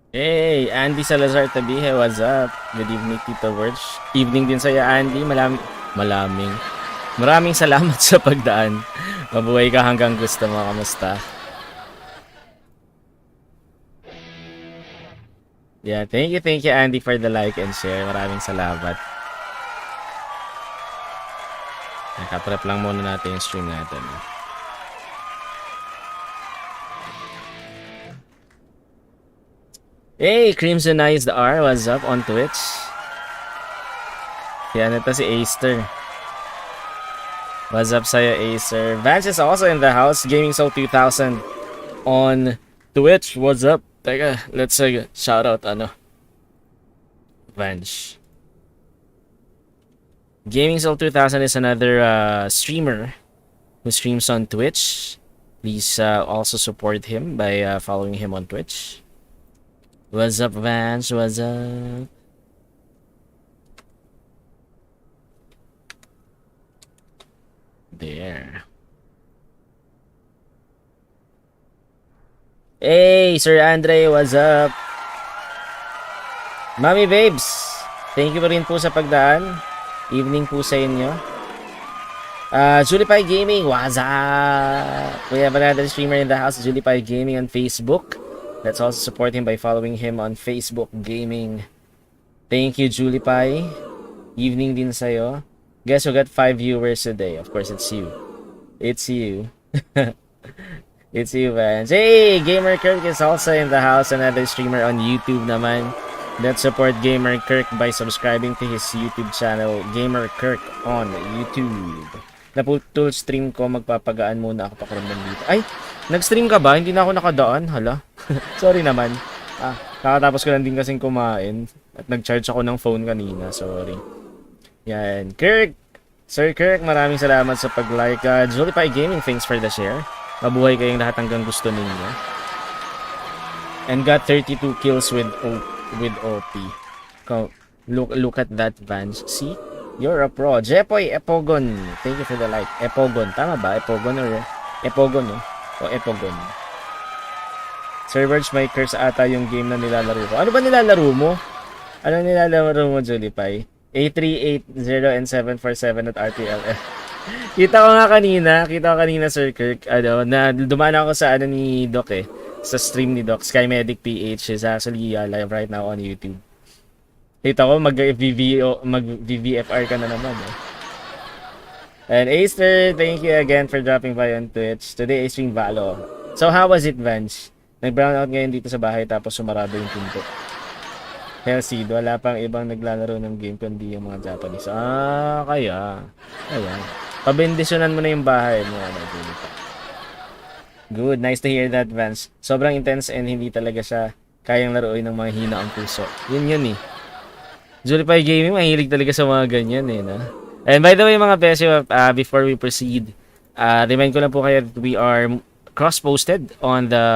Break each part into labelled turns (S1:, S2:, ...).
S1: Hey, Andy Salazar Tabihe, what's up? Good evening, Tito Verge. Evening din sa'yo, Andy. Malaming. Maraming salamat sa pagdaan. Mabuhay ka hanggang gusto mo. Kamusta? Yeah, thank you, Andy, for the like and share. Maraming salamat. Nakaprep lang muna natin yung stream natin. Hey, Crimsonized R, what's up on Twitch? Yan, ito si Aster. What's up sa'yo, Acer? Vance is also in the house. Gaming Soul 2000 on Twitch. What's up? Teka, let's shout out Vance. Gaming Soul 2000 is another streamer who streams on Twitch. Please also support him by following him on Twitch. What's up, Vance? What's up? There. Hey, Sir Andre, what's up? Mami Babes, thank you pa rin po sa pagdaan. Evening po sa inyo. Julipie Gaming, what's up? We have another streamer in the house, Julipie Gaming on Facebook. Let's also support him by following him on Facebook Gaming. Thank you, Julipie. Evening din sa'yo. Guess who got 5 viewers today? Of course, it's you. It's you. It's you, fans. Hey, Gamer Kirk is also in the house. Another streamer on YouTube naman. Let's support Gamer Kirk by subscribing to his YouTube channel, Gamer Kirk on YouTube. Naputol stream ko, magpapagaan muna ako pakiramdam dito. Ay, nag-stream ka ba? Hindi na ako nakadaan. Hala. Sorry naman. Kakatapos ko lang din kasing kumain. At nag-charge ako ng phone kanina. Sorry. Yan. Kirk! Sir Kirk, maraming salamat sa pag-like. Julipie Gaming, thanks for the share. Mabuhay kayong lahat hanggang gusto ninyo. And got 32 kills with OP. Look at that, Vance. See? You're a pro. Jepoy Epogon. Thank you for the like. Epogon. Tama ba? Epogon or Epogon, no? O Epogon. Sir Verge, may curse ata yung game na nilalaro ko. Ano ba nilalaro mo? Ano nilalaro mo, Julipie? 8380 and 747 at RPLL. Kita ko kanina, Sir Kirk, na dumaan ako sa ni Doc sa stream ni Doc, Skymedic PH is actually live right now on YouTube. Kita ko mag-VVFR ka na naman And Aster, thank you again for dropping by on Twitch. Today I stream Valo. So how was it, Vance? Nag-brown out ngayon dito sa bahay tapos sumarado yung pinto. Healthy, wala pang ibang naglalaro ng game kundi yung mga Japanese. Kaya. Ayan. Pabendisyonan mo na yung bahay mo. Good, nice to hear that, Vance. Sobrang intense and hindi talaga siya kayang laruin ng mga hina ang puso. Yun Julipie Gaming, mahilig talaga sa mga ganyan na. And by the way, mga Beshiewap, before we proceed, remind ko lang po kayo that we are cross-posted on the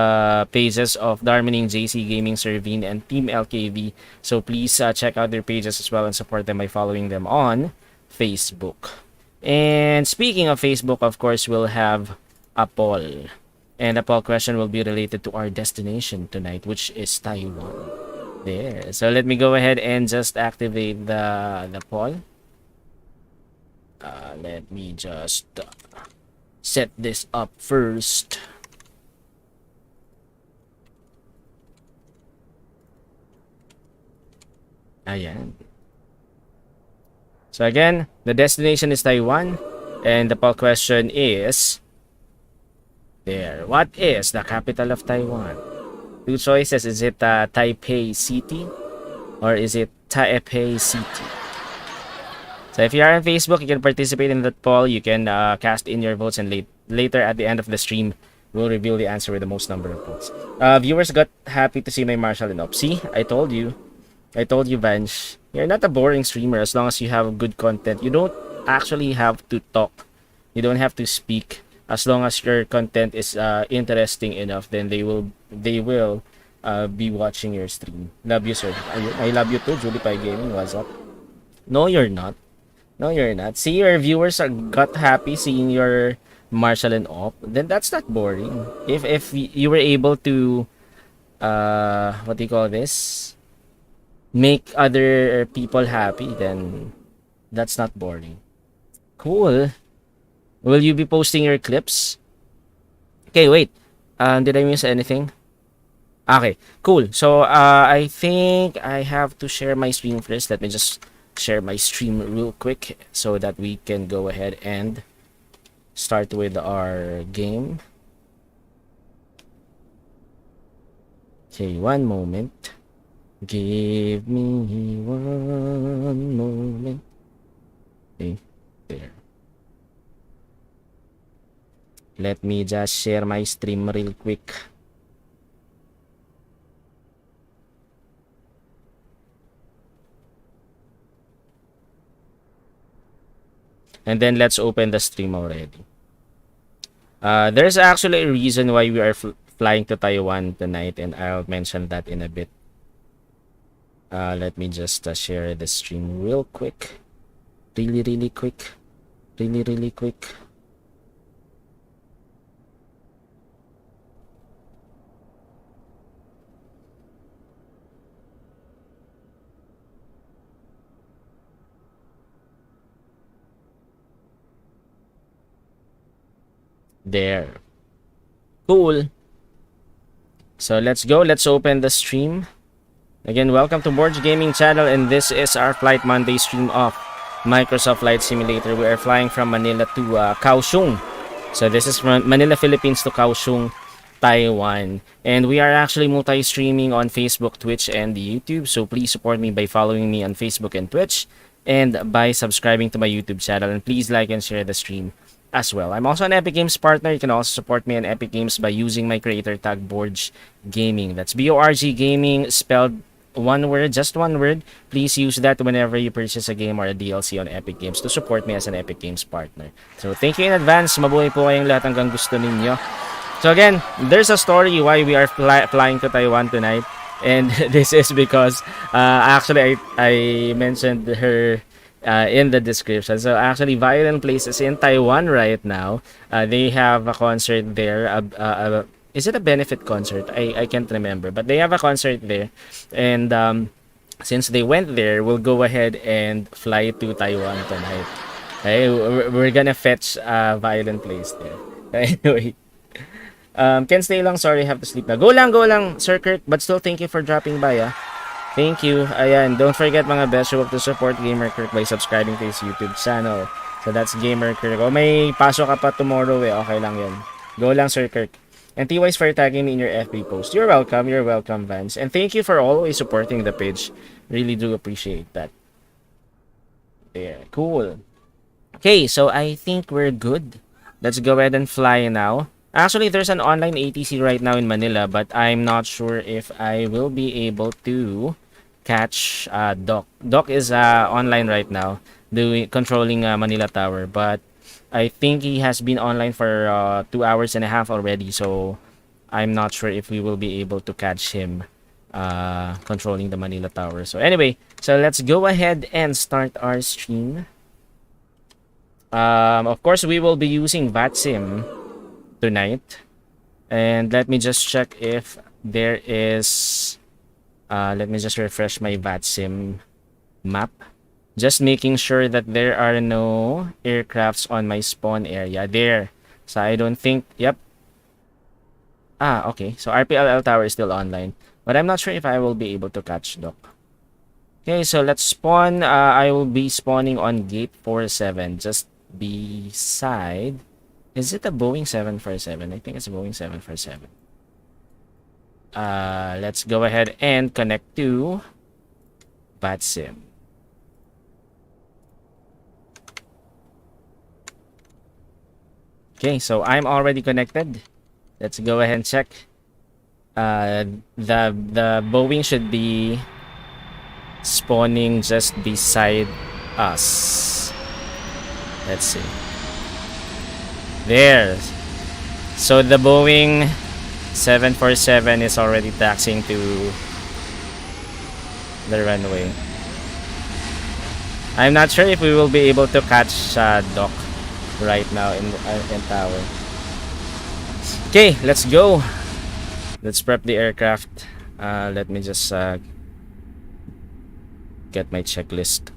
S1: pages of Darmaning, JC Gaming, Servine, and Team LKV. So please check out their pages as well and support them by following them on Facebook. And speaking of Facebook, of course, we'll have a poll. And the poll question will be related to our destination tonight, which is Taiwan. There. So let me go ahead and just activate the poll. Let me just set this up first. Ayan. So again, the destination is Taiwan, and the poll question is there. What is the capital of Taiwan? Two choices. Is it Taipei City or is it Taipei City? So if you are on Facebook, you can participate in that poll. You can cast in your votes, and later at the end of the stream, we'll reveal the answer with the most number of votes. Viewers got happy to see my martial and op. See, I told you, Vance. You're not a boring streamer as long as you have good content. You don't actually have to talk. You don't have to speak. As long as your content is interesting enough, then they will be watching your stream. Love you, sir. I love you too, Julipie Gaming. What's up? No, you're not. No, you're not. See, your viewers got happy seeing your martial and op. Then that's not boring. If you were able to what do you call this? Make other people happy, then that's not boring. Cool. Will you be posting your clips? Okay, wait. Did I miss anything? Okay, cool. So, I think I have to share my stream first. Let me just share my stream real quick so that we can go ahead and start with our game. Okay, one moment. Give me one moment. Okay, there. Let me just share my stream real quick. And then let's open the stream already. There's actually a reason why we are flying to Taiwan tonight, and I'll mention that in a bit. Let me just share the stream real quick. Really quick. Really quick. There. Cool. So let's go. Let's open the stream. Again, welcome to Borg Gaming channel, and this is our Flight Monday stream of Microsoft Flight Simulator. We are flying from Manila to Kaohsiung. So this is from Manila, Philippines to Kaohsiung, Taiwan. And we are actually multi-streaming on Facebook, Twitch, and YouTube. So please support me by following me on Facebook and Twitch, and by subscribing to my YouTube channel. And please like and share the stream as well. I'm also an Epic Games partner. You can also support me on Epic Games by using my creator tag BORGGAMING. That's BORGGAMING, spelled one word, just one word. Please use that whenever you purchase a game or a DLC on Epic Games to support me as an Epic Games partner. So thank you in advance. Mabuhay po kayong lahat hanggang gusto ninyo. So again, there's a story why we are flying to Taiwan tonight. And this is because actually I mentioned her in the description. So actually, VioLen places in Taiwan right now. They have a concert there. Is it a benefit concert? I can't remember, but they have a concert there. And since they went there, we'll go ahead and fly to Taiwan tonight. Okay, we're gonna fetch VioLen place there. Anyway, can stay long. Sorry, have to sleep na. Go lang, Sir Kirk. But still, thank you for dropping by. Thank you. Ayan, don't forget mga Beshiewap to support Gamer Kirk by subscribing to his YouTube channel. So that's Gamer Kirk. O may pasok ka pa tomorrow okay lang yun. Go lang, Sir Kirk. And TYs for tagging me in your FB post. You're welcome, Vance. And thank you for always supporting the page. Really do appreciate that. There, cool. Okay, so I think we're good. Let's go ahead and fly now. Actually, there's an online ATC right now in Manila, but I'm not sure if I will be able to catch Doc. Doc is online right now, controlling Manila Tower, but I think he has been online for 2 hours and a half already, so I'm not sure if we will be able to catch him controlling the Manila Tower. So anyway, so let's go ahead and start our stream. Of course, we will be using VATSIM tonight, and let me just check if there is let me just refresh my VATSIM map, just making sure that there are no aircrafts on my spawn area there. So I don't think, yep, okay, so RPLL tower is still online, but I'm not sure if I will be able to catch Doc. Okay, so let's spawn. I will be spawning on gate 47, just beside. Is it a Boeing 747? I think it's a Boeing 747. Let's go ahead and connect to VATSIM. Okay, so I'm already connected. Let's go ahead and check. The Boeing should be spawning just beside us. Let's see. There. So the Boeing 747 is already taxiing to the runway. I'm not sure if we will be able to catch Doc right now in tower. Okay, let's go. Let's prep the aircraft. Let me just get my checklist.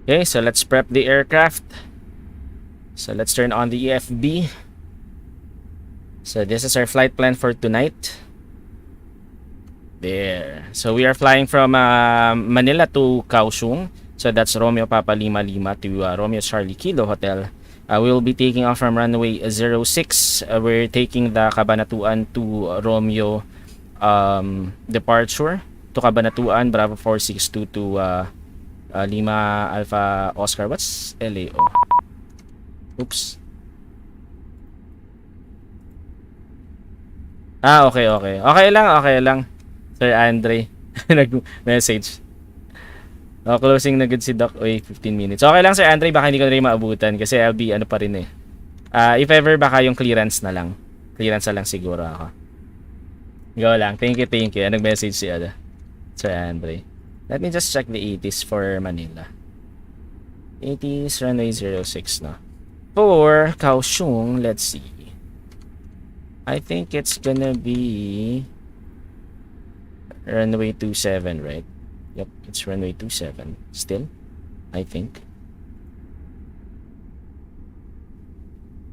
S1: Okay, so let's prep the aircraft. So let's turn on the EFB. So this is our flight plan for tonight. There. So we are flying from Manila to Kaohsiung. So that's Romeo Papa Lima Lima to Romeo Charlie Kilo Hotel. We will be taking off from runway 06. We're taking the Cabanatuan to Romeo departure to Cabanatuan Bravo 462 to Lima Alpha Oscar. What's LAO? Oops. Okay. Okay lang. Sir Andre. Nag-message. Closing na good si Doc. Wait, 15 minutes. Okay lang Sir Andre, baka hindi ko na rin maabutan kasi I'll be ano pa rin eh. If ever baka yung clearance na lang. Clearance na lang siguro ako. Go lang. Thank you. Nag-message si Sir Andre. Let me just check the 80s for Manila. 80s runway 06 na. For Kaohsiung, let's see. I think it's gonna be runway 27, right? Yep, it's runway 27 still, I think.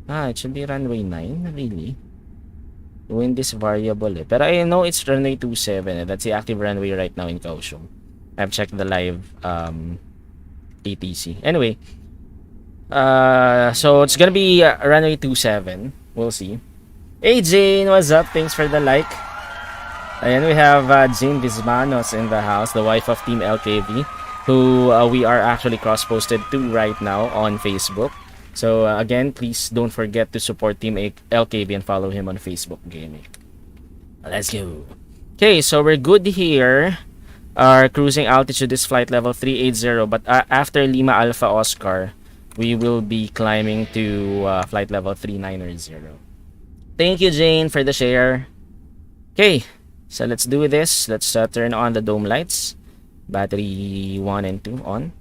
S1: It should be runway 9, really. Wind is variable eh. Pero I know it's runway 27. That's the active runway right now in Kaohsiung. I've checked the live ATC. Anyway, so it's gonna be runway 27. We'll see. Hey Jane, what's up? Thanks for the like. And we have Jane Bismanos in the house, the wife of Team LKB, who we are actually cross-posted to right now on Facebook. So again, please don't forget to support Team LKB and follow him on Facebook Gaming. Let's go. Okay, so we're good here. Our cruising altitude is flight level 380, but after Lima Alpha Oscar, we will be climbing to flight level 390. Thank you, Jane, for the share. Okay, so let's do this. Let's turn on the dome lights. Battery 1 and 2 on.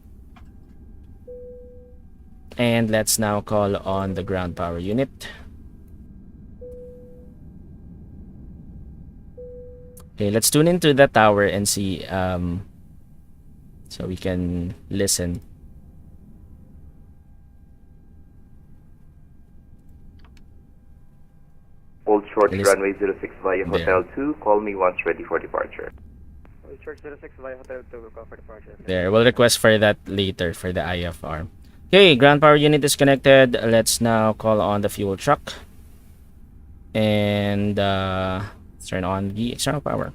S1: And let's now call on the ground power unit. Okay, let's tune into the tower and see so we can listen.
S2: Hold short runway 06 via Hotel 2. Call me once ready for departure. Hold short 06 via Hotel 2. Call for departure.
S1: There, we'll request for that later for the IFR. Okay, ground power unit is connected. Let's now call on the fuel truck. And let's turn on the external power.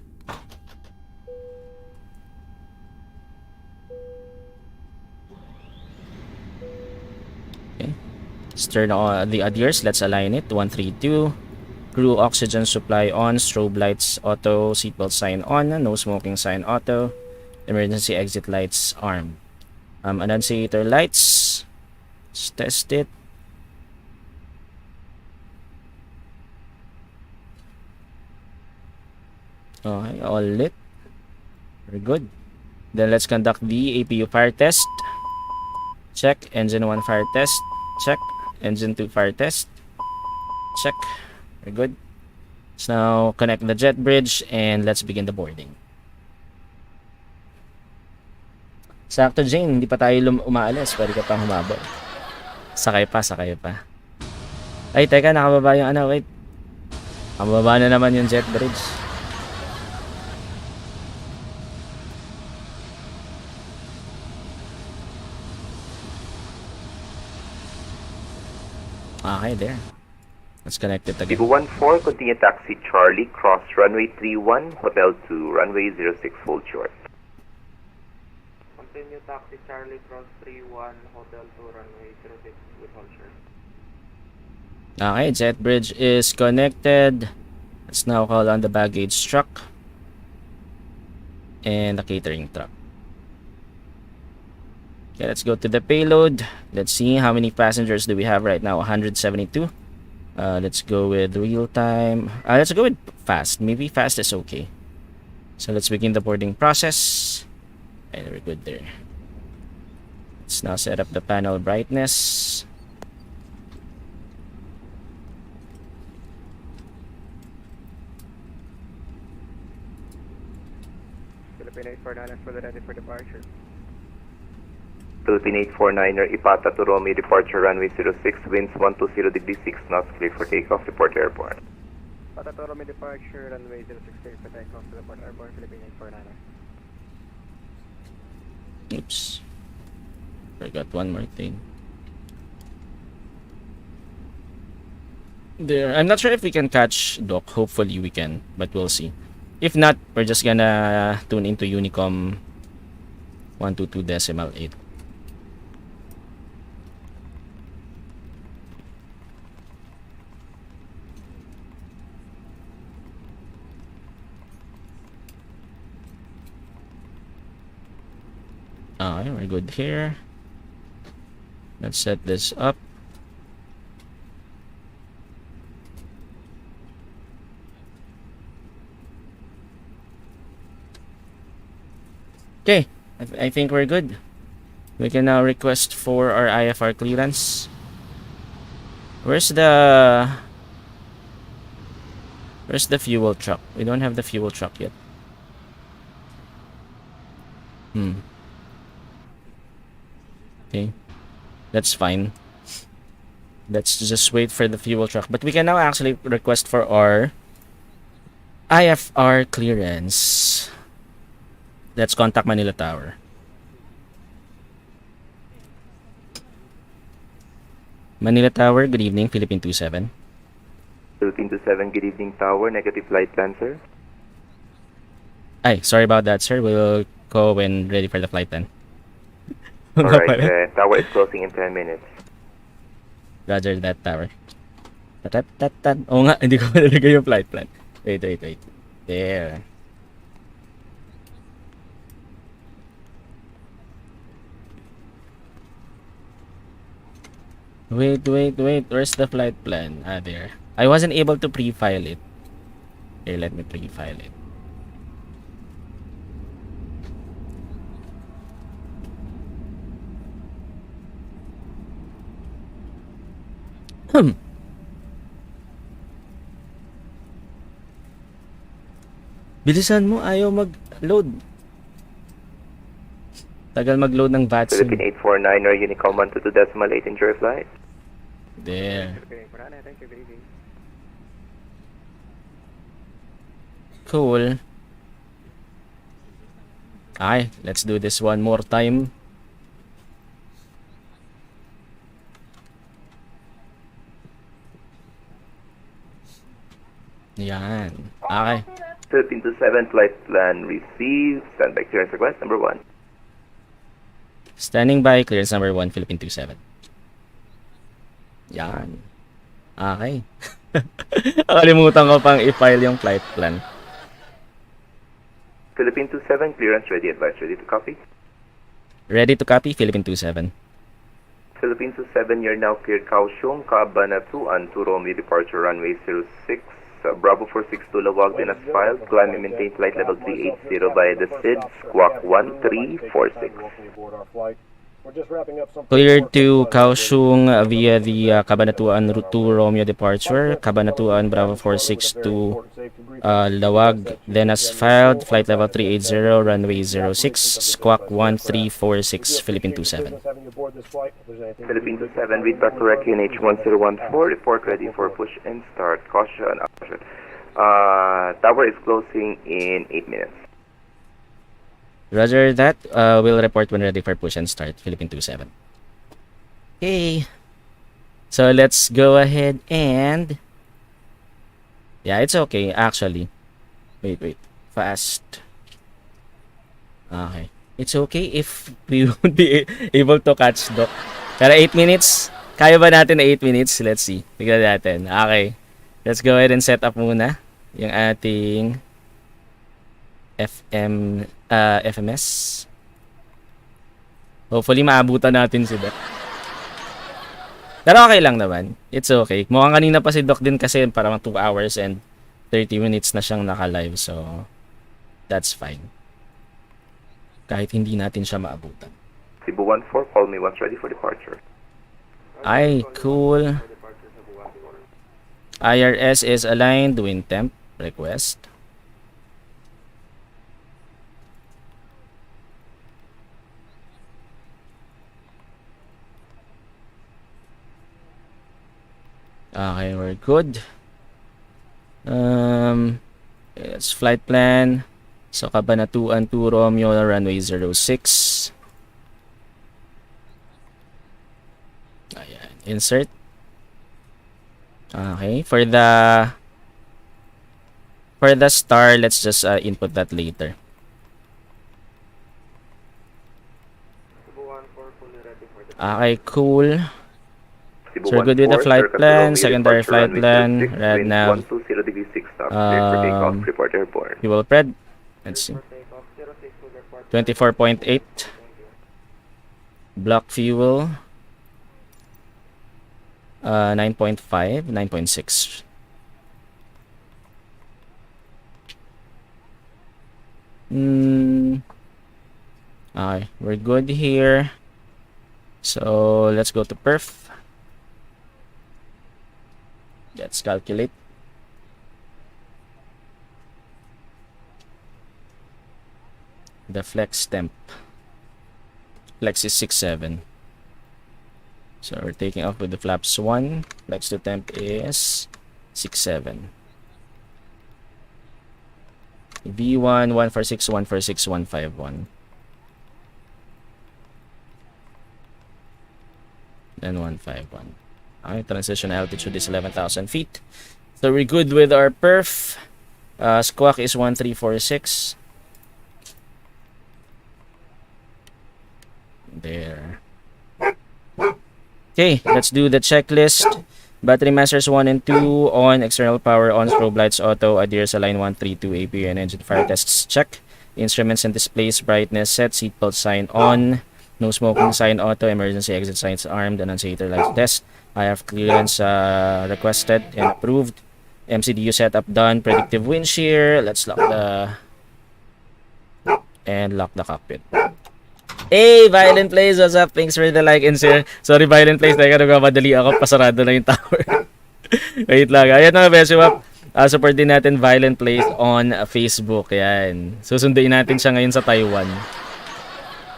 S1: Okay, let's turn on the adheres. Let's align it. 132. Crew oxygen supply on. Strobe lights auto. Seatbelt sign on. No smoking sign auto. Emergency exit lights armed. Annunciator lights. Let's test it. Okay, all lit. Very good. Then let's conduct the APU fire test. Check. Engine 1 fire test. Check. Engine 2 fire test. Check. Very good. Let's now connect the jet bridge and let's begin the boarding. Sakto, Jane. Hindi pa tayo umaalis. Pwede ka pang humabol. Sakay pa. Ay, teka. Nakababa yung ano. Wait. Nakababa na naman yung jet bridge. Okay, there. Let's connect it again.
S2: Vigo 14, continue taxi Charlie, cross runway 31, Hotel 2, runway 06, hold short.
S3: Continue taxi Charlie, cross 31, Hotel 2, runway 06, with hold short.
S1: Okay, jet bridge is connected. Let's now call on the baggage truck and the catering truck. Okay, let's go to the payload. Let's see how many passengers do we have right now. 172. Let's go with real time. Let's go with fast. Maybe fast is okay. So let's begin the boarding process. And we're good there. Let's now set up the panel brightness.
S3: Philippine 849er for the ready for departure.
S2: Philippine 849er, Ipata to Romeo, departure runway 06, winds 120 degrees 6 knots, clear for takeoff, report airborne.
S3: Patatoro may departure, runway 06 clear for takeoff to the Port Airborne, Philippine 849er.
S1: Oops. Forgot one more thing. There, I'm not sure if we can catch Doc. Hopefully we can, but we'll see. If not, we're just gonna tune into Unicom 122.8. Okay, we're good here. Let's set this up. Okay, I think we're good. We can now request for our IFR clearance. Where's the fuel truck? We don't have the fuel truck yet. Okay, that's fine. Let's just wait for the fuel truck. But we can now actually request for our IFR clearance. Let's contact Manila Tower. Manila Tower, good evening, Philippine 27.
S2: Philippine 27, good evening, Tower, negative flight plan, sir.
S1: Ay, sorry about that, sir. We'll go when ready for the flight then.
S2: Alright, Tower is closing in 10 minutes.
S1: Roger that, Tower. Tat. Oo nga, hindi ko nalagay yung flight plan. Wait. There. Wait. Where's the flight plan? Ah, there. I wasn't able to pre-file it. Here, let me pre-file it. Bilisan mo, ayaw mag-load. Tagal mag-load ng vaccine.
S2: Philippine 849er, Unicom 122.8, enjoy flight.
S1: There.
S3: Philippine 849er, thank you, good evening.
S1: Cool. Okay, let's do this one more time. Yan. Okay.
S2: Philippine 27, flight plan received. Standby clearance request number 1.
S1: Standing by, clearance number 1, Philippine 27. Yan. Okay. Nakalimutan ko pang i-file yung flight plan.
S2: Philippine 27, clearance ready, advice ready to copy.
S1: Ready to copy, Philippine 27.
S2: Philippine 27, you're now cleared Kaohsiung, Kabanatuan to Romeo, departure runway 06. Bravo 462 Lawag din as filed. Climb and maintain flight level 380 via the SID, squawk 1346.
S1: Cleared to Kaohsiung via the Cabanatuan Route 2 Romeo departure. Cabanatuan Bravo 462 Lawag, then as filed, flight level 380, runway 06, squawk 1346, Philippine 27.
S2: Philippine 27, read back correct QNH 1014, report ready for push and start. Caution. Tower is closing in 8 minutes.
S1: Roger that. We'll report when ready for push and start, Philippine 27. Okay. So let's go ahead and... Yeah, it's okay, actually. Wait. Fast. Okay. It's okay if we won't be able to catch Doc. Pero 8 minutes? Kaya ba natin na 8 minutes? Let's see. Tignan natin. Okay. Let's go ahead and set up muna yung ating FMS. Hopefully maabutan natin si Doc. Pero okay lang naman. It's okay. Mukhang kanina pa si Doc din kasi parang 2 hours and 30 minutes na siyang naka-live. So, that's fine. Kahit hindi natin siya maabutan.
S2: Cebu 14, call me once ready for departure.
S1: Ay, cool. IRS is aligned. Wind temp request. Okay, we're good. It's flight plan. So, Cabanatuan to Romeo, runway 06. Ayan, insert. Okay, for the star, let's just input that later.
S3: Cebu 14 fully ready for the
S1: Okay, cool.
S2: Cebu
S1: So we're good with the
S2: 14,
S1: flight
S2: circle to
S1: plan,
S2: Romeo,
S1: secondary
S2: departure
S1: flight
S2: runway
S1: plan,
S2: 06,
S1: red
S2: winds
S1: nav,
S2: 120 degrees 6 knots, clear for takeoff, report airborne.
S1: fuel pred. Let's see.
S3: for takeoff. 06 will report.
S1: 24.8.
S3: Thank you.
S1: Block fuel. 9.5, 9.6. Okay, we're good here. So let's go to perf. Let's calculate. The flex temp. Flex is 6.7. So we're taking off with the flaps 1. Flex to temp is 6.7. V1 146 146 151. Then 151. Okay, transition altitude is 11,000 feet. So we're good with our perf. Squawk is 1346. There. Okay, let's do the checklist. Battery masters 1 and 2 on, external power on, strobe lights auto, adhere sa line 132, APU and engine fire tests check. Instruments and displays brightness set, seatbelt sign on, no smoking sign auto, emergency exit signs armed, annunciator lights test. I have clearance requested and approved. MCDU setup done, predictive wind shear. Let's lock the cockpit. Hey, Violent Plays, what's up? Thanks for the like and share. Sorry, Violent Plays, teka, nagmamadali ako. Pasarado na yung tower. Wait lang. Ayan na, Beshiewap. Support din natin Violent Plays on Facebook. Ayan. Susunduin natin siya ngayon sa Taiwan.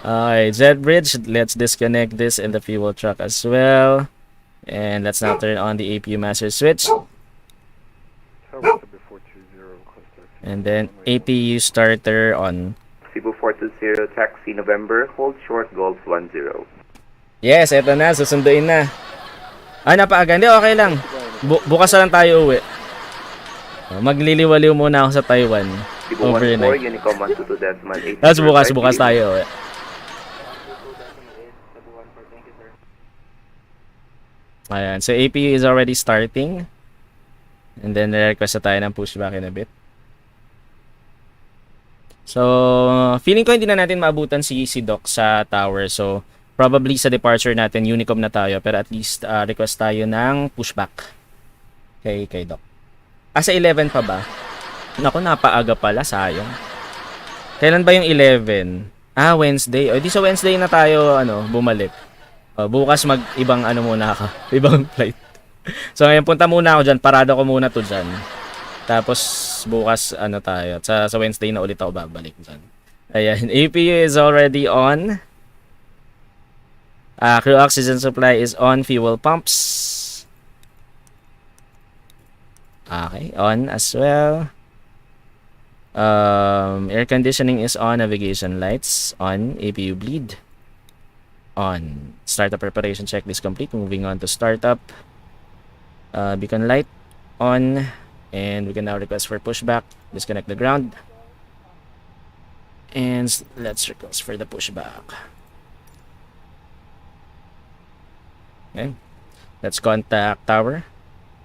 S1: Okay, jet bridge. Let's disconnect this in the fuel truck as well. And let's now turn on the APU master switch. And then APU starter on.
S2: Cebu 420, taxi November, hold short, Golf 10.
S1: Yes, eto na. Susunduin na. Napaaga. Hindi, okay lang. Bukas na lang tayo uwi. Magliliwaliw muna ako sa Taiwan.
S2: Cebu 14, Unicom 122.8.
S1: That's bukas tayo uwi.
S3: 122.8 Cebu 14. Thank you, sir.
S1: Ayan. So, APU is already starting. And then, request na tayo ng pushback in a bit. So, feeling ko hindi na natin maabutan si Doc sa tower. So, probably sa departure natin, Unicom na tayo. Pero at least, request tayo ng pushback kay Doc. Sa 11 pa ba? Naku, napaaga pala. Sayang. Kailan ba yung 11? Wednesday. O, di sa Wednesday na tayo, bumalik. Bukas mag-ibang muna ako. Ibang flight. So, ngayon punta muna ako dyan. Parada ko muna to dyan. Tapos bukas tayo. Sa Wednesday na ulit ako babalik dyan. Ayan. APU is already on. Crew oxygen supply is on. Fuel pumps. Okay. On as well. Air conditioning is on. Navigation lights on. APU bleed on. Startup preparation checklist complete. Moving on to startup. Beacon light on. And we can now request for pushback. Disconnect the ground. And let's request for the pushback. Okay. Let's contact tower.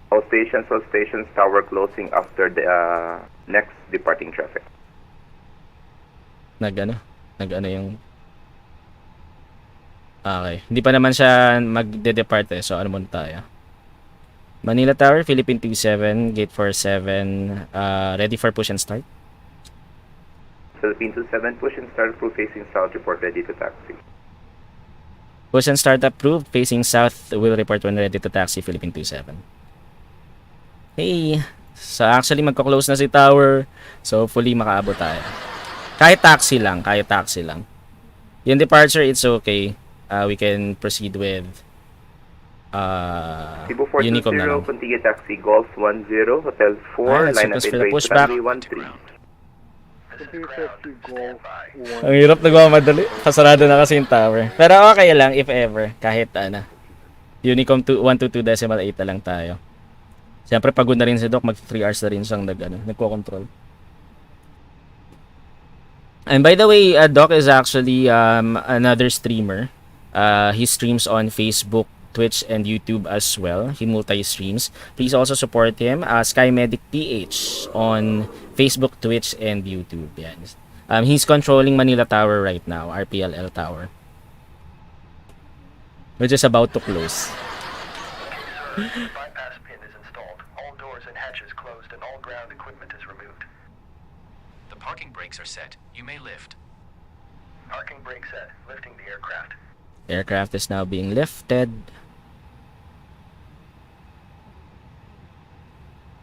S2: All stations, tower closing after the next departing traffic.
S1: Nag-ano yung... Okay. Hindi pa naman siya magde-depart eh. So, muna tayo? Manila Tower, Philippine 27, Gate 47, ready for push and start.
S2: Philippine 27, push and start, crew facing south, report ready to taxi.
S1: Push and start approved, facing south, will report when ready to taxi, Philippine 27. Hey, so actually magko-close na si Tower, so hopefully makaabot tayo. Kahit taxi lang. Yung departure, it's okay. We can proceed with
S2: Cebu
S1: Unicom na
S2: 420,
S1: lang.
S2: continue taxi Golf 10, Hotel 4,
S1: Let's
S2: line
S1: request
S2: up
S1: for the
S2: in
S1: pushback.
S2: runway 13.
S3: Continue taxi Golf 1.
S1: Ang hirap nagmamadali. Pasarado na kasi yung tower. Pero okay lang if ever. Kahit ano. Unicom 122.8 na lang tayo. Siyempre pagod na rin si Doc. Mag 3 hours na rin siyang nagko-control. And by the way, Doc is actually another streamer. He streams on Facebook, Twitch, and YouTube as well. He multi-streams. Please also support him. SkyMedic PH on Facebook, Twitch, and YouTube. Yan. He's controlling Manila Tower right now, RPLL Tower. Which is about to close.
S4: Bypass pin is installed. All doors and hatches closed and all ground equipment is removed.
S5: The parking brakes are set. You may lift.
S4: Parking brake set. Lifting the aircraft.
S1: Aircraft is now being lifted.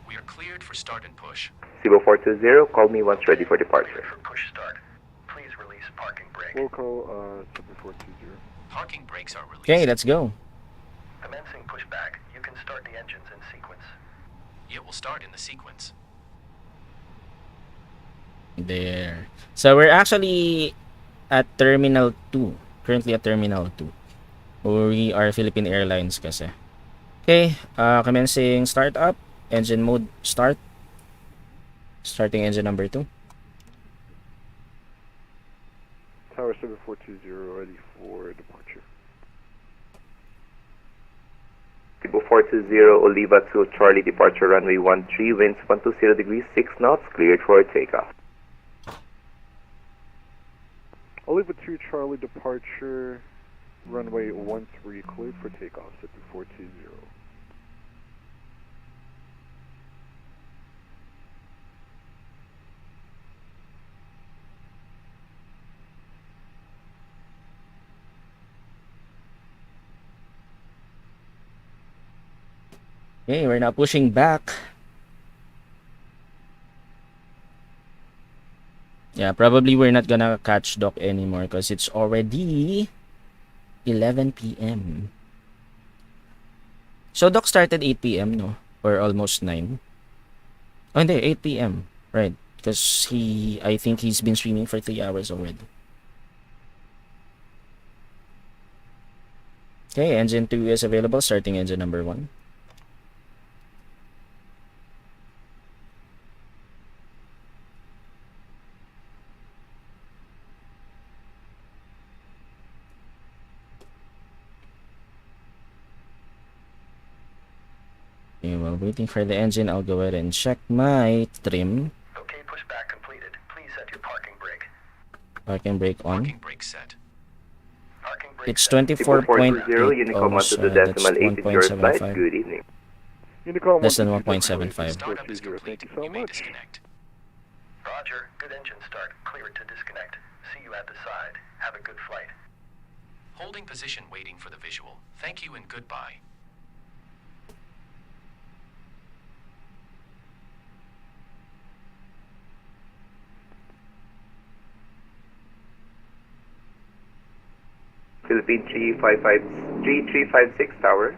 S5: We are cleared for start and push.
S2: Cebu 420, call me once ready for departure.
S4: For push start. Please release parking brake.
S3: Local Cebu 420.
S5: Parking brakes are released.
S1: Okay, let's go.
S4: Commencing pushback. You can start the engines in sequence.
S5: It will start in the sequence.
S1: There. So we're actually at Terminal 2. Currently at Terminal 2. We are Philippine Airlines kasi. Okay, commencing startup. Engine mode start. Starting engine number 2.
S3: Tower 7420 ready for departure.
S2: Cebu 420, Oliva to Charlie, departure runway 13, winds 120 degrees, 6 knots, cleared for takeoff.
S3: Oliva 2 Charlie departure, runway 13 cleared for takeoff, Cebu 420.
S1: Okay, we're now pushing back. Yeah, probably we're not gonna catch Doc anymore because it's already 11 p.m. So Doc started 8 p.m. no? Or almost 9. Oh, hindi, 8 p.m. Right. Because I think he's been streaming for 3 hours already. Okay, engine 2 is available, starting engine number 1. Okay, while waiting for the engine, I'll go ahead and check my trim.
S4: Okay, pushback completed. Please set your parking brake.
S1: Parking brake on.
S5: Parking brake set.
S4: Parking brake
S1: It's
S4: set.
S1: 24.8
S2: Unicom
S1: ohms,
S2: 1 to
S1: that's
S2: decimal 8 is your flight.
S1: 1.75.
S2: Good evening.
S3: Unicom
S1: Less than
S3: 122,
S1: 1.75.
S5: Startup is
S3: 420.
S5: complete.
S3: Thank you so
S5: You may
S3: much.
S5: disconnect.
S4: Roger. Good engine start. Cleared to disconnect. See you at the side. Have a good flight.
S5: Holding position waiting for the visual. Thank you and goodbye.
S2: Philippine 3356 tower.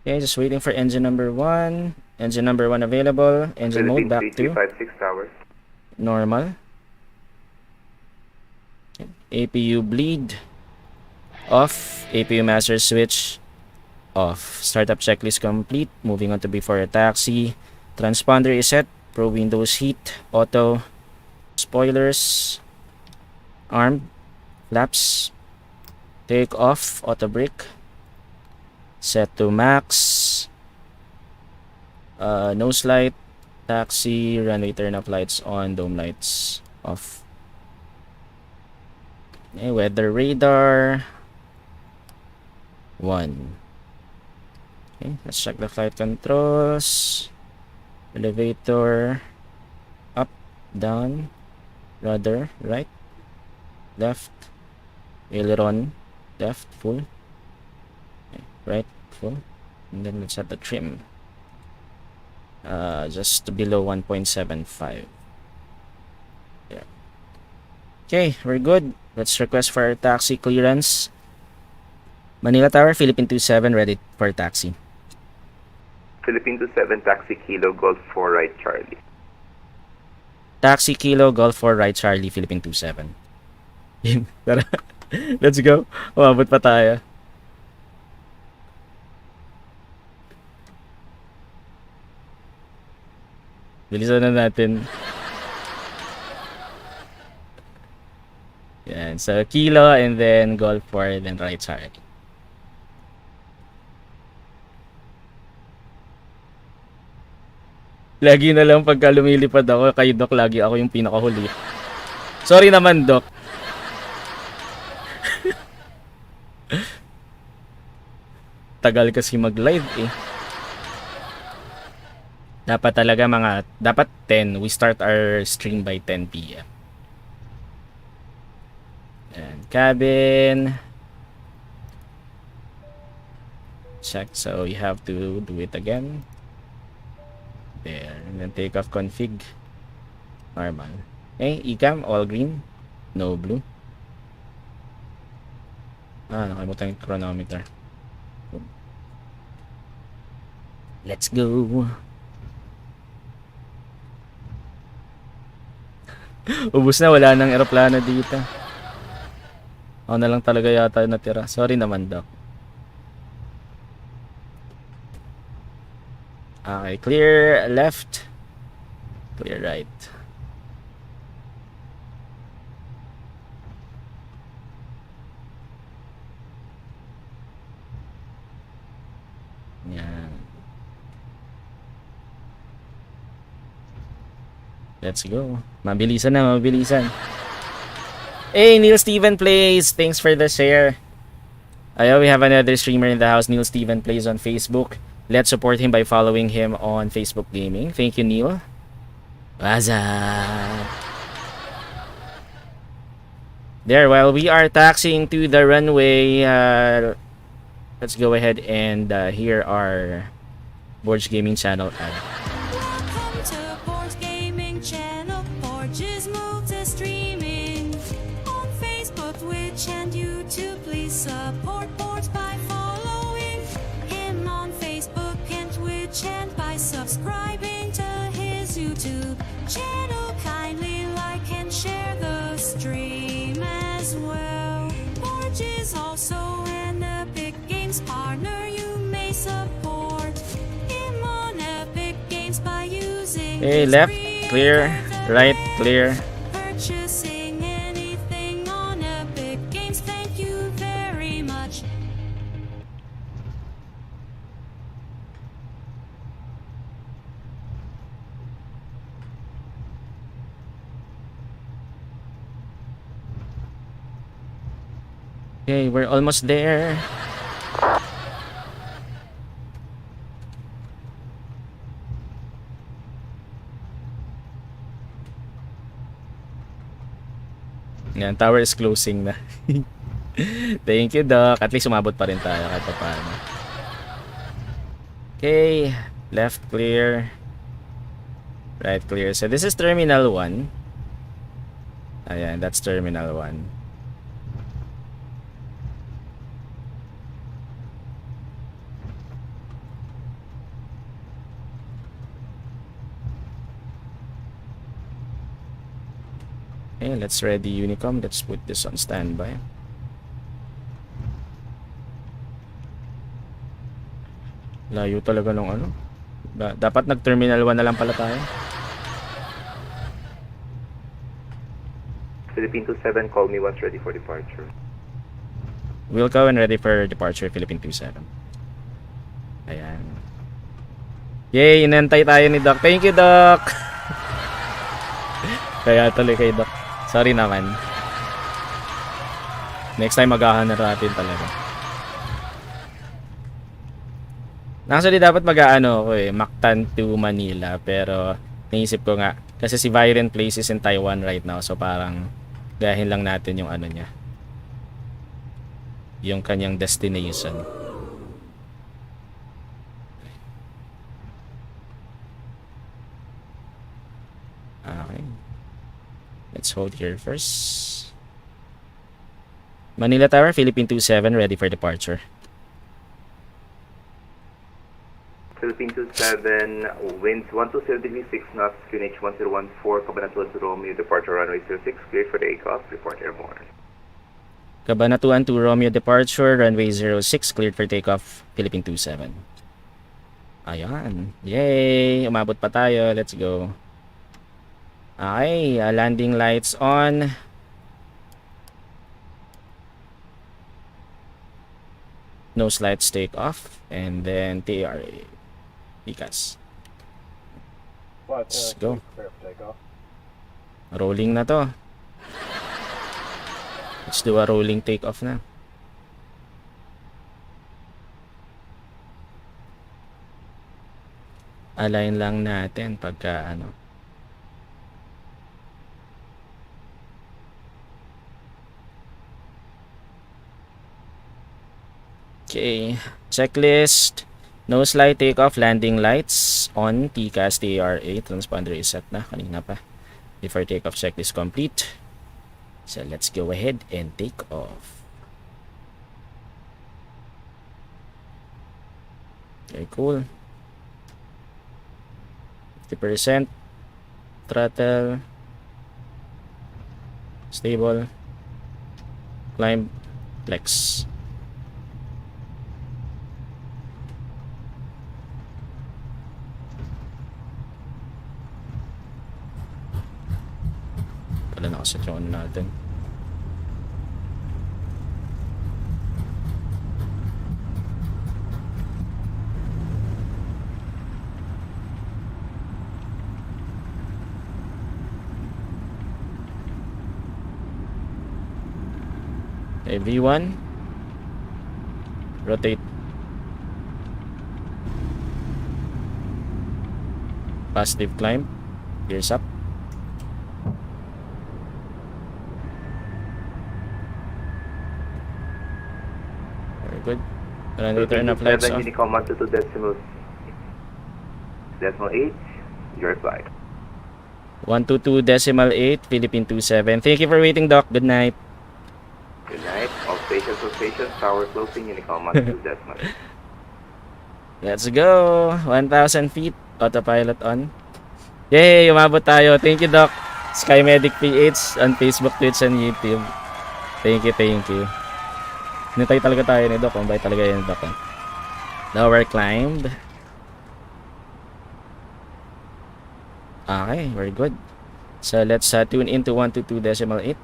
S1: Okay, just waiting for engine number 1. Engine number 1 available. Engine
S2: Philippine
S1: mode back to
S2: 3356 tower.
S1: normal. APU bleed off. APU master switch off. Startup checklist complete. Moving on to before a taxi. Transponder is set. Pro Windows heat. Auto. Spoilers. Armed. Flaps. Take off. Auto brake. Set to max. Nose light. Taxi. Runway turn up lights on. Dome lights off. Okay, weather radar 1. Okay, let's check the flight controls. Elevator up, down, rudder right, left, aileron left full, okay, right full, and then let's set the trim just below 1.75. Yeah. Okay, we're good. Let's request for taxi clearance. Manila Tower, Philippine 27, ready for taxi.
S2: Philippine 27, taxi Kilo, Golf 4 right Charlie.
S1: Taxi Kilo, Golf 4, right Charlie, Philippine 27. Tara, let's go. Umabot pa tayo. Bilisan na natin. Yan, so Kilo and then Golf 4, then right Charlie. Lagi na lang pagka lumilipad ako, kay Doc lagi ako yung pinakahuli. Sorry naman, Doc. Tagal kasi mag-live eh. Dapat talaga dapat 10. We start our stream by 10 PM. And cabin. Check, so you have to do it again. There, and then take off config. Normal. Okay, ecam, all green. No blue. Nakalimutan yung chronometer. Let's go. Ubus na, wala nang eroplano dito. Ako na lang talaga yata natira. Sorry naman, Doc. Okay, clear left, clear right. Yan. Let's go. Mabilisan na, mabilisan. Hey, Neil Steven Plays. Thanks for the share. We have another streamer in the house. Neil Steven Plays on Facebook. Let's support him by following him on Facebook Gaming. Thank you, Neil. What's up? There, while we are taxiing to the runway, let's go ahead and hear our Borg Gaming channel ad.
S6: Welcome to Borg Gaming channel. Borg is multi-streaming on Facebook, Twitch, and YouTube. Please support Borg by following him on Facebook and Twitch, and by subscribing to his YouTube channel. Kindly like and share the stream as well. Borg is also an Epic Games partner. You may support him on Epic Games by using
S1: Hey,
S6: his
S1: left,
S6: free
S1: clear, right,
S6: internet.
S1: clear.
S6: Purchasing anything on Epic Games. Thank you very much.
S1: Okay, we're almost there. Yan, tower is closing na. Thank you, Doc. At least umabot pa rin tayo kahit pa paano. Okay, left clear. Right clear. So this is Terminal 1. Ayan, that's Terminal 1. Okay, let's ready Unicom. Let's put this on standby. Layo talaga nung ano. Dapat nag-terminal 1 na lang pala tayo.
S2: Philippine 27, call me once ready for departure.
S1: Wilco and ready for departure, Philippine 27. Ayan. Yay, inantay tayo ni Doc. Thank you, Doc. Kaya tuloy kay Doc. Sorry naman. Next time maghahanap natin talaga. Actually dapat mag-aano ako Mactan to Manila, pero naisip ko nga kasi si VioLen places in Taiwan right now, so parang gayahin lang natin yung ano niya. Yung kanyang destination. Okay. Let's hold here first. Manila Tower, Philippine 27, ready for departure.
S2: Philippine 27, winds 120 degrees 6 knots, QNH 1014, Cabanatuan to Romeo, departure runway 06, clear for takeoff, report airborne.
S1: Cabanatuan to Romeo departure, runway 06, cleared for takeoff, Philippine 27. Ayan. Yay! Umabot pa tayo. Let's go. Okay, landing lights on. Nose lights take off, and then TRA. Pikas. Let's go. Rolling na to. Let's do a rolling takeoff na. Align lang natin pagka ano. Okay, checklist. Nose light takeoff, landing lights on, TCAS TAR8, transponder is set na kanina pa. Before takeoff checklist complete. So let's go ahead and take off. Okay, cool. 50%. Throttle. Stable. Climb. Flex. Wala nakaset yung ano natin. Okay, V1. Rotate. Positive climb. Gears up. Good. Runway turn up lights on.
S2: Unicom 122 decimal 8, your flight.
S1: 122.8, Philippine 27. Thank you for waiting, Doc. Good night.
S2: Good night. All stations, tower closing, Unicom 122 decimal 8.
S1: Let's go. 1,000 feet. Autopilot on. Yay! Umabot tayo. Thank you, Doc. SkyMedic PH on Facebook, Twitch, and YouTube. Thank you, thank you. Nintay talaga tayo ni Doc. Kumbay talaga yun, Doc. Lower climbed. Okay, very good. So let's tune into 122.8.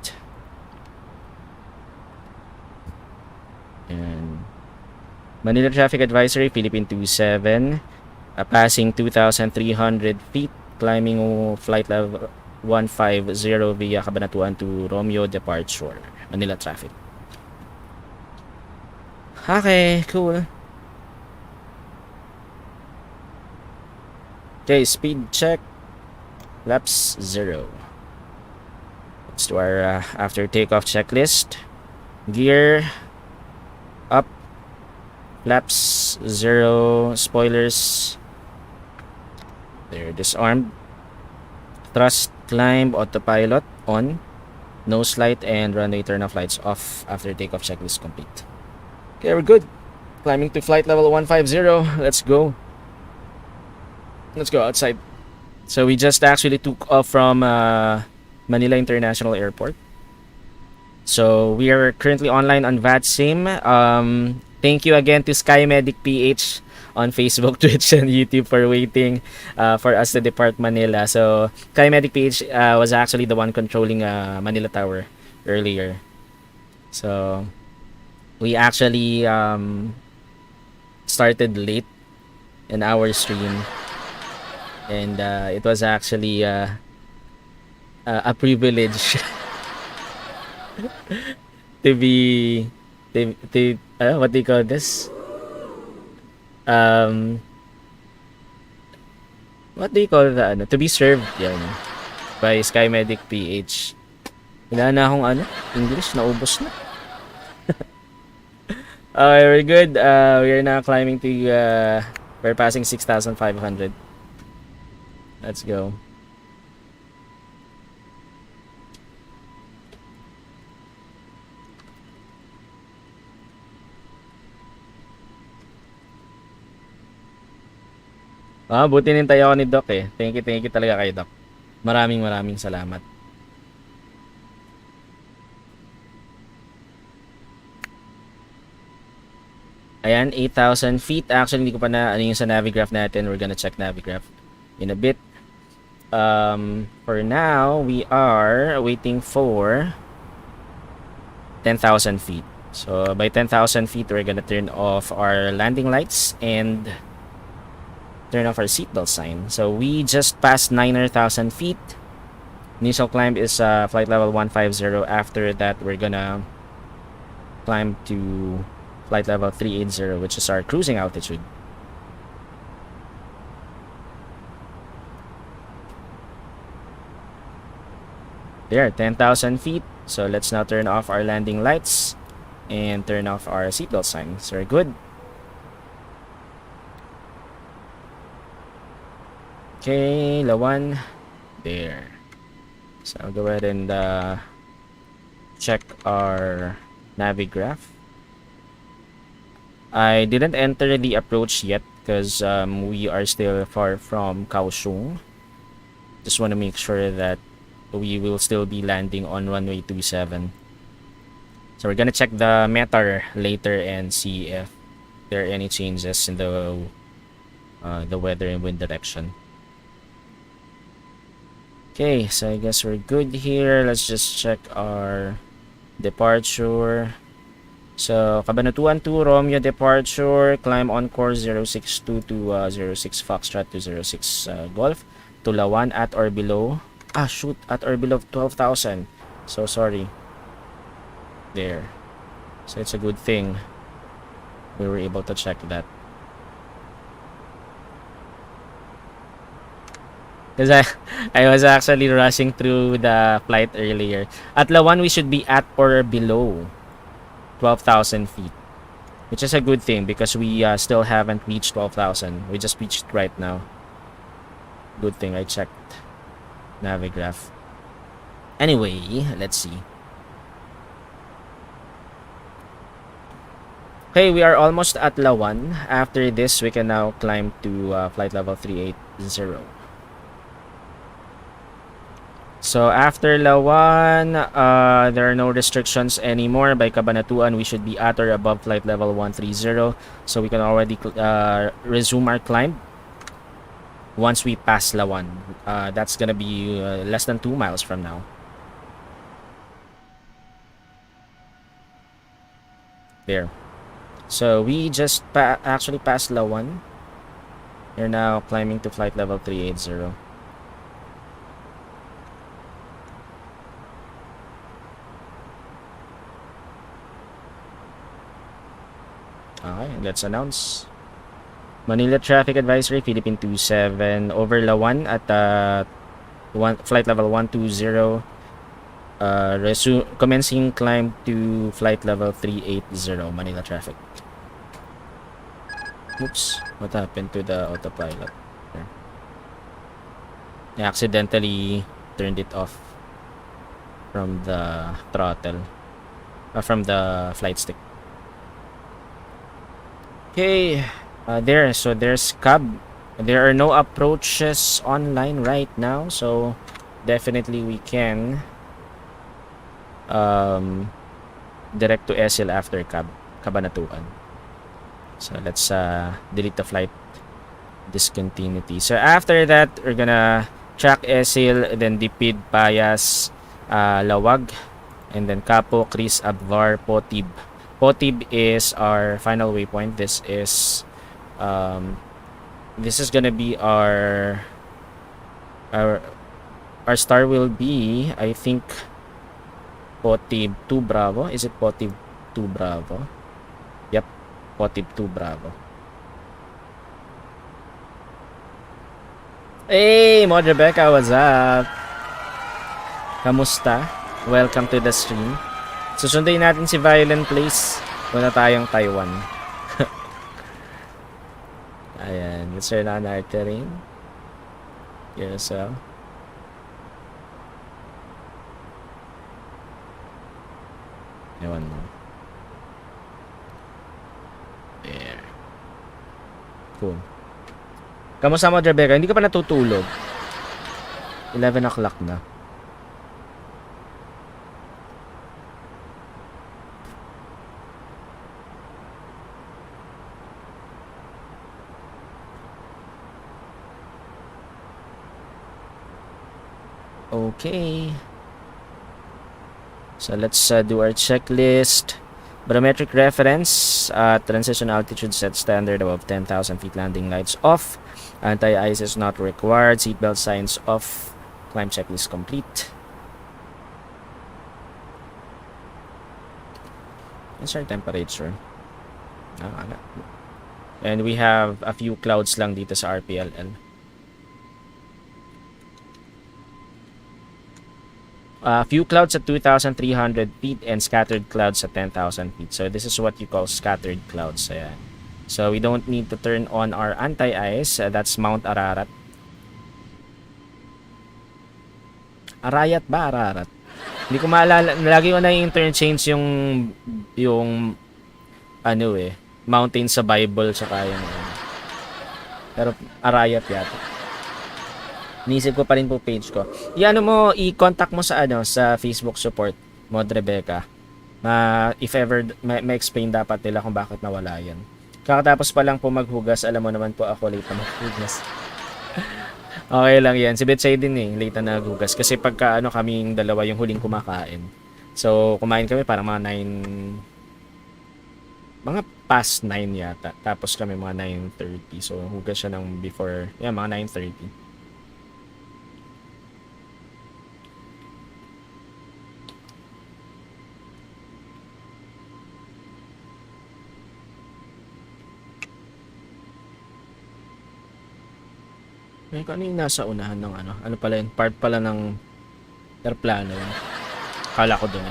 S1: And Manila Traffic Advisory, Philippine 27. Passing 2,300 feet. Climbing flight level 150 via Cabanatuan to Romeo departure. Manila traffic. Okay, cool. Okay, speed check. Laps 0. Let's do our after takeoff checklist. Gear up. Laps 0. Spoilers. They're disarmed. Thrust climb autopilot on. Nose light and runway turn off lights off after takeoff checklist complete. Okay, we're good. Climbing to flight level 150. Let's go. Let's go outside. So we just actually took off from Manila International Airport. So we are currently online on VATSIM. Thank you again to SkyMedic PH on Facebook, Twitch, and YouTube for waiting for us to depart Manila. So SkyMedic PH was actually the one controlling Manila Tower earlier. So we actually started late in our stream, and it was actually a privilege to be what do you call this? What do you call that? To be served yan by SkyMedic PH. Wala na akong English, naubos na. Okay, we're good. We are now climbing to we're passing 6,500. Let's go. Buti nintay ako ni Doc eh. Thank you talaga kay Doc. Maraming salamat. Ayan, 8,000 feet. Actually, hindi ko pa na ano yung sa Navigraph natin. We're gonna check Navigraph in a bit. For now, we are waiting for 10,000 feet. So, by 10,000 feet, we're gonna turn off our landing lights and turn off our seatbelt sign. So, we just passed 9,000 feet. Initial climb is flight level 150. After that, we're gonna climb to flight level 380, which is our cruising altitude. There, 10,000 feet. So let's now turn off our landing lights and turn off our seatbelt signs. Very good. Okay, Lawan. There. So I'll go ahead and check our Navigraph. I didn't enter the approach yet because we are still far from Kaohsiung. Just want to make sure that we will still be landing on runway 27. So we're gonna check the METAR later and see if there are any changes in the weather and wind direction. Okay, so I guess we're good here. Let's just check our departure. So, Cabanatuan to Romeo departure, climb on course 062 to 06 Foxtrot to 06 Golf, to Lawan at or below. Shoot, at or below 12,000. So, sorry. There. So, it's a good thing we were able to check that. Because I was actually rushing through the flight earlier. At Lawan, we should be at or below 12,000 feet, which is a good thing because we still haven't reached 12,000. We just reached right now. Good thing I checked Navigraph. Anyway, let's see. Okay, we are almost at Lawan. After this, we can now climb to flight level 380. So after Lawan, there are no restrictions anymore. By Cabanatuan, we should be at or above flight level 130. So we can already resume our climb once we pass Lawan. That's gonna be less than 2 miles from now. There. So we just actually passed Lawan. We're now climbing to flight level 380. Okay, let's announce. Manila traffic advisory, Philippine 27 over Lawan at flight level 120. Commencing climb to flight level 380, Manila traffic. Oops, what happened to the autopilot? I accidentally turned it off from the throttle, from the flight stick. Okay, so there's cab. There are no approaches online right now, so definitely we can direct to SL after Cabanatuan. So let's delete the flight discontinuity. So after that, we're gonna track SL, then Dipid, Payas, Lawag, and then Capo, Cris, Abvar, Potib. Potib is our final waypoint. This is gonna be our star will be, I think, Potib 2 Bravo. Is it Potib 2 Bravo? Yep, Potib 2 Bravo. Hey, Mod Rebecca, what's up? Kamusta? Welcome to the stream. Susunduin natin si VioLen, please. Muna tayong Taiwan. Ayan, let's turn on our terrain. Yes, so. Ewan mo. There. Cool. Kamusta mo, Rebecca? Hindi ka pa natutulog. 11 o'clock na. Okay. So let's do our checklist. Barometric reference, transition altitude set standard above 10,000 feet, landing lights off, anti-ice is not required, seatbelt signs off, climb checklist complete. What's our temperature? And we have a few clouds lang dito sa RPLL. Few clouds at 2,300 feet and scattered clouds at 10,000 feet. So this is what you call scattered clouds. Ayan. So we don't need to turn on our anti-ice. That's Mount Ararat. Arayat ba? Ararat? Hindi ko maalala. Lagi ko na i-interchange yung ano mountain sa Bible saka yung pero Arayat yata. Inisip ko pa rin po page ko. I-contact mo sa sa Facebook support Mod Rebecca. If ever ma-explain dapat nila kung bakit nawala 'yan. Kakatapos pa lang po maghugas, alam mo naman po ako late na maghugas. Okay lang 'yan. Si Betsy din late na naghugas kasi pagka kaming dalawa yung huling kumakain. So kumain kami parang mga 9 mga past 9 yata. Tapos kami mga 9:30. So hugas siya ng before, mga 9:30. Ano yung nasa unahan ng ano pala yun? Part pala ng airplano yun. Kala ko dun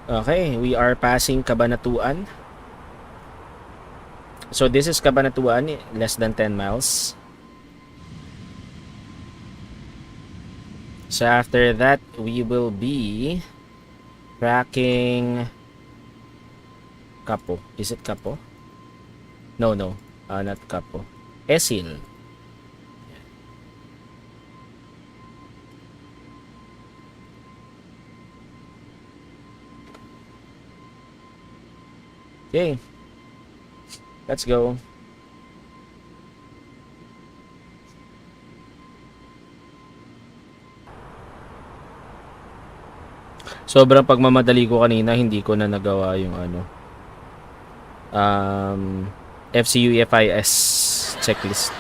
S1: Okay, we are passing Cabanatuan. So this is Cabanatuan, less than 10 miles. So after that, we will be tracking Capo. Is it Capo? No, not Capo. Esil. Okay. Let's go. Sobrang pagmamadali ko kanina, hindi ko na nagawa yung FCU FIS checklist.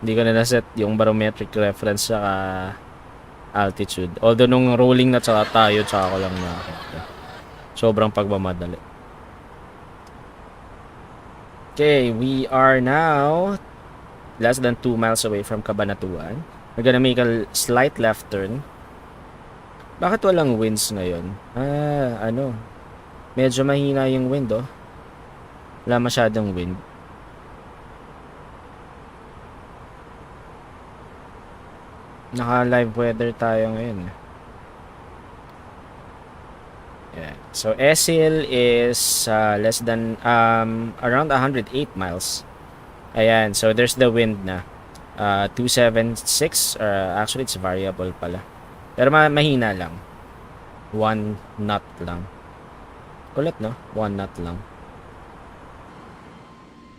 S1: Hindi ko na naset yung barometric reference sa altitude. Although nung rolling na tsaka tayo, tsaka ko lang nakakita. Sobrang pagmamadali. Okay, we are now less than 2 miles away from Cabanatuan. We're gonna make a slight left turn. Bakit walang winds ngayon? Medyo mahina yung wind, Wala masyadong wind. Naka-live weather tayo ngayon. Yeah. So Esil is less than around 108 miles. Ayan, so there's the wind na. 276 actually it's variable pala. Pero mahina lang. 1 knot lang. Kulit, no? 1 knot lang.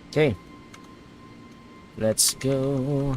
S1: Okay. Let's go.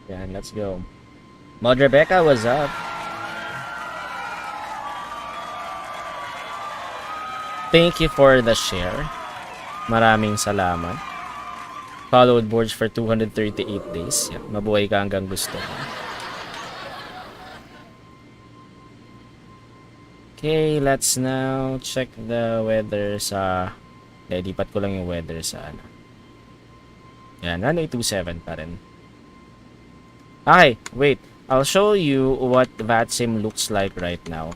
S1: Yan, let's go. Mod Rebecca, what's up? thank you for the share. Maraming salamat. Followed Borg for 238 days. Yeah, mabuhay ka hanggang gusto mo. Okay, let's now check the weather sa... lipat ko lang yung weather sa ano. Yan, 1827 pa rin. Okay, wait. I'll show you what VATSIM looks like right now.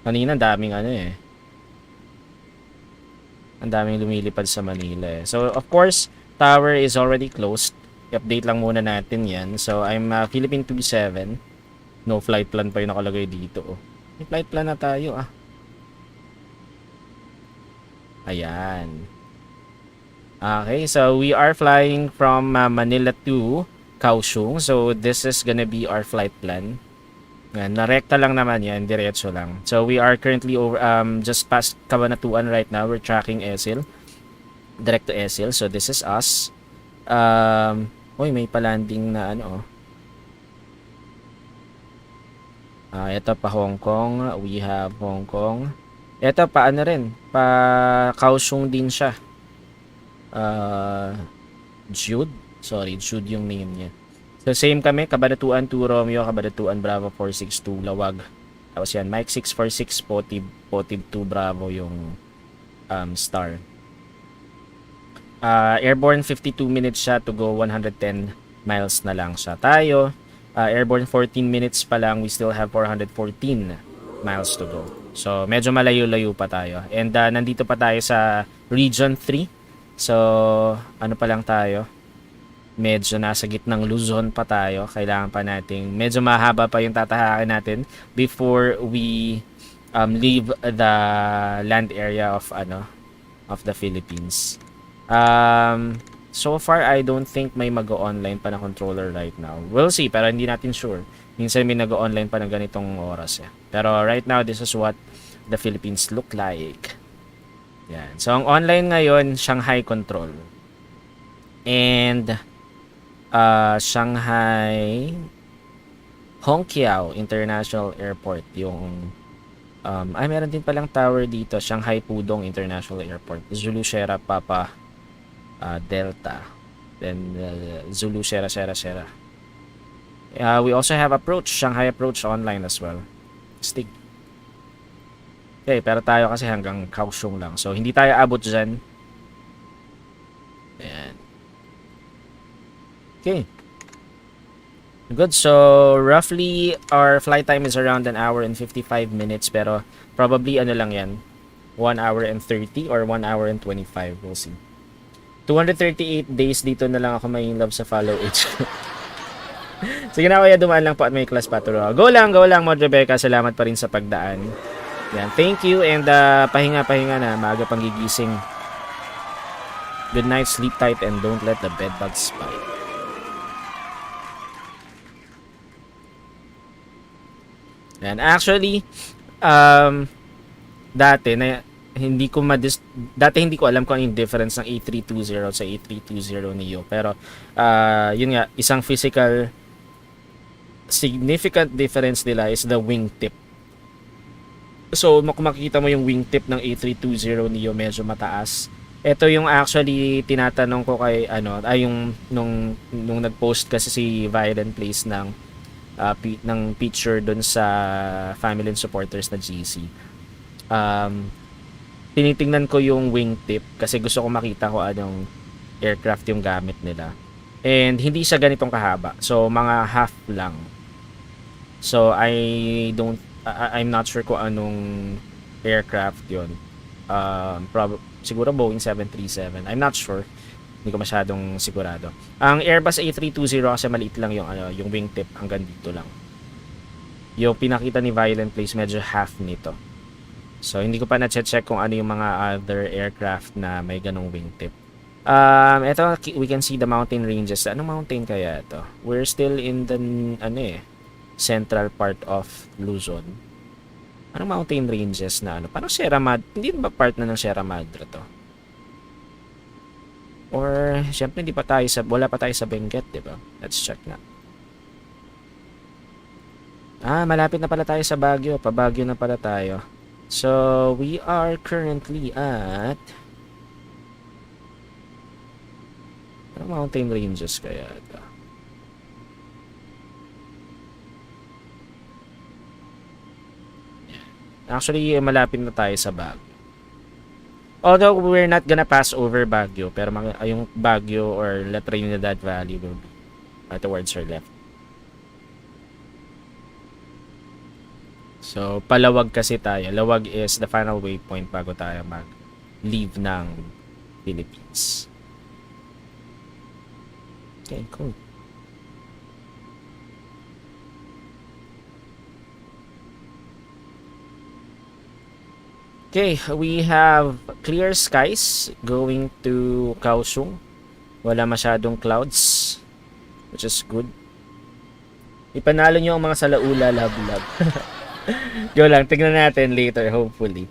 S1: Kanina, daming ano eh. Ang daming lumilipad sa Manila eh. So, of course, tower is already closed. I-update lang muna natin yan. So, I'm Philippine 27. No flight plan pa yung nakalagay dito. Oh. May flight plan na tayo ah. Ayan. Okay, so we are flying from Manila to Kaohsiung. So this is gonna be our flight plan. Ayan, narekta lang naman yan, diretso lang. So we are currently over just past Cabanatuan right now. We're tracking Esil. Direct to Esil. So this is us. Uy, may pa-landing na ano. Ito pa Hong Kong. We have Hong Kong. Ito pa ano rin. Pa Kaohsiung din siya. Jude. Sorry, Jude yung name niya. So same kami. Cabanatuan 2 Romeo. Cabanatuan Bravo 462 Lawag. Tapos yan. Mike 646 Potib 2 Bravo yung star. Airborne 52 minutes siya to go 110 miles na lang siya. Tayo. Airborne 14 minutes pa lang, we still have 414 miles to go. So, medyo malayo-layo pa tayo. And nandito pa tayo sa Region 3. So, ano pa lang tayo? Medyo nasa gitnang Luzon pa tayo. Kailangan pa nating, medyo mahaba pa yung tatahakin natin before we leave the land area of the Philippines. So far, I don't think may mag-online pa na controller right now. We'll see, pero hindi natin sure. Minsan may nag-online pa ng ganitong oras. Eh. Pero right now, this is what the Philippines look like. Yan. So, ang online ngayon, Shanghai control. And, Shanghai Hongqiao International Airport. Yung, meron din palang tower dito. Shanghai Pudong International Airport. Zulu Sierra Papa Delta, then Zulu Sierra. We also have approach, Shanghai approach online as well. Stig. Okay, pero tayo kasi hanggang Kaohsiung lang. So, hindi tayo abot dyan. Ayan. Okay. Good. So, roughly, our flight time is around 1 hour and 55 minutes. Pero, probably, ano lang yan, 1 hour and 30 or 1 hour and 25. We'll see. 238 days dito na lang ako may love sa follow H. Sige na kaya dumaan lang po at may class pa turo. Go lang Mod Rebecca. Salamat pa rin sa pagdaan. Yan, thank you and pahinga na. Maaga pang gigising. Good night, sleep tight and don't let the bed bugs bite. Yan, actually dati hindi ko alam kung ano yung difference ng A320 sa A320 Neo. Pero, yun nga, isang physical significant difference nila is the wingtip. So, kung makikita mo yung wingtip ng A320 Neo, medyo mataas. Ito yung actually tinatanong ko kay, yung nung nag-post kasi si VioLen Place ng picture dun sa family and supporters na GC. Tinitingnan ko yung wingtip kasi gusto ko makita ko anong aircraft yung gamit nila. And hindi siya ganitong kahaba. So, mga half lang. So, I'm not sure kung anong aircraft yun. Siguro Boeing 737. I'm not sure. Hindi ko masyadong sigurado. Ang Airbus A320 kasi maliit lang yung wingtip. Hanggang dito lang. Yung pinakita ni VioLen Place medyo half nito. So, hindi ko pa na-check kung ano yung mga other aircraft na may ganong wingtip. Ito, we can see the mountain ranges. Anong mountain kaya ito? We're still in the, central part of Luzon. Anong mountain ranges na Parang Sierra Madre. Hindi ba part na ng Sierra Madre to? Or, syempre, wala pa tayo sa Benguet, diba? Let's check na. Malapit na pala tayo sa Baguio. Pa-Baguio na pala tayo. So, we are currently at... Ano mountain ranges kaya ito? Actually, malapit na tayo sa Baguio. Although, we're not gonna pass over Baguio, pero yung Baguio or La Trinidad Valley will be towards our left. So, palawag kasi tayo. Lawag is the final waypoint bago tayo mag-leave ng Philippines. Okay, cool. Okay, we have clear skies going to Kaohsiung. Wala masyadong clouds, which is good. Ipanalo nyo ang mga salaula, love. Yo lang, tignan natin later, hopefully.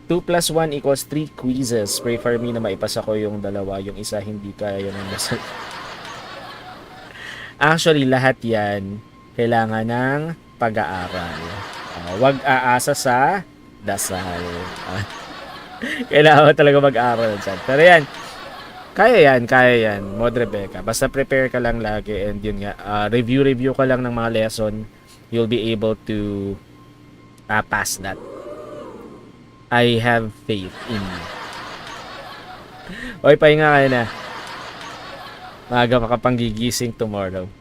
S1: 2 plus 1 equals 3 quizzes. Pray for me na maipasa ko yung dalawa. Yung isa hindi kaya ng dasal. Actually, lahat yan kailangan ng pag-aaral. Wag aasa sa dasal. Kailangan talaga mag-aaral dyan. Pero yan, kaya yan. Mod Rebecca. Basta prepare ka lang lagi and yun nga, review ka lang ng mga lesson. You'll be able to pass that. I have faith in you. Oy, pahinga kayo na. Maaga makapanggigising tomorrow.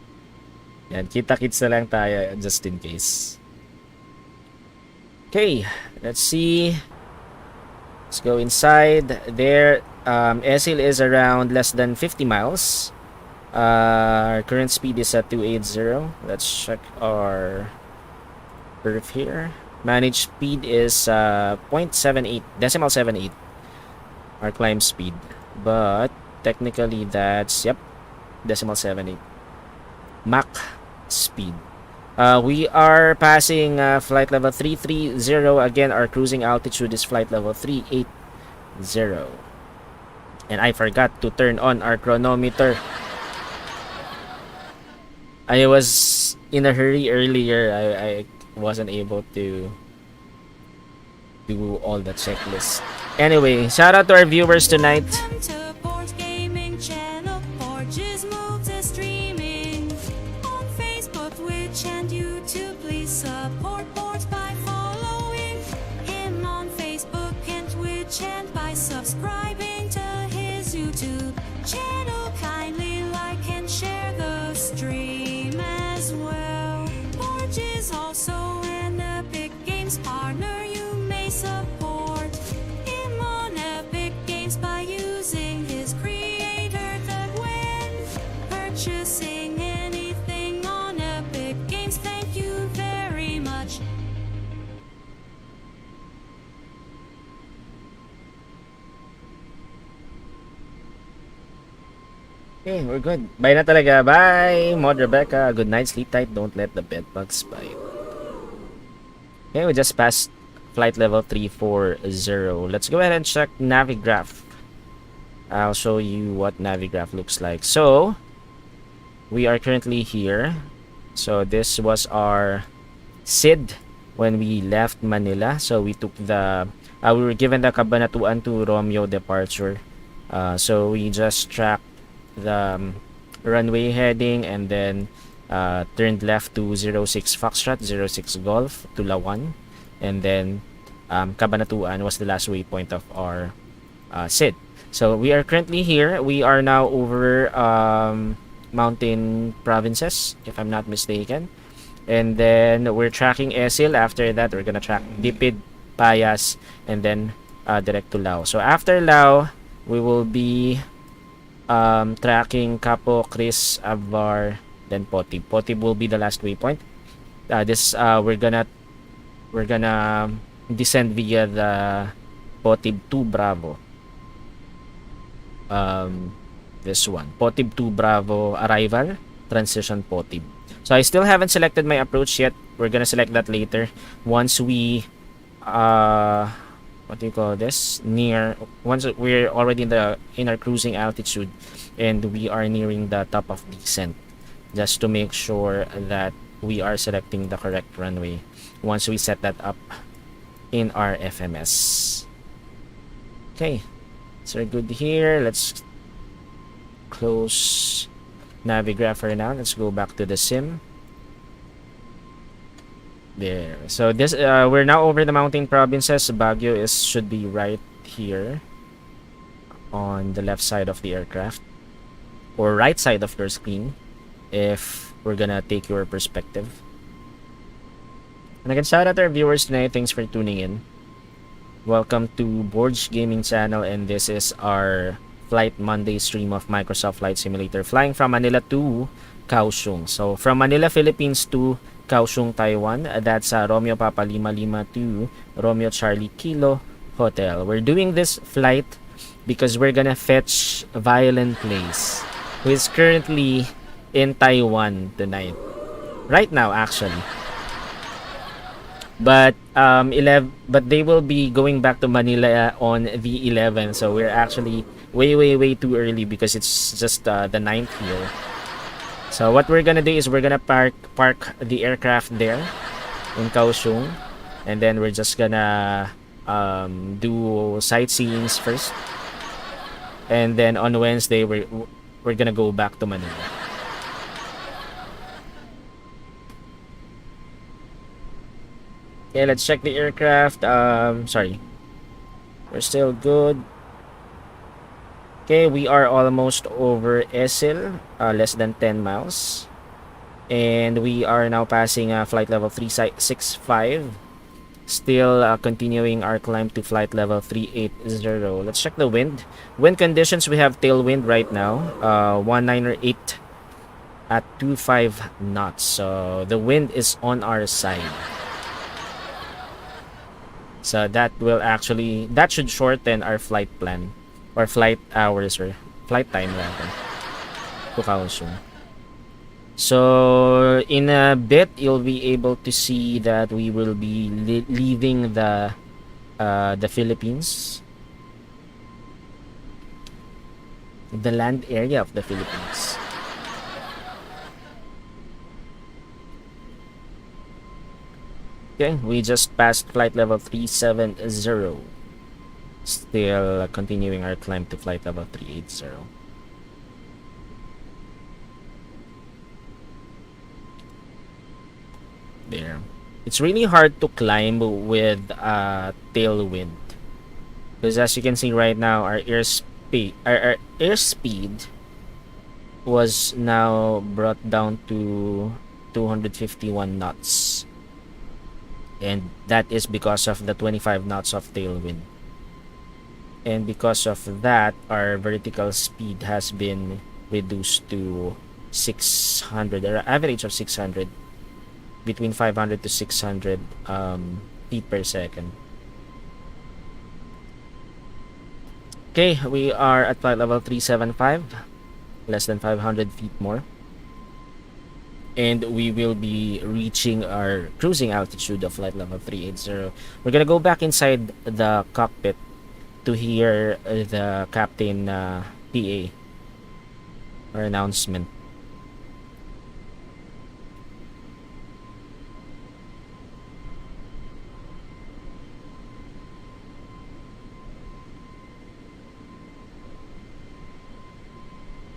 S1: Yan, kita-kits na lang tayo just in case. Okay, let's see. Let's go inside. There, Esil is around less than 50 miles. Our current speed is at 280. Let's check our curve here. Managed speed is 0.78, decimal 78. Our climb speed. But technically that's, yep, decimal 78. Mach speed. We are passing flight level 330. Again, our cruising altitude is flight level 380. And I forgot to turn on our chronometer. I was in a hurry earlier. I wasn't able to do all the checklist. Anyway, shout out to our viewers tonight.
S6: Welcome to Borg's Gaming Channel. Borg is multi-streaming on Facebook, Twitch, and YouTube. Please support Borg by following him on Facebook and Twitch, and by subscribing to his YouTube channel. Kindly like and share the stream as well. Borg is also an Epic Games partner. You may support him on Epic Games by using his creator tag when purchasing anything on Epic Games. Thank you very much.
S1: Okay, we're good. Bye na talaga. Bye, Mod Rebecca. Good night. Sleep tight. Don't let the bed bugs bite. Okay, we just passed flight level 340. Let's go ahead and check Navigraph. I'll show you what Navigraph looks like. So, we are currently here. So, this was our SID when we left Manila. So, we took the... we were given the Cabanatuan to Romeo departure. So, we just tracked the runway heading and then turned left to 06 Foxtrot, 06 Golf to Lawan, and then Cabanatuan was the last waypoint of our SID. So we are currently here. We are now over mountain provinces, if I'm not mistaken, and then we're tracking Esil. After that, we're gonna track Dipid, Payas, and then direct to Lao. So after Lao, we will be tracking Capo, Chris, Avar, then Potib. Potib will be the last waypoint. We're gonna descend via the Potib 2 Bravo. This one, Potib 2 Bravo arrival, transition Potib. So I still haven't selected my approach yet. We're gonna select that later once we what do you call this, once we're already in our cruising altitude and we are nearing the top of descent, just to make sure that we are selecting the correct runway. Once we set that up, in our FMS. Okay, so we're good here. Let's close Navigraph for now. Let's go back to the sim. There. So this we're now over the mountain provinces. Baguio should be right here on the left side of the aircraft, or right side of your screen if we're gonna take your perspective. And again, shout out to our viewers tonight. Thanks for tuning in. Welcome to Borg Gaming channel, and this is our Flight Monday stream of Microsoft Flight Simulator, flying from Manila to Kaohsiung. So from Manila, Philippines to Kaohsiung, Taiwan. That's Romeo Papa Lima Lima to Romeo Charlie Kilo Hotel. We're doing this flight because we're gonna fetch VioLen Place, who is currently in Taiwan tonight. Right now, actually. But but they will be going back to Manila on the 11th. So we're actually way too early because it's just the 9th here. So what we're gonna do is we're gonna park the aircraft there in Kaohsiung, and then we're just gonna do sightseeings first, and then on Wednesday we're gonna go back to Manila. Okay, let's check the aircraft. Sorry, we're still good. Okay, we are almost over Esil, less than 10 miles. And we are now passing flight level 365. Still continuing our climb to flight level 380. Let's check the wind. Wind conditions, we have tailwind right now. 198 at 25 knots. So the wind is on our side. So that should shorten our flight plan. Or flight hours, or flight time rather, to Kaohsiung. So in a bit you'll be able to see that we will be leaving the Philippines, the land area of the Philippines. Okay, we just passed flight level 370. Still continuing our climb to flight level 380. There. It's really hard to climb with tailwind, because as you can see right now, our airspeed was now brought down to 251 knots, and that is because of the 25 knots of tailwind. And because of that, our vertical speed has been reduced to 600, or average of 600, between 500 to 600 feet per second. Okay, we are at flight level 375, less than 500 feet more, and we will be reaching our cruising altitude of flight level 380. We're gonna go back inside the cockpit to hear the captain PA or announcement.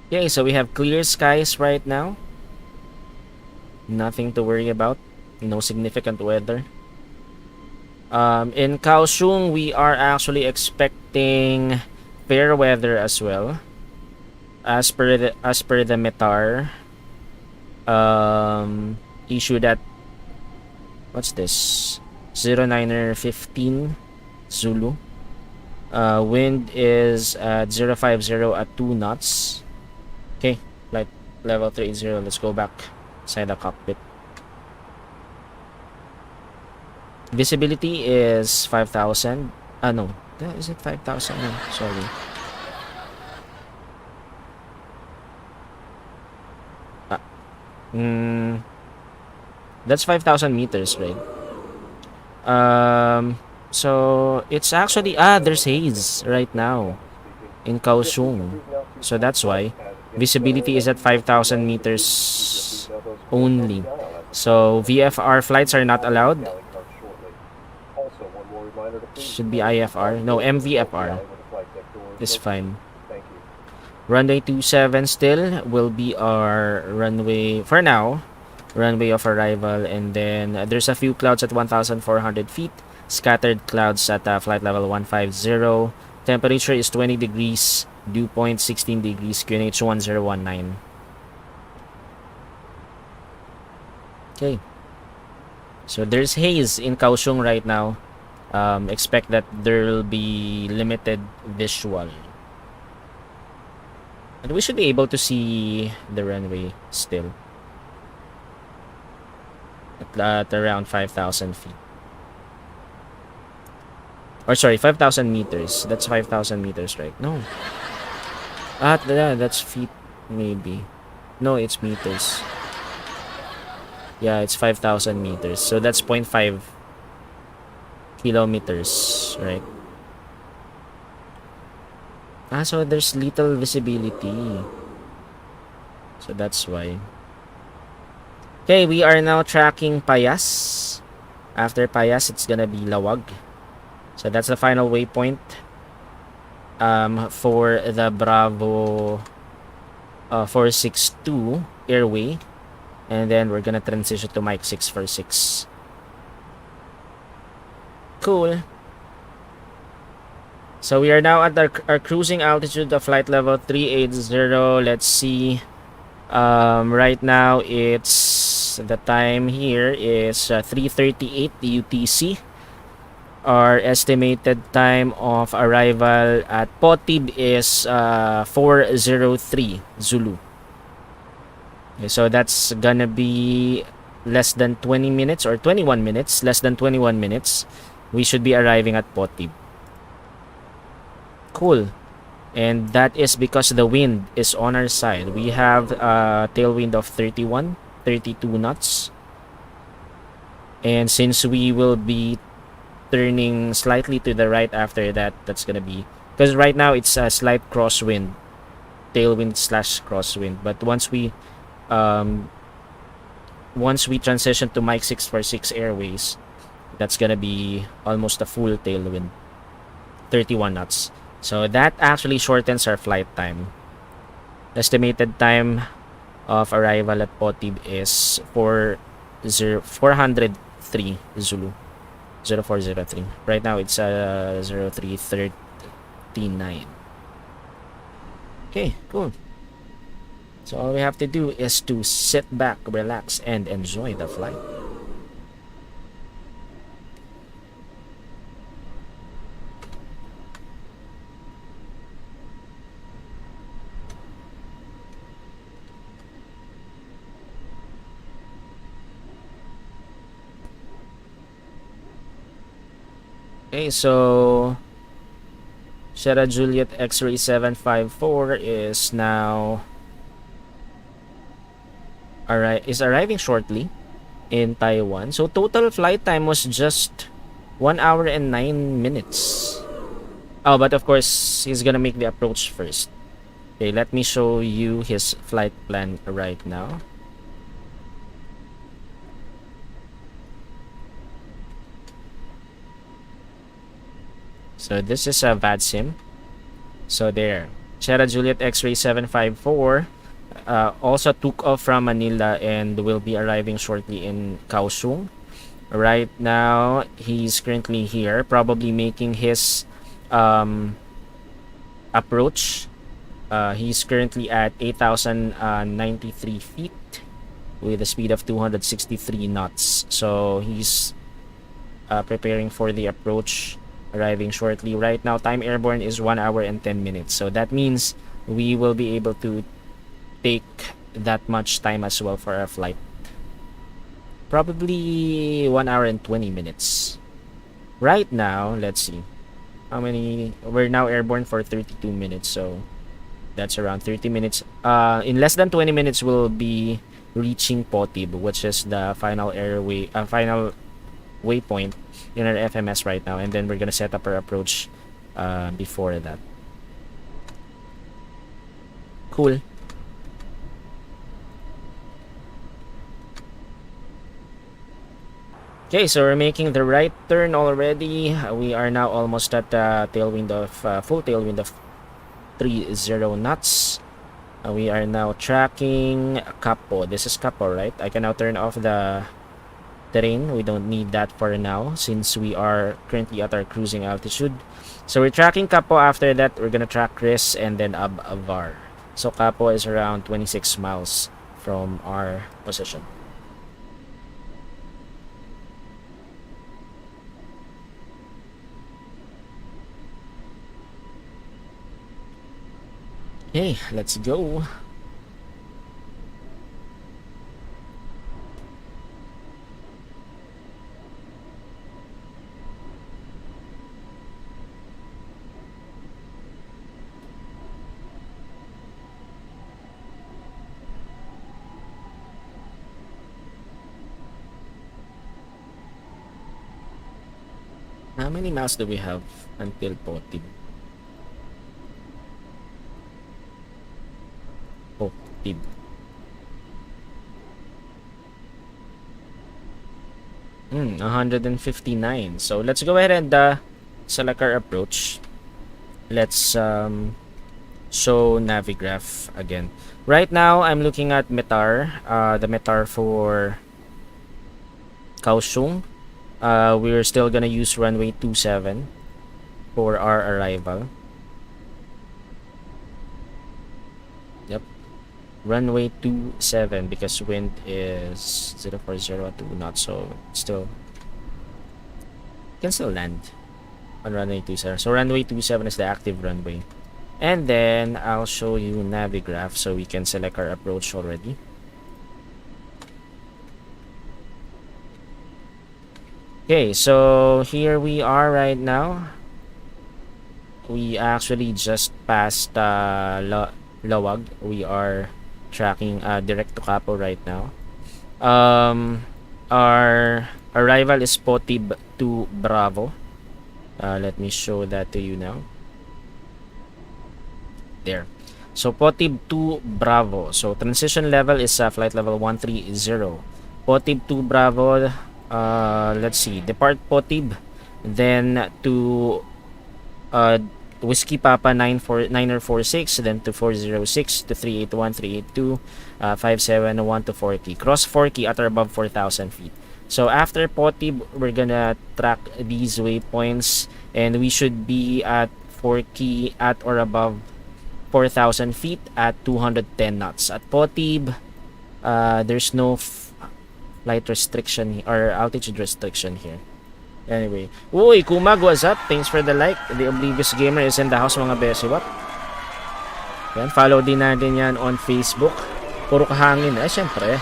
S1: Okay, so we have clear skies right now. Nothing to worry about. No significant weather. In Kaohsiung, we are actually expecting fair weather as well, as per the METAR issued at, what's this, 09er15 Zulu. Wind is at 050 at 2 knots. Okay, flight level 380. Let's go back inside the cockpit. Visibility is 5,000. No. Is it 5,000? No, sorry. That's 5,000 meters, right? So it's actually there's haze right now in Kaohsiung, so that's why visibility is at 5,000 meters only. So VFR flights are not allowed. Should be IFR. No, MVFR is fine. Runway 27 still will be our runway for now. Runway of arrival, and then there's a few clouds at 1,400 feet. Scattered clouds at flight level 150. Temperature is 20 degrees. Dew point 16 degrees. QNH 1019. Okay. So there's haze in Kaohsiung right now. Expect that there will be limited visual. And we should be able to see the runway still. At around 5,000 feet. Or sorry, 5,000 meters. That's 5,000 meters, right? No. Yeah, that's feet, maybe. No, it's meters. Yeah, it's 5,000 meters. So that's 0.5 kilometers, right? So there's little visibility. So that's why. Okay, we are now tracking Payas. After Payas, it's gonna be Lawag. So that's the final waypoint for the Bravo 462 airway. And then we're gonna transition to Mike 646. Cool. So we are now at our cruising altitude of flight level 380. Let's see. Right now it's the time here is 3:38 UTC. Our estimated time of arrival at Potib is 4:03 Zulu. Okay, so that's gonna be less than 20 minutes or 21 minutes. Less than 21 minutes. We should be arriving at Potib. Cool. And that is because the wind is on our side. We have a tailwind of 32 knots. And since we will be turning slightly to the right after that, that's gonna be, because right now it's a slight crosswind, tailwind slash crosswind. But once we transition to Mike 646 airways, that's gonna be almost a full tailwind, 31 knots. So that actually shortens our flight time. Estimated time of arrival at Potib is 403 Zulu. 0403. Right now it's 0339. Okay, cool. So all we have to do is to sit back, relax, and enjoy the flight. Okay, so Sierra Juliet X-ray 754 is now arriving shortly in Taiwan. So total flight time was just 1 hour and 9 minutes. Oh, but of course he's gonna make the approach first. Okay, let me show you his flight plan right now. So this is a VADSIM. So there, Sierra Juliet X-ray 754 also took off from Manila and will be arriving shortly in Kaohsiung. Right now, he's currently here, probably making his approach. He's currently at 8,093 feet with a speed of 263 knots. So he's preparing for the approach, arriving shortly. Right now, time airborne is 1 hour and 10 minutes. So that means we will be able to take that much time as well for our flight. Probably 1 hour and 20 minutes. Right now, let's see. How many? We're now airborne for 32 minutes. So that's around 30 minutes. In less than 20 minutes, we'll be reaching Potib, which is the final final waypoint in our FMS right now, and then we're gonna set up our approach before that. Cool. Okay, so we're making the right turn already. We are now almost at tailwind of full tailwind of 30 knots. We are now tracking Capo. This is Capo, right? I can now turn off the terrain. We don't need that for now since we are currently at our cruising altitude. So we're tracking Capo. After that, we're gonna track Chris and then Avar. So Capo is around 26 miles from our position. Okay, let's go. How many miles do we have until Potib? Potib. Hmm, 159. So let's go ahead and select our approach. Let's show Navigraph again. Right now, I'm looking at METAR, the METAR for Kaohsiung. We're still gonna use runway 27 for our arrival. Yep, runway 27 because wind is 0402 knots, so still can still land on runway 27. So runway 27 is the active runway. And then I'll show you Navigraph so we can select our approach already. Okay, so here we are right now. We actually just passed Lawag. We are tracking direct to Capo right now. Our arrival is Potib to Bravo. Let me show that to you now. There. So Potib to Bravo. So transition level is flight level 130. Potib to Bravo. Let's see. Depart Potib, then to Whiskey Papa 946, then to 406, to 381, 382, 571 to 40. Cross 40 at or above 4,000 feet. So after Potib, we're gonna track these waypoints, and we should be at 40 at or above 4,000 feet at 210 knots. At Potib, there's no flight restriction or altitude restriction here. Anyway, uy, Kumag, what's up? Thanks for the like. The Oblivious Gamer is in the house, mga Beshiewap. Yan, follow din natin yan on Facebook. Puro kahangin. Syempre,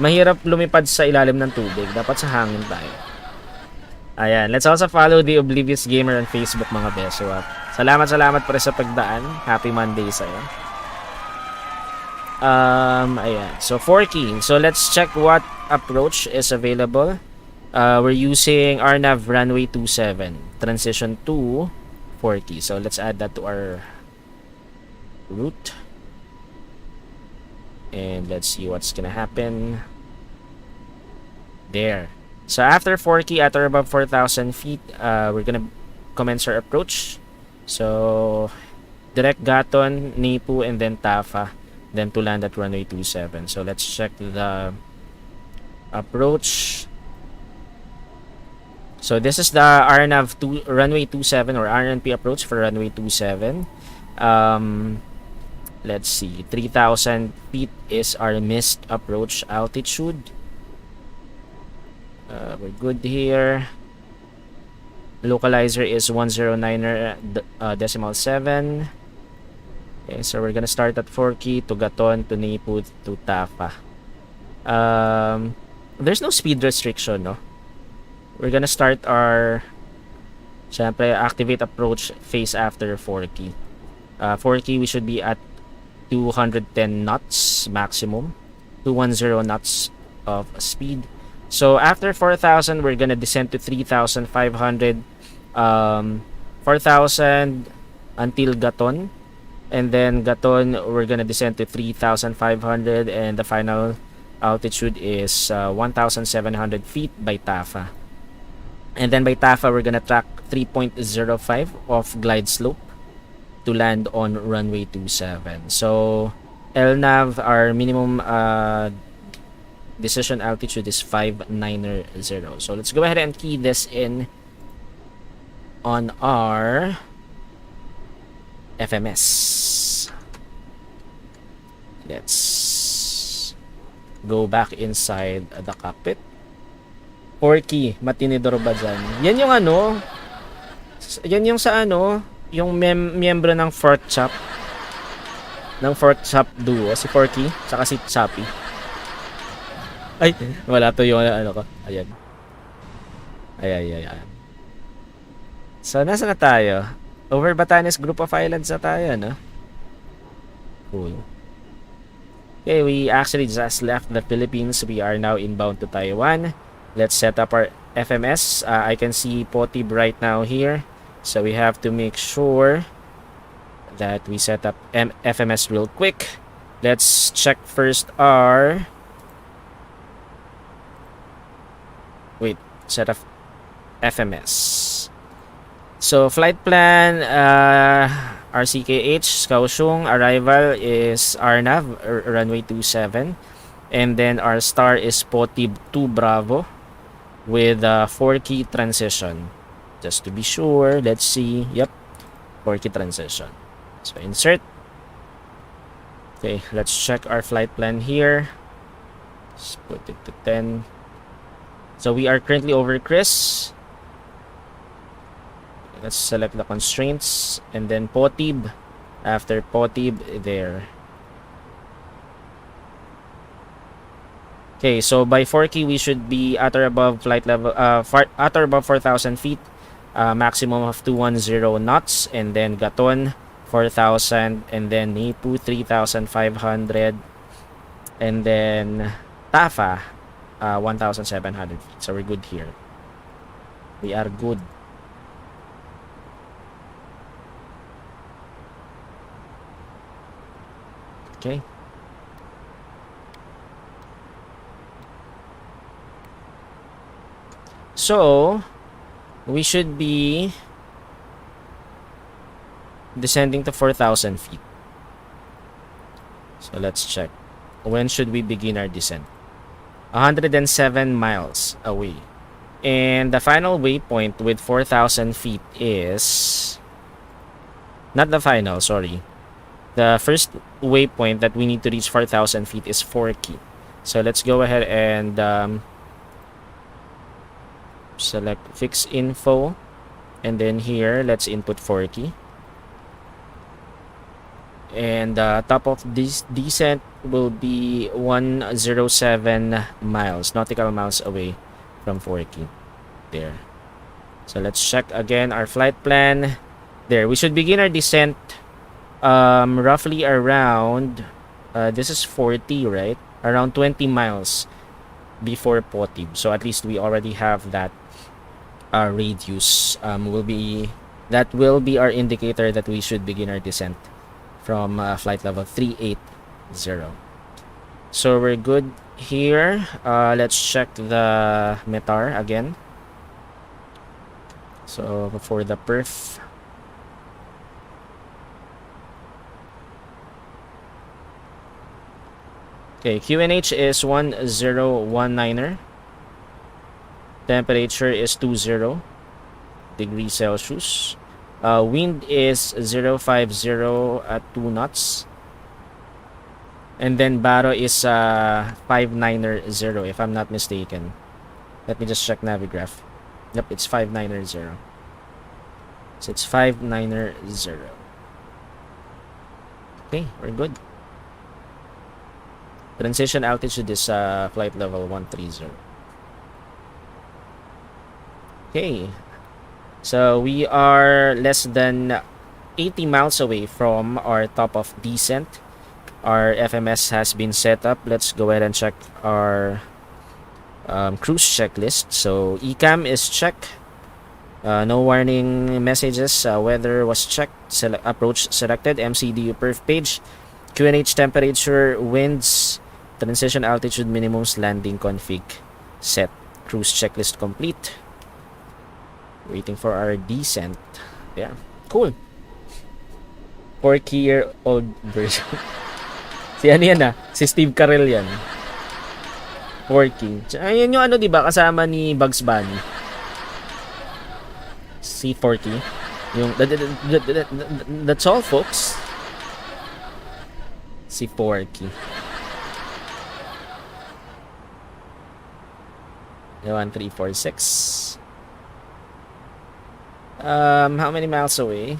S1: mahirap lumipad sa ilalim ng tubig. Dapat sa hangin tayo. Ayan, let's also follow the Oblivious Gamer on Facebook, mga Beshiewap. Salamat pa rin sa pagdaan. Happy Monday sa'yo. Ayan. So 4 key. So let's check what approach is available. We're using RNAV runway 27. Transition to 4 key. So let's add that to our route. And let's see what's gonna happen. There. So after 4 key at or above 4,000 feet, we're gonna commence our approach. So direct Gaton, Nipu, and then Tafa. Then to land at runway 27. So let's check the approach. So this is the RNAV runway 27 or RNP approach for runway 27. Let's see, 3,000 feet is our missed approach altitude. We're good here. Localizer is 109er decimal 7. Okay, so we're gonna start at 4 key to Gaton, to Nipu, to Tafa. There's no speed restriction, no? We're gonna start our, syempre, activate approach phase after 4 key. 4 key, we should be at 210 knots maximum, 210 knots of speed. So after 4,000, we're gonna descend to 3,500, 4,000 until Gaton. And then Gaton, we're gonna descend to 3,500, and the final altitude is 1,700 feet by TAFA. And then by TAFA, we're gonna track 3.05 of glide slope to land on runway 27. So LNAV, our minimum decision altitude is 590. So let's go ahead and key this in on our FMS. Let's go back inside the cockpit. Porky, matinidor ba dyan? Yan yung ano, yan yung sa ano, yung miyembro ng Fork Chop duo, si Porky, saka si Choppy. Ay, wala to yung ano ko. Ayan. Ayan. So, nasa na tayo? Over Batanes Group of Islands na tayo, no? Cool. Okay, we actually just left the Philippines. We are now inbound to Taiwan. Let's set up our FMS. I can see Potib right now here. So we have to make sure that we set up FMS real quick. Let's check first our... set up FMS. So flight plan, RCKH, Kaohsiung. Arrival is RNAV, runway 27. And then our star is Potib 2 Bravo with 4-key transition. Just to be sure, let's see. Yep, 4-key transition. So insert. Okay, let's check our flight plan here. Let's put it to 10. So we are currently over Chris. Let's select the constraints and then Potib. After Potib, there. Okay, so by 4-key we should be at or above flight level, at or above 4,000 feet, maximum of 210 knots, and then Gaton 4,000, and then Nipu 3,500, and then Tafa 1,700 feet. So we're good here. We are good. Okay. So, we should be descending to 4,000 feet. So, let's check. When should we begin our descent? 107 miles away. And the final waypoint with 4,000 feet is... Not the final, sorry. The first waypoint that we need to reach 4,000 feet is 4-key. So, let's go ahead and... select fix info, and then here let's input 4-key, and top of this descent will be 107 miles nautical miles away from 4-key there. So let's check again our flight plan. There, we should begin our descent roughly around this is 40, right? Around 20 miles before Potib. So at least we already have that radius. That will be our indicator that we should begin our descent from flight level 380. So we're good here. Let's check the METAR again. So for the perf, okay, QNH is 1019er. Temperature is 20 degrees Celsius. Wind is 050 at 2 knots. And then baro is 590 if I'm not mistaken. Let me just check Navigraph. Yep, it's 590. So it's 590. Okay, we're good. Transition altitude is flight level 130. Okay, so we are less than 80 miles away from our top of descent. Our FMS has been set up. Let's go ahead and check our cruise checklist. So ECAM is checked. No warning messages. Weather was checked. Approach selected. MCDU perf page. QNH temperature, winds, Transition altitude minimums, landing config set. Cruise checklist complete. Waiting for our descent. Yeah, cool. 4-year-old version. Si ano yan si Steve Carell yan. Forky. Ayun yung ano, diba? Kasama ni Bugs Bunny. Si Forky. Yung, that's all, folks. Si Forky. 1, 3, 4, 6. How many miles away?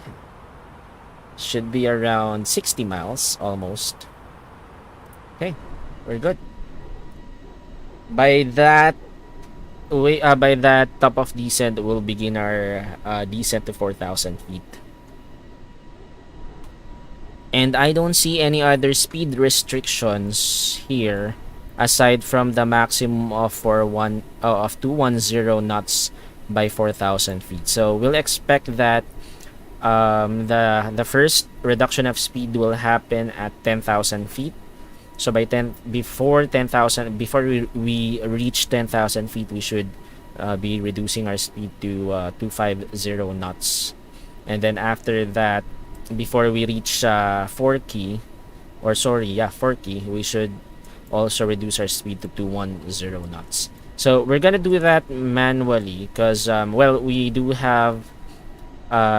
S1: Should be around 60 miles, almost. Okay, we're good. By that top of descent, we'll begin our descent to 4,000 feet. And I don't see any other speed restrictions here aside from the maximum of 210 knots by 4,000 feet. So we'll expect that the first reduction of speed will happen at 10,000 feet. So before we reach 10,000 feet, we should be reducing our speed to 250 knots. And then after that, before we reach 4K, we should also reduce our speed to 210 knots. So we're gonna do that manually because we do have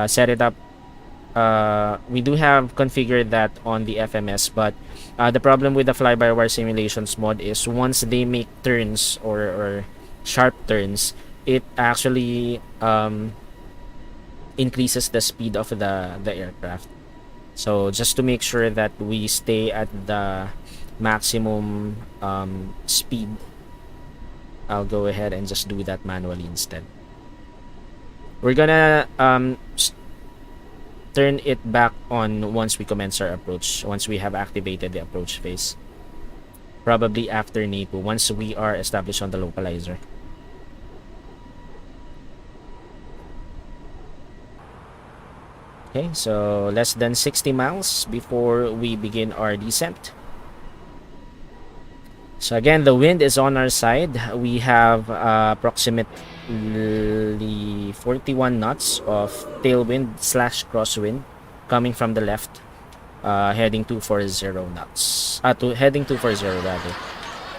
S1: set it up. We do have configured that on the FMS, but the problem with the fly-by-wire simulations mod is once they make turns or sharp turns, it actually increases the speed of the aircraft. So just to make sure that we stay at the maximum speed, I'll go ahead and just do that manually instead. We're gonna turn it back on once we commence our approach, once we have activated the approach phase. Probably after NAPU, once we are established on the localizer. Okay, so less than 60 miles before we begin our descent. So again, the wind is on our side. We have approximately 41 knots of tailwind / crosswind coming from the left, heading 240 knots. Heading 240 rather,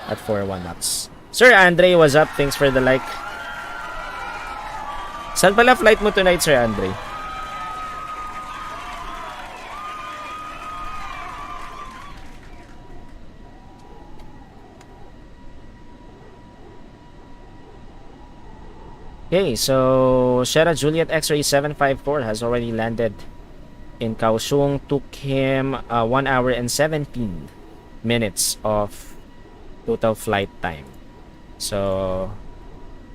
S1: at 41 knots. Sir Andre, what's up? Thanks for the like. Saan pala flight mo tonight, Sir Andre? Okay, so Sierra Juliet X-Ray 754 has already landed in Kaohsiung. Took him 1 hour and 17 minutes of total flight time. So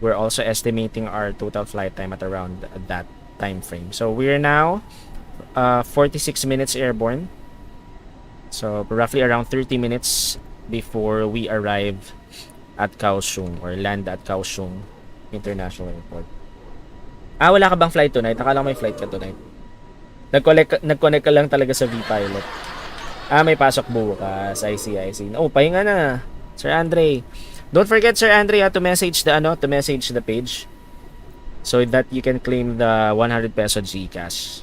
S1: we're also estimating our total flight time at around that time frame. So we're now 46 minutes airborne. So roughly around 30 minutes before we arrive at Kaohsiung or land at Kaohsiung International Airport. Wala ka bang flight tonight? Akala ko may flight ka tonight. Nag-connect ka lang talaga sa VPilot. May pasok bukas. I see. Oh, pahinga na. Sir Andre. Don't forget, Sir Andre, to message the page so that you can claim the 100 peso GCash.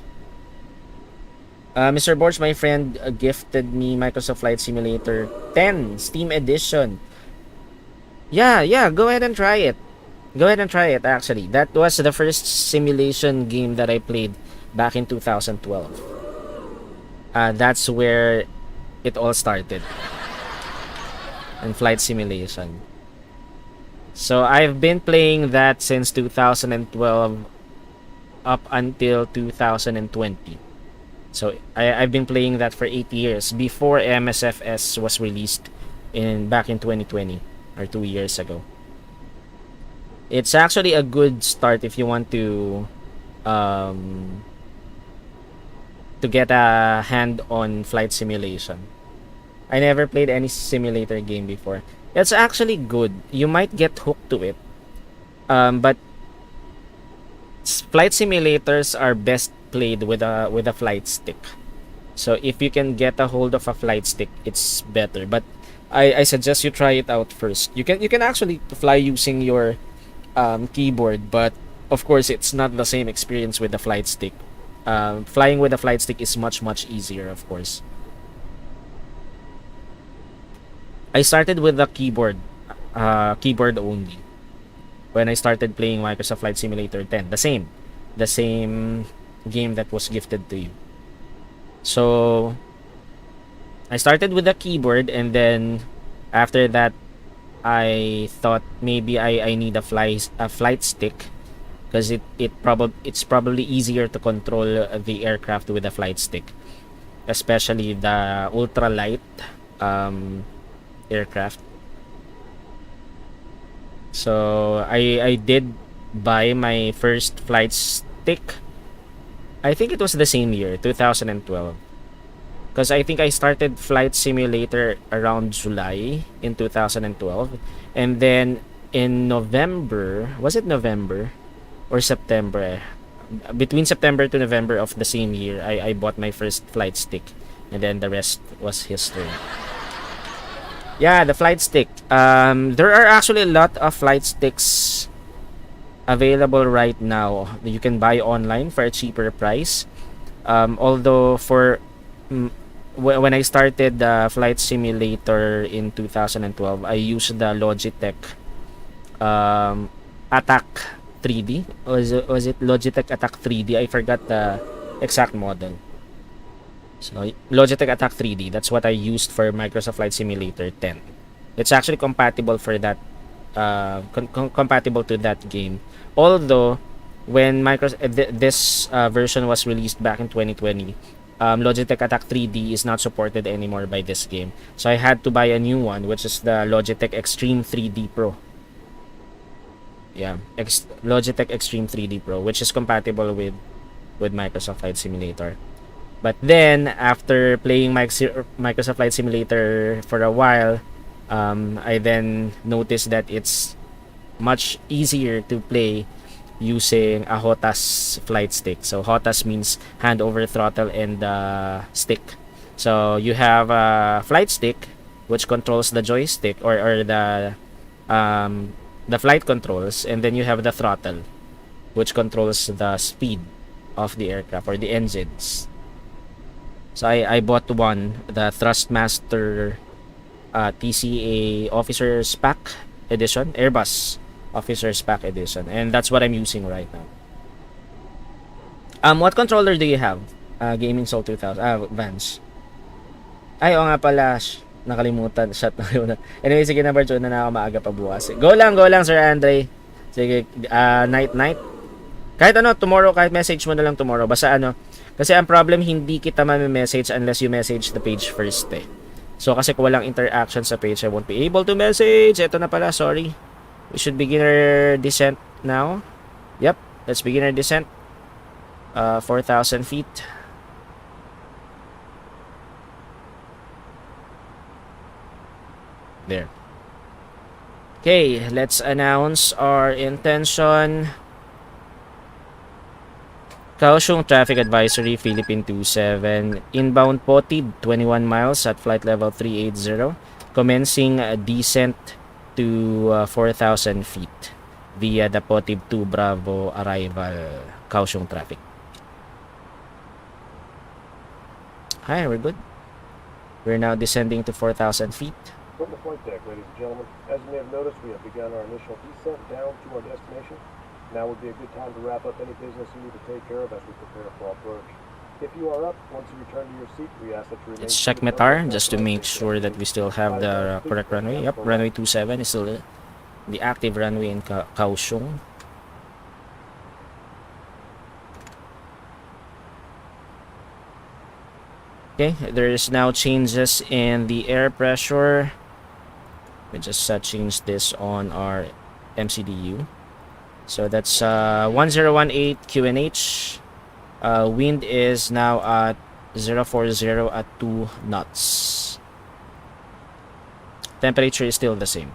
S1: Mr. Borg, my friend, gifted me Microsoft Flight Simulator 10 Steam Edition. Yeah, go ahead and try it. Actually. That was the first simulation game that I played back in 2012. That's where it all started. And flight simulation. So I've been playing that since 2012 up until 2020. So I've been playing that for 8 years before MSFS was released back in 2020 or 2 years ago. It's actually a good start if you want to get a hand on flight simulation. I never played any simulator game before. It's actually good. You might get hooked to it. But flight simulators are best played with a flight stick. So if you can get a hold of a flight stick, it's better. But I suggest you try it out first. You can actually fly using your keyboard, but of course it's not the same experience with the flight stick. Flying with the flight stick is much easier, of course. I started with the keyboard only. When I started playing Microsoft Flight Simulator 10, the same game that was gifted to you. So I started with the keyboard, and then after that I thought maybe I need a flight stick, because it's probably easier to control the aircraft with a flight stick, especially the ultralight aircraft. So I did buy my first flight stick. I think it was the same year, 2012. Because I think I started Flight Simulator around July in 2012. And then in November, was it November or September? Between September to November of the same year, I bought my first flight stick. And then the rest was history. Yeah, the flight stick. There are actually a lot of flight sticks available right now. You can buy online for a cheaper price. Although when I started the flight simulator in 2012, I used the Logitech Attack 3D. Was it Logitech Attack 3D? I forgot the exact model. So Logitech Attack 3D, that's what I used for Microsoft Flight Simulator 10. It's actually compatible for that compatible to that game. Although when this version was released back in 2020, Logitech Attack 3D is not supported anymore by this game. So I had to buy a new one, which is the Logitech Extreme 3D Pro. Yeah, Logitech Extreme 3D Pro, which is compatible with Microsoft Flight Simulator. But then, after playing Microsoft Flight Simulator for a while, I then noticed that it's much easier to play using a HOTAS flight stick. So HOTAS means hand over throttle and stick. So you have a flight stick which controls the joystick or the flight controls, and then you have the throttle which controls the speed of the aircraft or the engines. So I bought one, the Thrustmaster TCA Officer Spec Edition, Airbus Officer Spec Edition, and that's what I'm using right now. What controller do you have? Gaming Soul 2000, Vans. Ay, oo nga pala, nakalimutan, shot na. Anyway, sige na, Barcho, na ako maaga pa bukas. Go lang, Sir Andre. Sige, night. Kahit ano, tomorrow, kahit message mo na lang tomorrow. Basta ano, kasi ang problem, hindi kita ma-message unless you message the page first eh. So kasi kung walang interaction sa page, I won't be able to message. Ito na pala, sorry. We should begin our descent now. Yep, let's begin our descent. 4,000 feet. There. Okay, let's announce our intention. Kaohsiung Traffic Advisory, Philippine 27, inbound POTIB 21 miles at flight level 380, commencing descent to 4,000 feet via the POTIB 2 Bravo arrival, Kaohsiung Traffic. Hi, we're good. We're now descending to 4,000 feet.
S7: From the flight deck, ladies and gentlemen, as you may have noticed, we have begun our initial descent down to our destination. Now would be a good time to wrap up any business you need to take care of as we prepare for approach. If you are up, once you return to your seat, we ask that you remain...
S1: Let's check METAR just to make sure that we still have the correct runway. Yep, runway 27 is still the active runway in Kaohsiung. Okay, there is now changes in the air pressure. We just change this on our MCDU. So that's 1018 QNH. Wind is now at 040 at 2 knots. Temperature is still the same.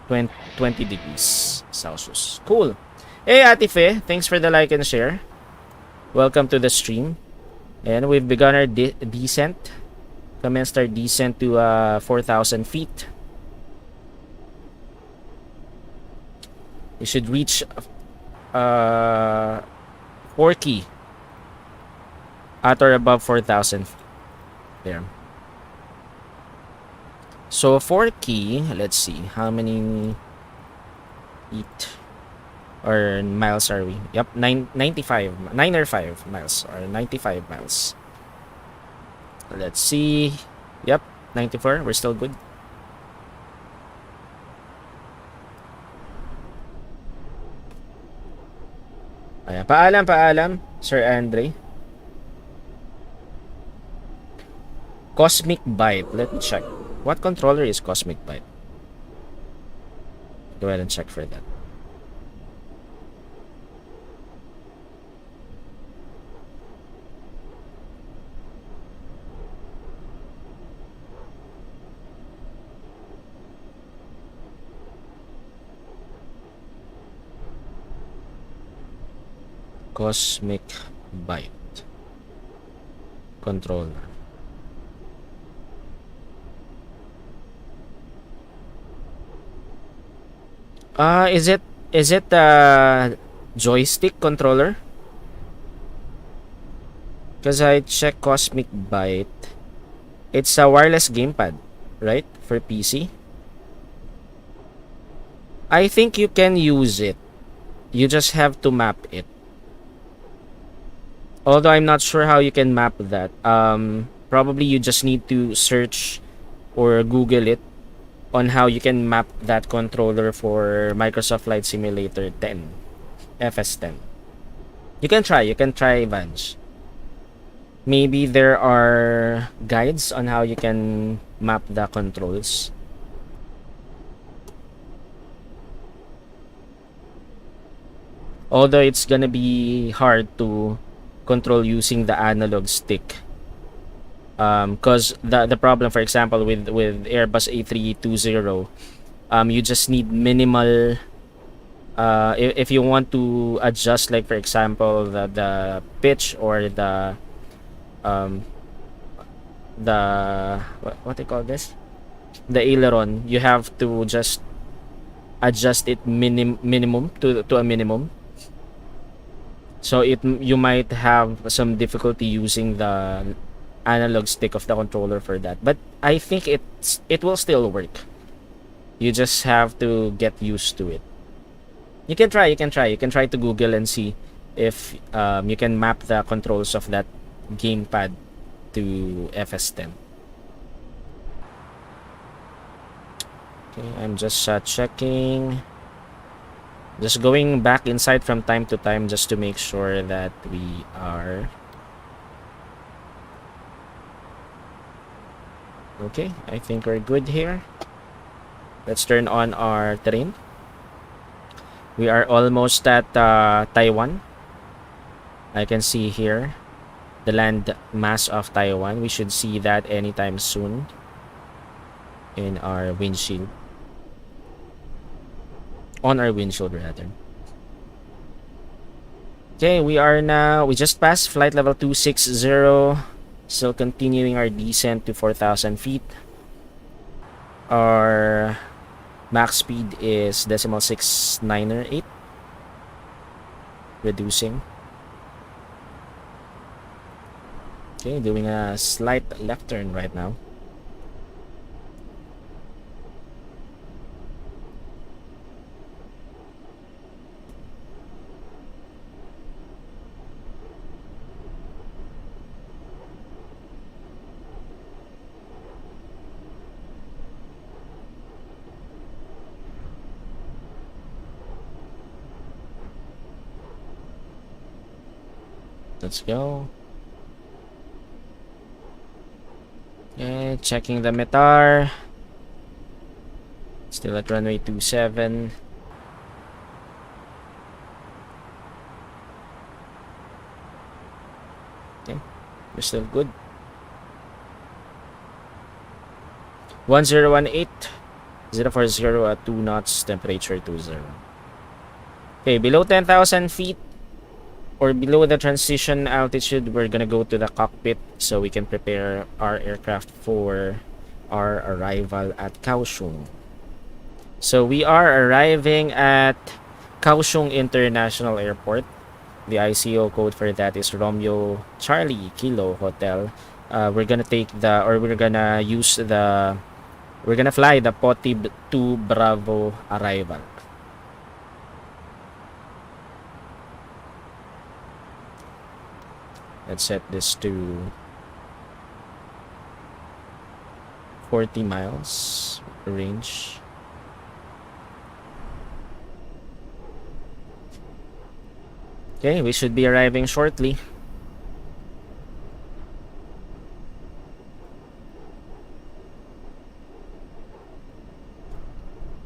S1: 20 degrees Celsius. Cool. Hey, Atife, thanks for the like and share. Welcome to the stream. And we've begun our descent. commenced our descent to 4,000 feet. We should reach Porky at or above 4,000 feet. There. So Forky, let's see, how many feet or miles are we? Yep, 95, 9 or 5 miles or 95 miles. Let's see. Yep, 94. We're still good. Ayan, paalam, Sir Andre. Cosmic Bite. Let me check. What controller is Cosmic Bite? Go ahead and check for that. Cosmic Bite controller. Is it joystick controller? Because I check Cosmic Bite. It's a wireless gamepad, right? For PC. I think you can use it. You just have to map it. Although I'm not sure how you can map that. Probably you just need to search or Google it on how you can map that controller for Microsoft Flight Simulator 10, FS10. You can try, Vance. Maybe there are guides on how you can map the controls. Although it's gonna be hard to control using the analog stick. Because the problem, for example, with Airbus A320, you just need minimal. If you want to adjust, like for example, the pitch or the what they call this, the aileron, you have to just adjust it minimum to a minimum. So you might have some difficulty using the analog stick of the controller for that, but I think it will still work. You just have to get used to it. You can try to Google and see if you can map the controls of that gamepad to FS10. Okay, I'm just checking, just going back inside from time to time just to make sure that we are okay. I think we're good here. Let's turn on our terrain. We are almost at Taiwan. I can see here the land mass of Taiwan. We should see that anytime soon in our windshield. On our windshield, rather. Okay, we just passed flight level 260. Still continuing our descent to 4,000 feet. Our max speed is 0.698. Reducing. Okay, doing a slight left turn right now. Let's go. Okay, checking the METAR. Still at runway 27. Okay, we're still good. 1018, 040 at 2 knots, temperature 20. Okay, below 10,000 feet or below the transition altitude, we're gonna go to the cockpit so we can prepare our aircraft for our arrival at Kaohsiung. So we are arriving at Kaohsiung International Airport. The ICO code for that is Romeo Charlie Kilo Hotel. We're gonna fly the Potib 2 Bravo arrival. Let's set this to 40 miles range. Okay, we should be arriving shortly.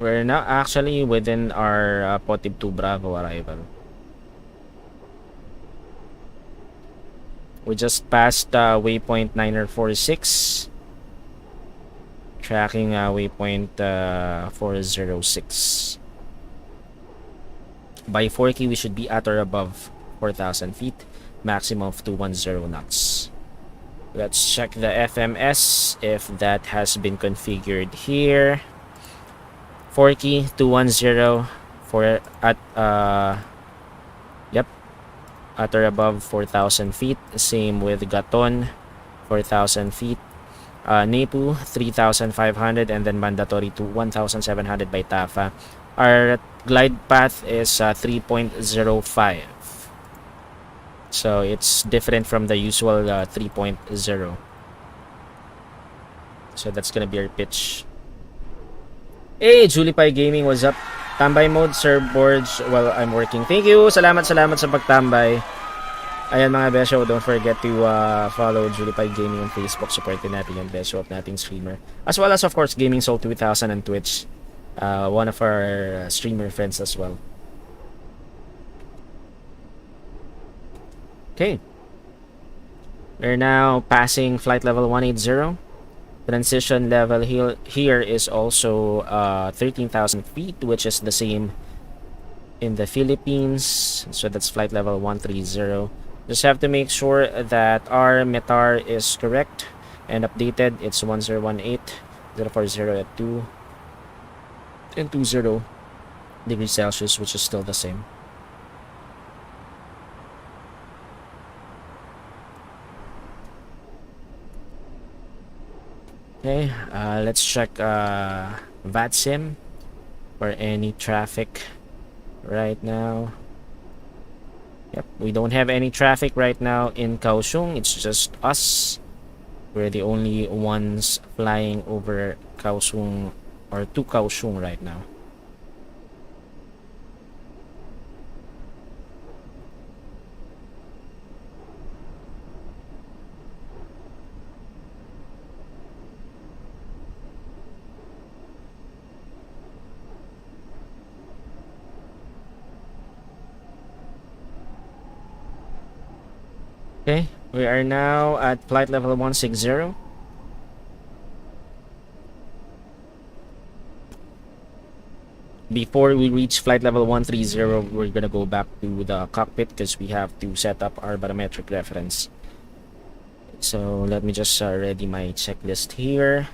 S1: We're now actually within our Potib 2 Bravo arrival. We just passed waypoint 9046, tracking waypoint 406. By 4K, we should be at or above 4,000 feet, maximum of 210 knots. Let's check the FMS if that has been configured here. 4K 210 for at or above 4,000 feet. Same with Gaton, 4,000 feet. Nepu 3,500, and then mandatory to 1,700 by TAFA. Our glide path is 3.05. So it's different from the usual 3.0. So that's gonna be our pitch. Hey, Julipay Gaming, what's up? Tambay mode, Sir Borg. Well, I'm working. Thank you. Salamat sa pagtambay. Ayan mga Besho, don't forget to follow Julipay Gaming on Facebook. Supportin natin yung Beshiewap nating streamer. As well as, of course, Gaming Soul 2000 on Twitch. One of our streamer friends as well. Okay. We're now passing flight level 180. Transition level here is also 13,000 feet, which is the same in the Philippines. So that's flight level 130. Just have to make sure that our METAR is correct and updated. It's 1018 040 at 2 and 20 degrees Celsius, which is still the same. Okay, let's check VATSIM for any traffic right now. Yep, we don't have any traffic right now in Kaohsiung. It's just us. We're the only ones flying over Kaohsiung or to Kaohsiung right now. Okay, we are now at flight level 160. Before we reach flight level 130, we're gonna go back to the cockpit because we have to set up our barometric reference. So let me just ready my checklist here.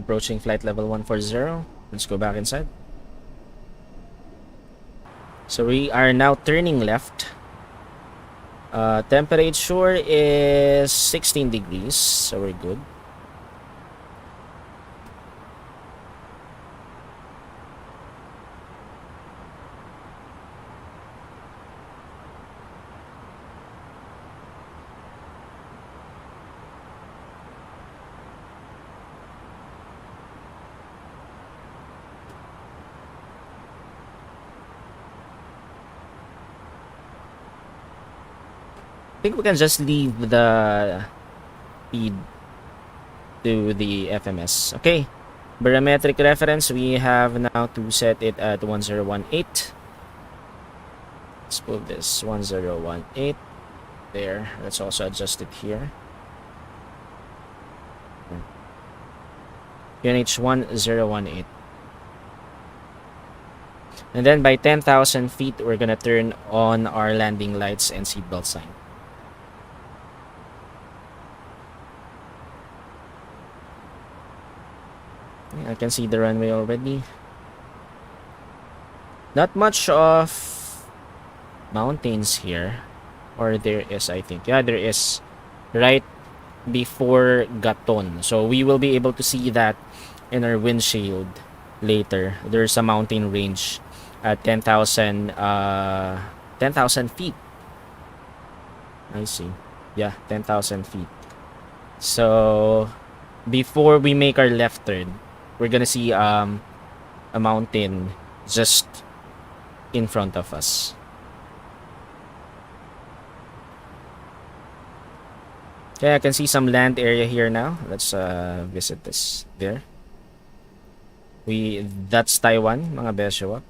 S1: Approaching flight level 140. Let's go back inside. So we are now turning left. Temperature is 16 degrees, so we're good. think we can just leave the feed to the FMS. Okay. Barometric reference, we have now to set it at 1018. Let's move this 1018 there. Let's also adjust it here. UNH 1018. And then by 10,000 feet, we're gonna turn on our landing lights and seatbelt sign. I can see the runway already. Not much of mountains here. Or there is, I think. Yeah, there is. Right before Gaton. So we will be able to see that in our windshield later. There's a mountain range at 10,000 feet. I see. Yeah, 10,000 feet. So before we make our left turn, we're gonna see a mountain just in front of us. Okay, I can see some land area here now. Let's visit this there. That's Taiwan, mga Beshiewap.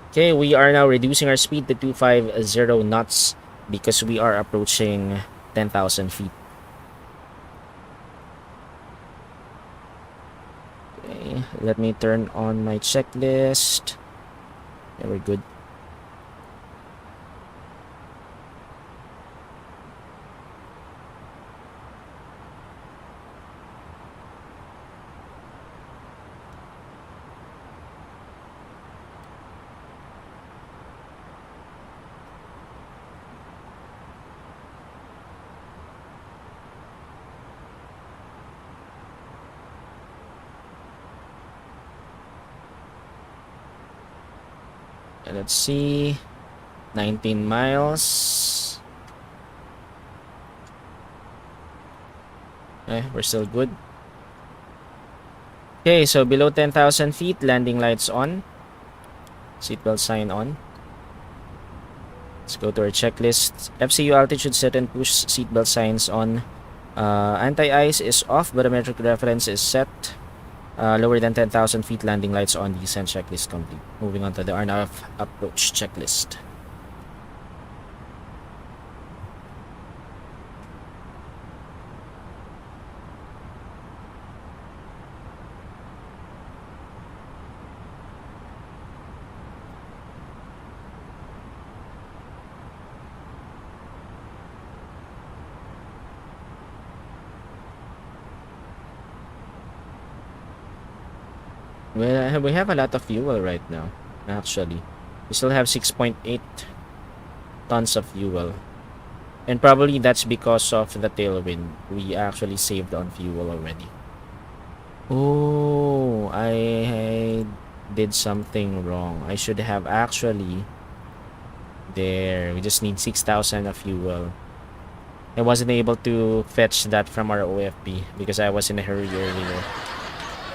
S1: Okay, we are now reducing our speed to 250 knots because we are approaching 10,000 feet. Okay, let me turn on my checklist. Yeah, we're good. Let's see. 19 miles. Okay, we're still good. Okay, so below 10,000 feet, landing lights on. Seatbelt sign on. Let's go to our checklist. FCU altitude set and push, seatbelt signs on. Anti-ice is off, barometric reference is set. Lower than 10,000 feet, landing lights on, descent checklist complete. Moving on to the RNAV approach checklist. Well, we have a lot of fuel right now, actually. We still have 6.8 tons of fuel. And probably that's because of the tailwind. We actually saved on fuel already. Oh, I did something wrong. I should have actually... There, we just need 6,000 of fuel. I wasn't able to fetch that from our OFP because I was in a hurry earlier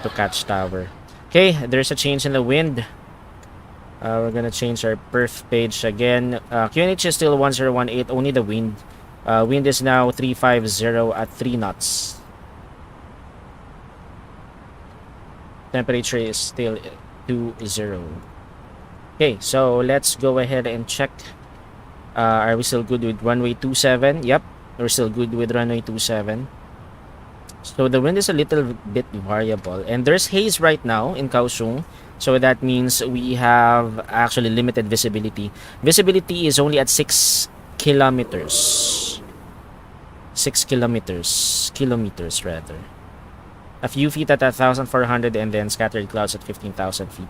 S1: to catch tower. Okay, there's a change in the wind. We're gonna change our perf page again. QNH is still 1018, only the wind. Wind is now 350 at 3 knots. Temperature is still 20. Okay, so let's go ahead and check. Are we still good with runway 27? Yep, we're still good with runway 27. So the wind is a little bit variable, and there's haze right now in Kaohsiung, so that means we have actually limited visibility. Visibility is only at 6 kilometers. 6 kilometers rather. A few feet at 1,400 and then scattered clouds at 15,000 feet.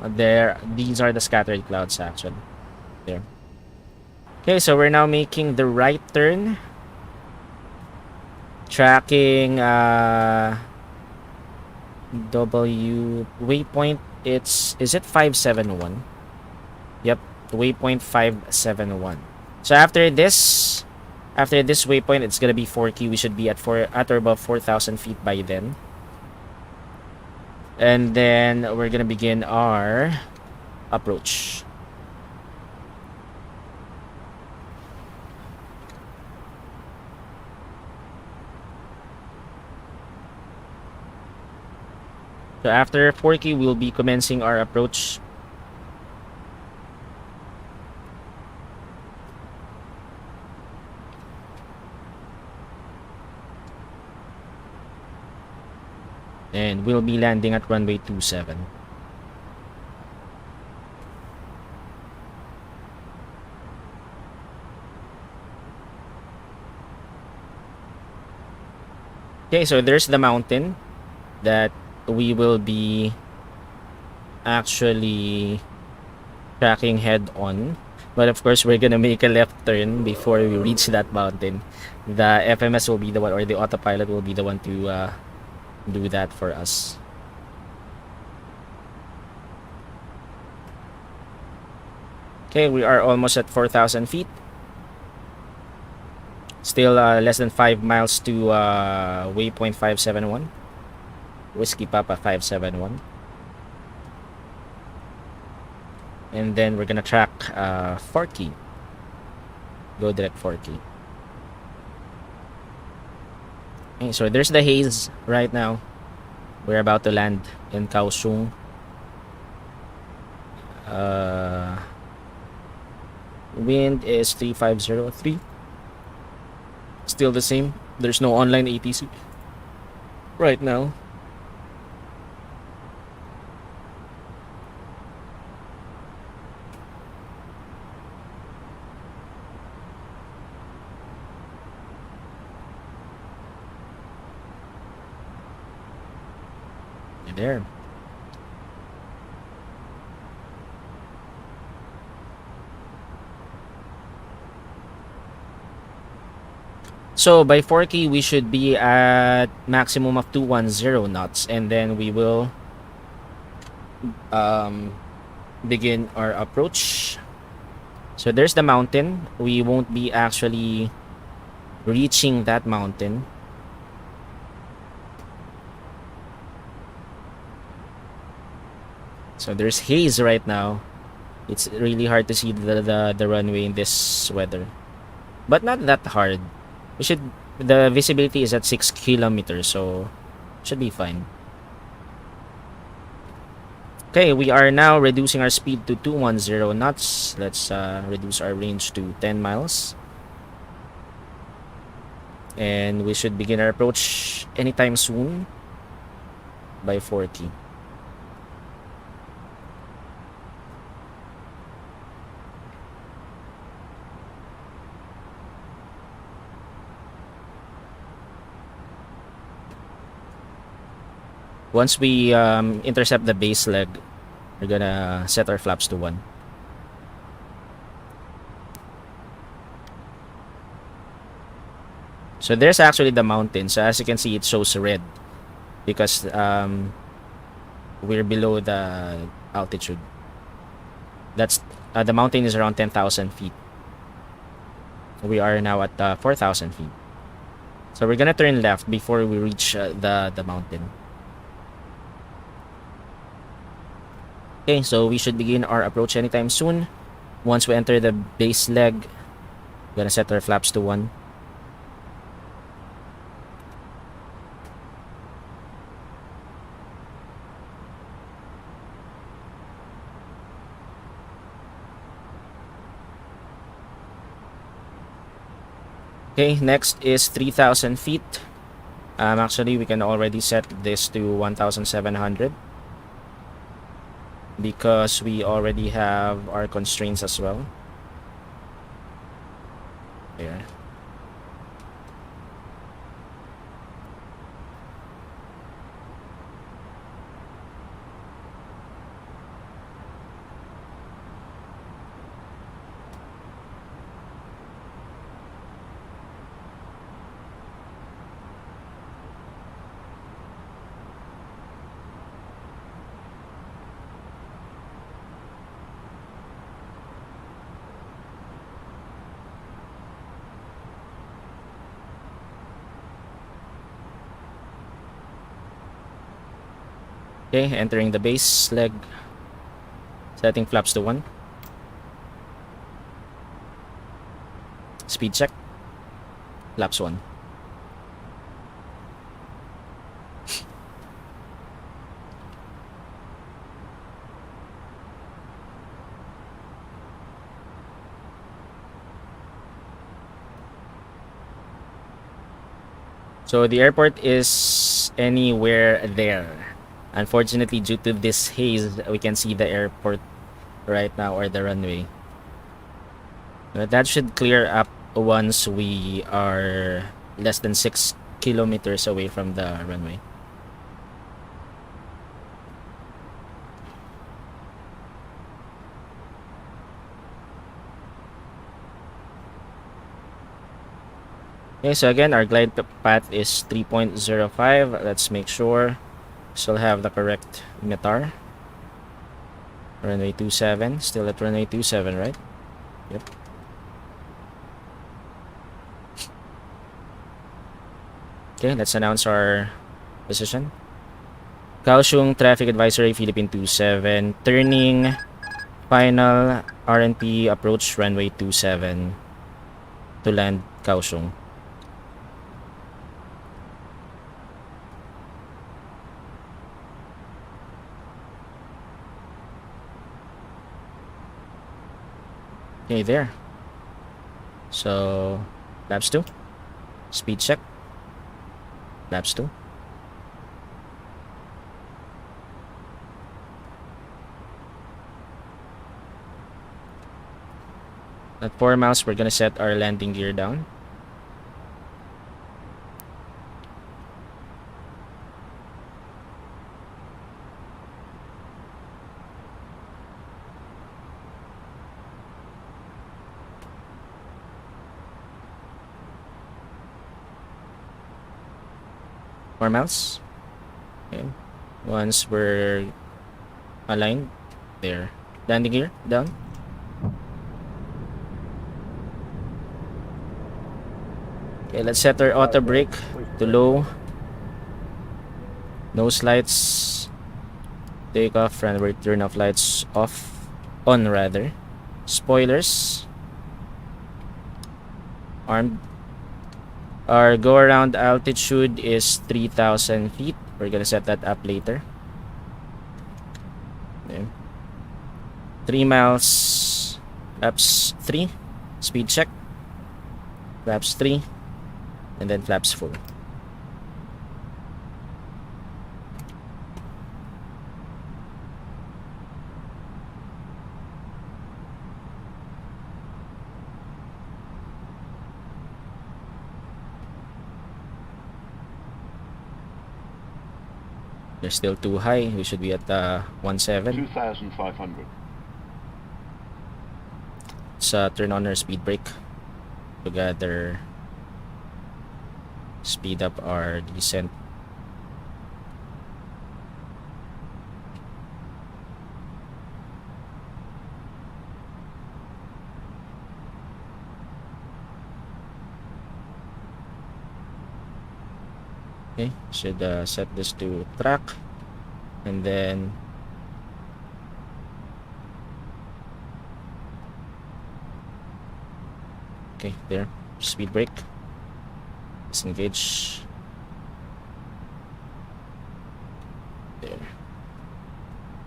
S1: There, these are the scattered clouds actually. There. Okay, so we're now making the right turn. Tracking W waypoint, is it 571? Yep, waypoint 571. So after this waypoint, it's gonna be 4Q. We should be at or above 4,000 feet by then. And then we're gonna begin our approach. So after 4K, we'll be commencing our approach. And we'll be landing at runway 27. Okay, so there's the mountain that we will be actually tracking head on. But of course, we're gonna make a left turn before we reach that mountain. The FMS will be the one, or the autopilot will be the one to do that for us. Okay, we are almost at 4,000 feet. Still less than 5 miles to waypoint 571. Whiskey Papa 571. And then we're gonna track 4K. Go direct 4K. Okay, so there's the haze right now. We're about to land in Kaohsiung. Wind is 3503. Still the same. There's no online ATC right now. There. So by 4K we should be at maximum of 210 knots, and then we will begin our approach. So there's the mountain. We won't be actually reaching that mountain. So there's haze right now. It's really hard to see the runway in this weather, but not that hard. The visibility is at 6 kilometers, so should be fine. Okay, we are now reducing our speed to 210 knots. Let's reduce our range to 10 miles. And we should begin our approach anytime soon by 4K. Once we intercept the base leg, we're gonna set our flaps to 1. So there's actually the mountain. So as you can see, it shows red because we're below the altitude. That's the mountain is around 10,000 feet. We are now at 4,000 feet. So we're gonna turn left before we reach the mountain. Okay, so we should begin our approach anytime soon. Once we enter the base leg, we're gonna set our flaps to 1. Okay, next is 3,000 feet. Actually, we can already set this to 1,700. Because we already have our constraints as well. There. Okay, entering the base leg. Setting flaps to 1. Speed check. Flaps 1. So the airport is anywhere there. Unfortunately, due to this haze, we can see the airport right now, or the runway. But that should clear up once we are less than 6 kilometers away from the runway. Okay, so again, our glide path is 3.05. Let's make sure still have the correct METAR. Runway 27, still at runway 27, right? Yep. Okay, let's announce our position. Kaohsiung Traffic Advisory, Philippine 27, turning final RNP approach runway 27 to land Kaohsiung. Okay, there. So, flaps 2. Speed check. Flaps 2. At 4 miles, we're gonna set our landing gear down. Miles. Okay. Once we're aligned, there. Landing gear down. Okay, let's set our auto brake to low. Nose lights. Take off, runway turn off lights off. On rather. Spoilers. Armed. Our go around altitude is 3,000 feet. We're gonna set that up later. Okay. 3 miles. Flaps 3. Speed check. Flaps 3. And then flaps 4. They're still too high. We should be at 1.7.
S8: 2,500.
S1: Let's turn on our speed brake to gather speed up our descent. Okay, should set this to track, and then okay, there, speed brake, disengage, there,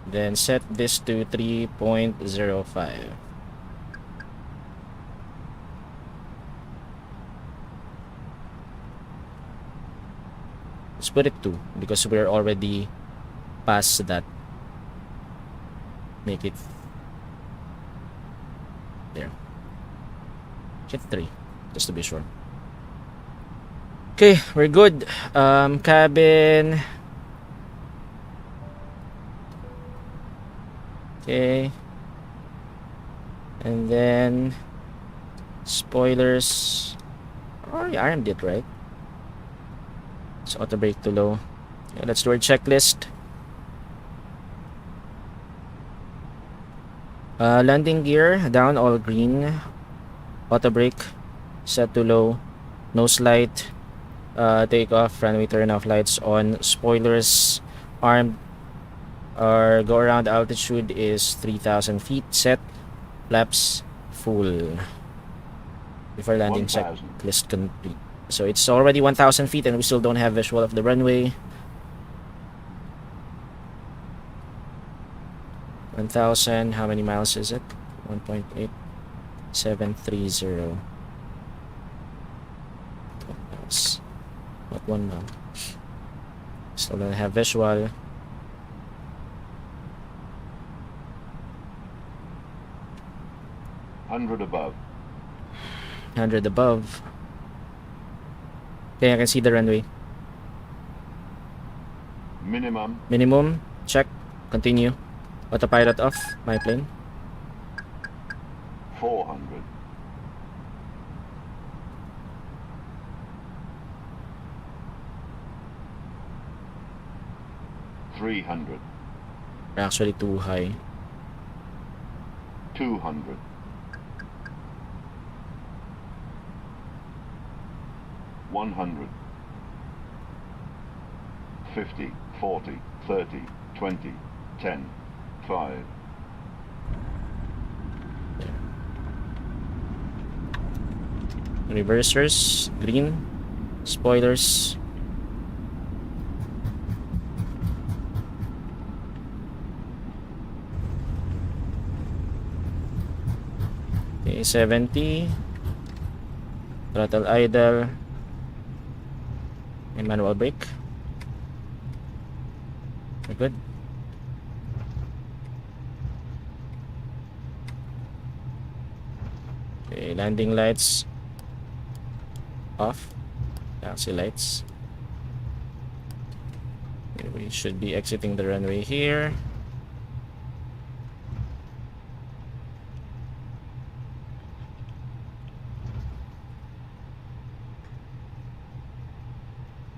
S1: then set this to 3.05. Let's put it 2 because we're already past that. Make it there. Hit 3 just to be sure. Okay, we're good. Cabin. Okay. And then spoilers. Oh, I armed it right. So auto brake to low. Okay, let's do our checklist. Landing gear down, all green. Auto brake set to low. Nose light. Take off, runway turn off lights on. Spoilers armed. Our go around altitude is 3,000 feet. Set flaps full. Before landing,
S8: 1,000.
S1: checklist complete. So it's already 1,000 feet and we still don't have visual of the runway. 1,000, how many miles is it? 1.8730. Not 1 mile. Still don't have visual.
S8: Hundred above.
S1: 100 above. Okay, I can see the runway.
S8: Minimum.
S1: Minimum, check, continue. Autopilot off, my plane.
S8: 400. 300.
S1: Actually too high.
S8: 200. 100. 50, 40, 30, 20, 10, 5.
S1: Reversers, green. Spoilers. Okay, 70. Throttle idle. And manual brake. We're good. Okay, landing lights off. Taxi lights. Okay, we should be exiting the runway here.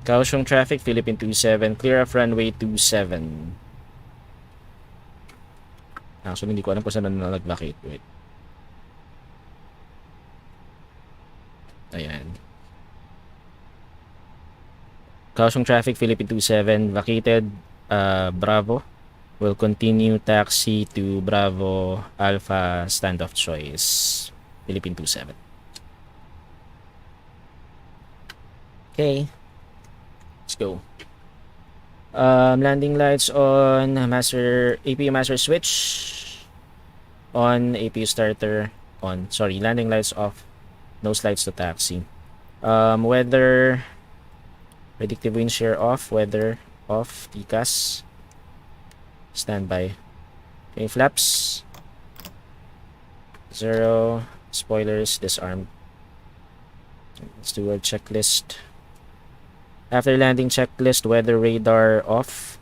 S1: Kaohsiung traffic, Philippine 27, clear of runway 27. Actually, hindi ko alam kung saan na nag-vacate. Wait. Ayan. Kaohsiung traffic, Philippine 27, vacated. Bravo. Will continue taxi to Bravo Alpha standoff choice. Philippine 27. Okay. Let's go. Landing lights on, master APU master switch on, APU starter on. Sorry, landing lights off, nose lights to taxi. Weather, predictive wind shear off, weather off, TCAS, standby. Okay, flaps 0, spoilers disarmed. Let's do a checklist. After landing checklist, weather radar off,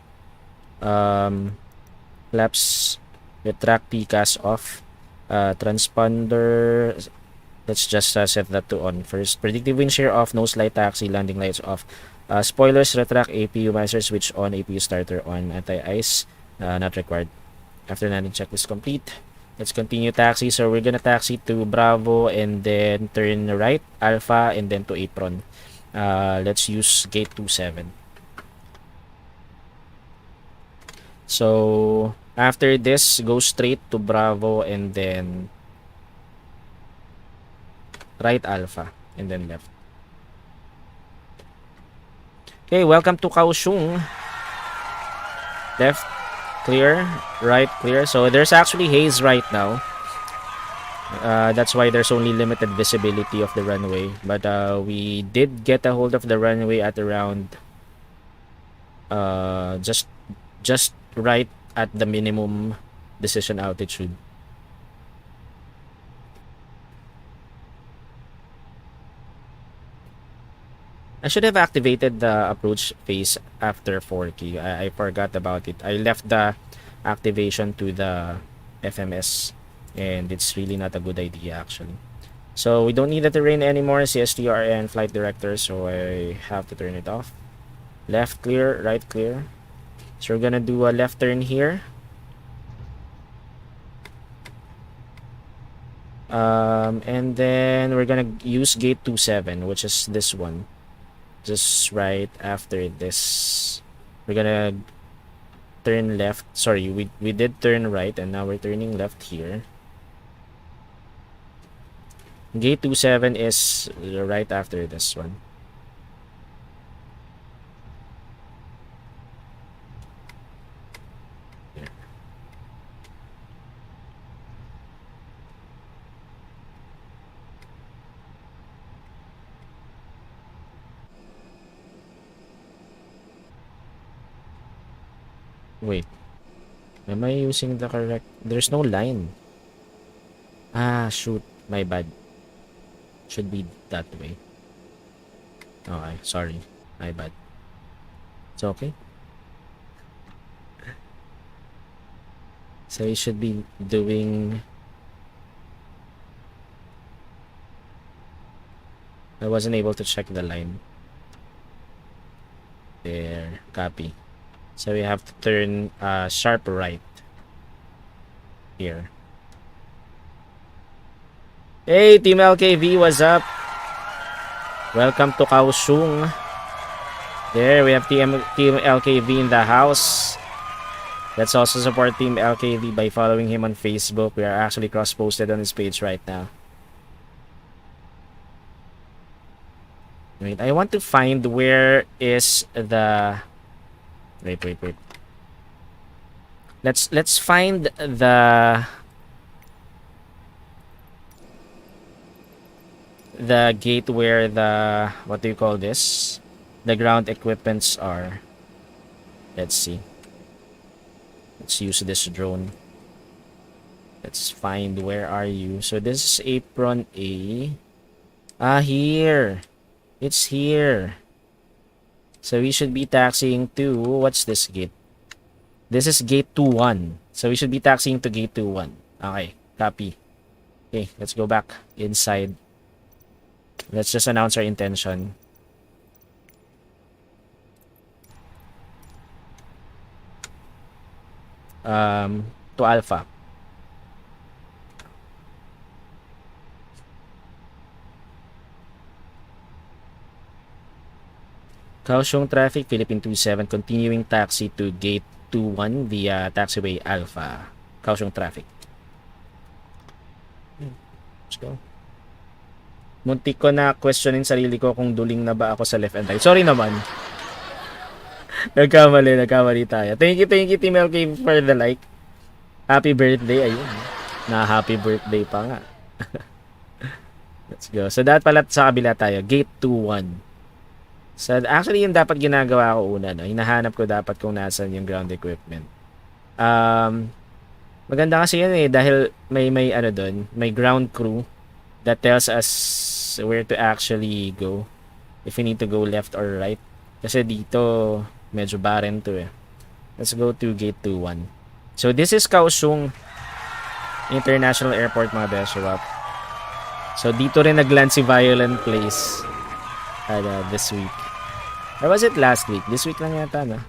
S1: flaps retract TCAS off, transponder, let's just set that to on first. Predictive wind shear off, nose light taxi, landing lights off, spoilers retract, APU master switch on, APU starter on, anti-ice not required. After landing checklist complete, let's continue taxi. So we're gonna taxi to Bravo and then turn right, Alpha, and then to apron. Let's use gate 27. So after this, go straight to Bravo and then right Alpha and then left. Okay, welcome to Kaohsiung. Left clear, right clear. So there's actually haze right now. That's why there's only limited visibility of the runway, but we did get a hold of the runway at around just right at the minimum decision altitude. I should have activated the approach phase after 4K. I forgot about it. I left the activation to the FMS. And it's really not a good idea actually. So we don't need the terrain anymore, CSTR and flight director, so I have to turn it off. Left clear, right clear. So we're gonna do a left turn here. And then we're gonna use gate 27, which is this one. Just right after this. We're gonna turn left. Sorry, we did turn right, and now we're turning left here. Gate 27 is right after this one. Yeah. Wait. Am I using the correct... There's no line. Ah, shoot. My bad. Should be that way. Okay, sorry. My bad. It's okay. So you should be doing... I wasn't able to check the line. There. Copy. So we have to turn sharp right. Here. Hey, Team LKV, what's up? Welcome to Kaohsiung. There, we have Team LKV in the house. Let's also support Team LKV by following him on Facebook. We are actually cross-posted on his page right now. Wait, I want to find where is the... Wait. Let's find the gate where the, what do you call this, the ground equipments are. Let's see. Let's use this drone. Let's find, where are you? So this is apron A. Ah, here. It's here. So we should be taxiing to, what's this gate? This is gate 21. So we should be taxiing to gate 21. Okay, copy. Okay, let's go back inside. Let's just announce our intention. To Alpha. Kaohsiung traffic, Philippine 27, continuing taxi to gate 21 via taxiway Alpha. Kaohsiung traffic. Let's go. Muntik ko na questionin sarili ko kung duling na ba ako sa left and right. Sorry naman. nagkamali tayo. Thank you Team LK for the like. Happy birthday, ayun. Na happy birthday pa nga. Let's go. So dapat pala sa kabila tayo, gate 21. So actually yung dapat ginagawa ko una, no? Hinahanap ko dapat kung nasaan yung ground equipment. Maganda kasi yan eh, dahil may ano doon, may ground crew that tells us where to actually go, if we need to go left or right. Kasi dito medyo barren to eh. Let's go to gate 21. So this is Kaohsiung International Airport, mga Beshiewap. So dito rin nagland si VioLen Place this week. Or was it last week? This week lang yata, no?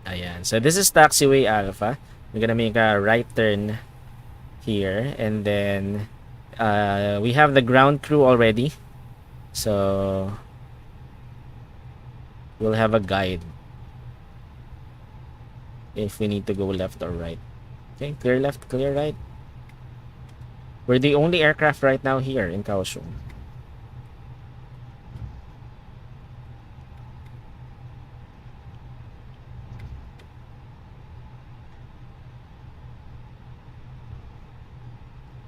S1: Ayan. So this is taxiway Alpha. We're gonna make a right turn here, and then we have the ground crew already, so we'll have a guide if we need to go left or right. Okay, clear left, clear right. We're the only aircraft right now here in Kaohsiung.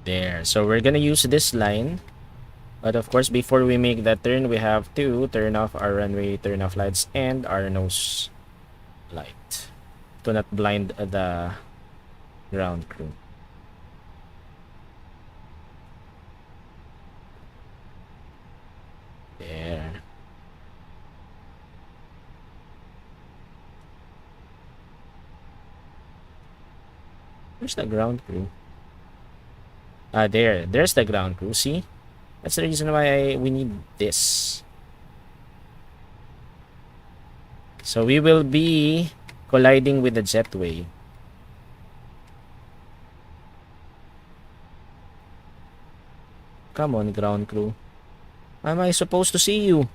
S1: There. So we're gonna use this line, but of course before we make that turn, we have to turn off our runway turn off lights and our nose light to not blind the ground crew. There. Where's the ground crew? There's the ground crew. See, that's the reason why we need this. So we will be colliding with the jetway. Come on, ground crew. How am I supposed to see you?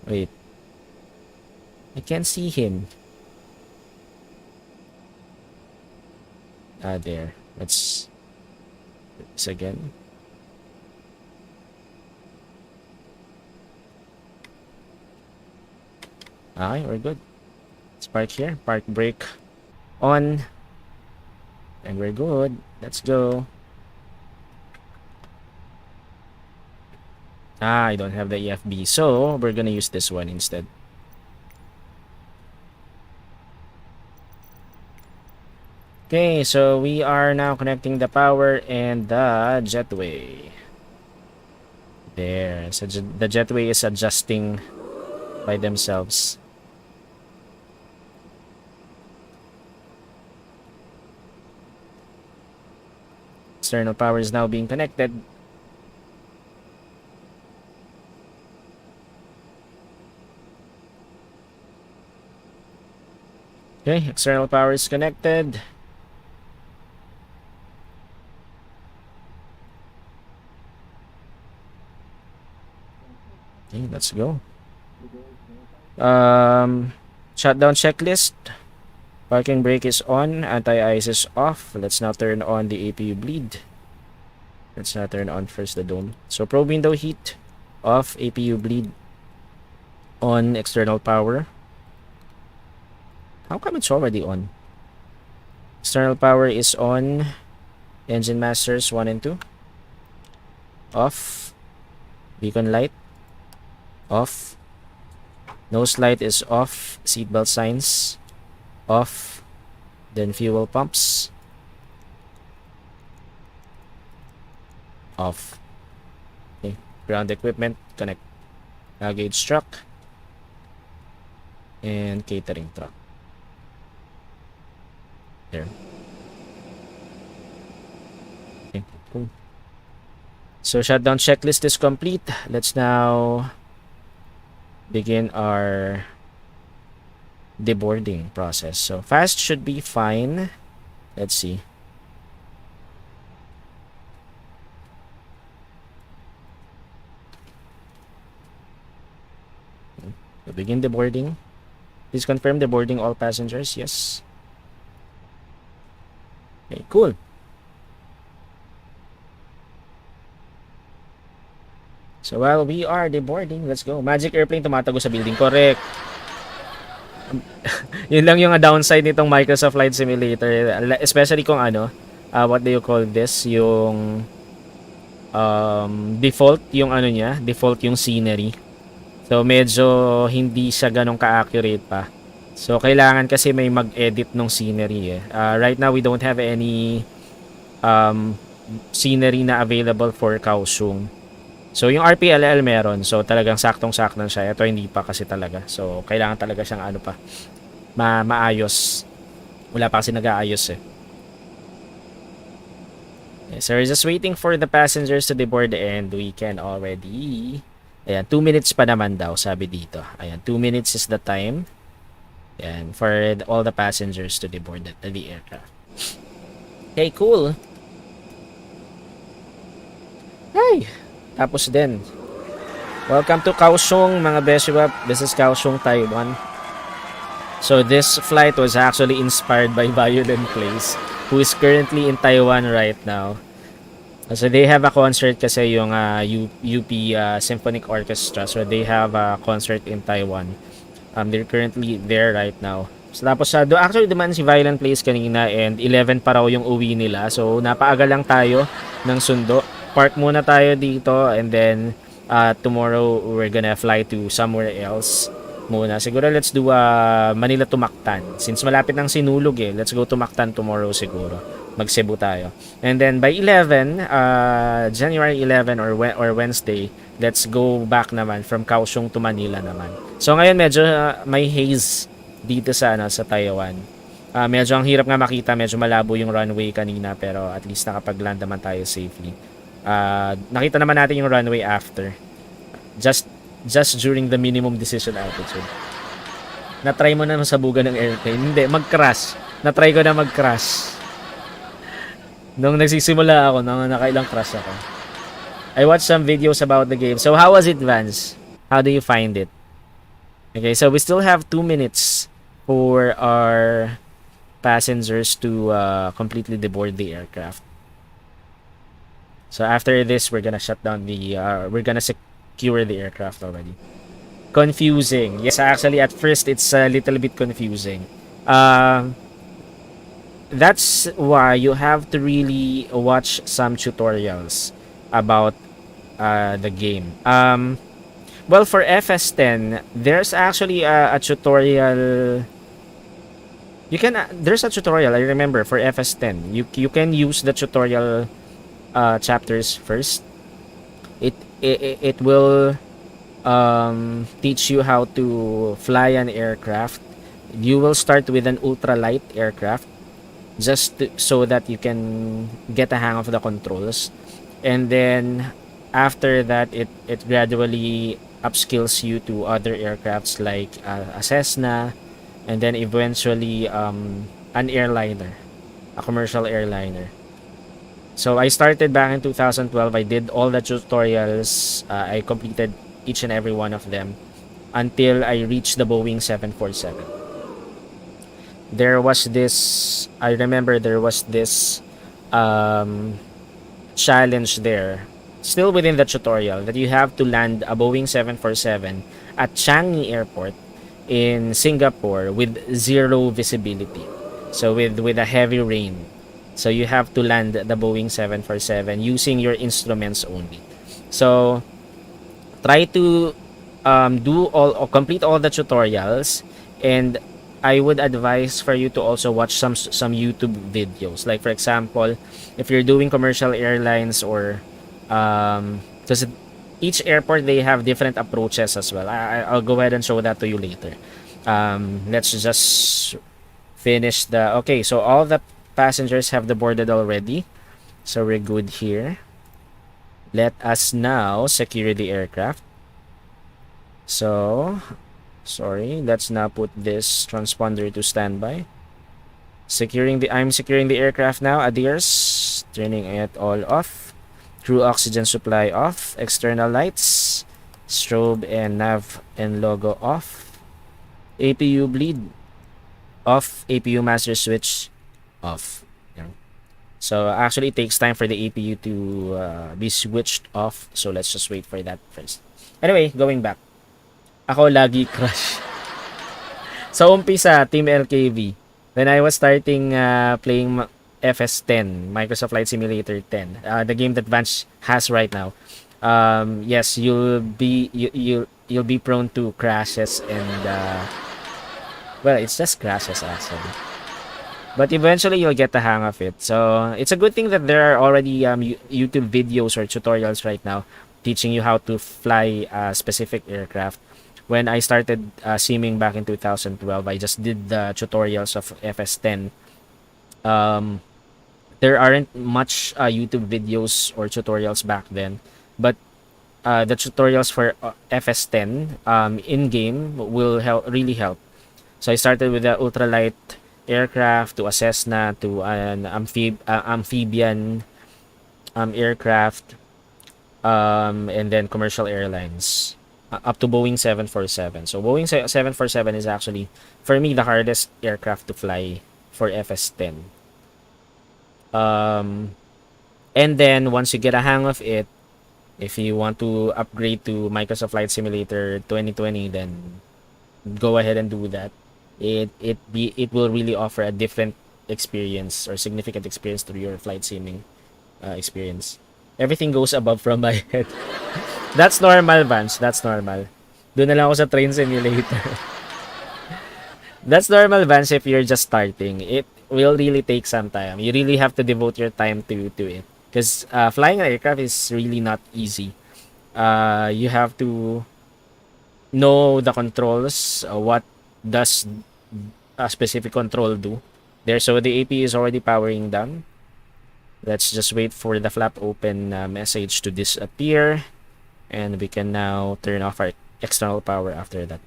S1: Wait. I can't see him. Ah, there. Let's do this again. Okay, we're good. Let's park here. Park brake on. And we're good. Let's go. Ah, I don't have the EFB. So, we're gonna use this one instead. Okay, so we are now connecting the power and the jetway. There. So, the jetway is adjusting by themselves. External power is now being connected. Okay, external power is connected. Okay, let's go. Shutdown checklist. Parking brake is on. Anti-ice is off. Let's now turn on the APU bleed. Let's now turn on first the dome. So probe window heat off. APU bleed on. External power. How come it's already on? External power is on. Engine masters 1 and 2 off. Beacon light off. Nose light is off. Seatbelt signs off. Then fuel pumps off. Okay. Ground equipment connect. Baggage truck and catering truck. There. Okay, cool. So shutdown checklist is complete. Let's now begin our deboarding process. So fast should be fine. Let's see. So begin deboarding. Please confirm deboarding all passengers. Yes. Okay, cool. So while we are deboarding, let's go. Magic airplane tumatago sa building. Correct. Yun lang yung downside nitong Microsoft Flight Simulator. Especially kung ano, what do you call this? Yung default yung ano niya, default yung scenery. So medyo hindi siya ganong ka-accurate pa. So kailangan kasi may mag-edit ng scenery eh. Right now we don't have any scenery na available for Kaohsiung. So yung RPLL meron. So talagang saktong-sakto siya. Ito hindi pa kasi talaga. So kailangan talaga siyang ano pa, maayos. Wala pa kasi nag-aayos eh. Okay, so we're just waiting for the passengers to deboard and we can already... Ayan, 2 minutes pa naman daw, sabi dito. Ayan, 2 minutes is the time. Ayan, for all the passengers to deboard the aircraft. Okay, cool. Hey! Tapos din. Welcome to Kaohsiung, mga Beshiewap. This is Kaohsiung, Taiwan. So this flight was actually inspired by VioLen Place, who is currently in Taiwan right now. So they have a concert kasi yung UP Symphonic Orchestra. So they have a concert in Taiwan. They're currently there right now. So tapos actually dumaan si Violent Place kanina and 11 pa raw yung uwi nila. So napaaga lang tayo ng sundo. Park muna tayo dito and then tomorrow we're gonna fly to somewhere else muna. Siguro let's do Manila to Mactan. Since malapit ng Sinulog eh. Let's go to Mactan tomorrow siguro. Mag-Cebu tayo. And then by 11, January 11 or Wednesday, let's go back naman from Kaohsiung to Manila naman. So ngayon medyo may haze dito sa Taiwan. Medyo ang hirap nga makita, medyo malabo yung runway kanina pero at least nakapag-land naman tayo safely. Nakita naman natin yung runway after. Just during the minimum decision altitude. Na-try mo na masabugan ng airplane. Hindi, mag-crash. Na-try ko na mag-crash. Nung nagsisimula ako, nakailang crash ako. I watched some videos about the game. So how was it, Vance? How do you find it? Okay, so we still have 2 minutes for our passengers to completely deboard the aircraft. So after this, we're gonna shut down the we're gonna secure the aircraft already. Confusing. Yes, actually at first it's a little bit confusing. That's why you have to really watch some tutorials about the game. Well, for FS10, there's actually a tutorial. You can there's a tutorial I remember for FS10. You can use the tutorial chapters first. It will teach you how to fly an aircraft. You will start with an ultralight aircraft so that you can get a hang of the controls, and then after that it gradually upskills you to other aircrafts like a Cessna, and then eventually an airliner, a commercial airliner. So I started back in 2012. I did all the tutorials. I completed each and every one of them until I reached the Boeing 747. There was this, I remember there was this challenge there, still within the tutorial, that you have to land a Boeing 747 at Changi Airport in Singapore with zero visibility. So with a heavy rain. So you have to land the Boeing 747 using your instruments only. So try to complete all the tutorials, and I would advise for you to also watch some YouTube videos. Like for example, if you're doing commercial airlines or because each airport they have different approaches as well. I'll go ahead and show that to you later. Let's just finish the okay. So all the passengers have deboarded already, so we're good here. Let us now secure the aircraft. So sorry, let's now put this transponder to standby. I'm securing the aircraft now. Adheres, turning it all off. Crew oxygen supply off. External lights, strobe and nav and logo off. APU bleed off. APU master switch off. Yeah. So actually it takes time for the APU to be switched off. So let's just wait for that first. Anyway, going back. Ako lagi crush. So umpisa, Team LKV. When I was starting playing FS10, Microsoft Flight Simulator 10, the game that Vance has right now. Yes, you'll be prone to crashes and well, it's just crashes actually. But eventually you'll get the hang of it. So it's a good thing that there are already YouTube videos or tutorials right now teaching you how to fly a specific aircraft. When I started simming back in 2012, I just did the tutorials of FS10. There aren't much YouTube videos or tutorials back then, but the tutorials for FS10 in-game will really help. So I started with the ultralight aircraft to a Cessna to an amphibian aircraft, and then commercial airlines up to Boeing 747. So Boeing 747 is actually, for me, the hardest aircraft to fly for FS10. And then once you get a hang of it, if you want to upgrade to Microsoft Flight Simulator 2020, then go ahead and do that. It will really offer a different experience or significant experience to your flight simming experience. Everything goes above from my head. That's normal, Vance. That's normal. Doon na lang ako sa train simulator. That's normal, Vance, if you're just starting. It will really take some time. You really have to devote your time to it. Because flying an aircraft is really not easy. You have to know the controls. What does a specific control do? There, so the AP is already powering down. Let's just wait for the flap open message to disappear. And we can now turn off our external power after that.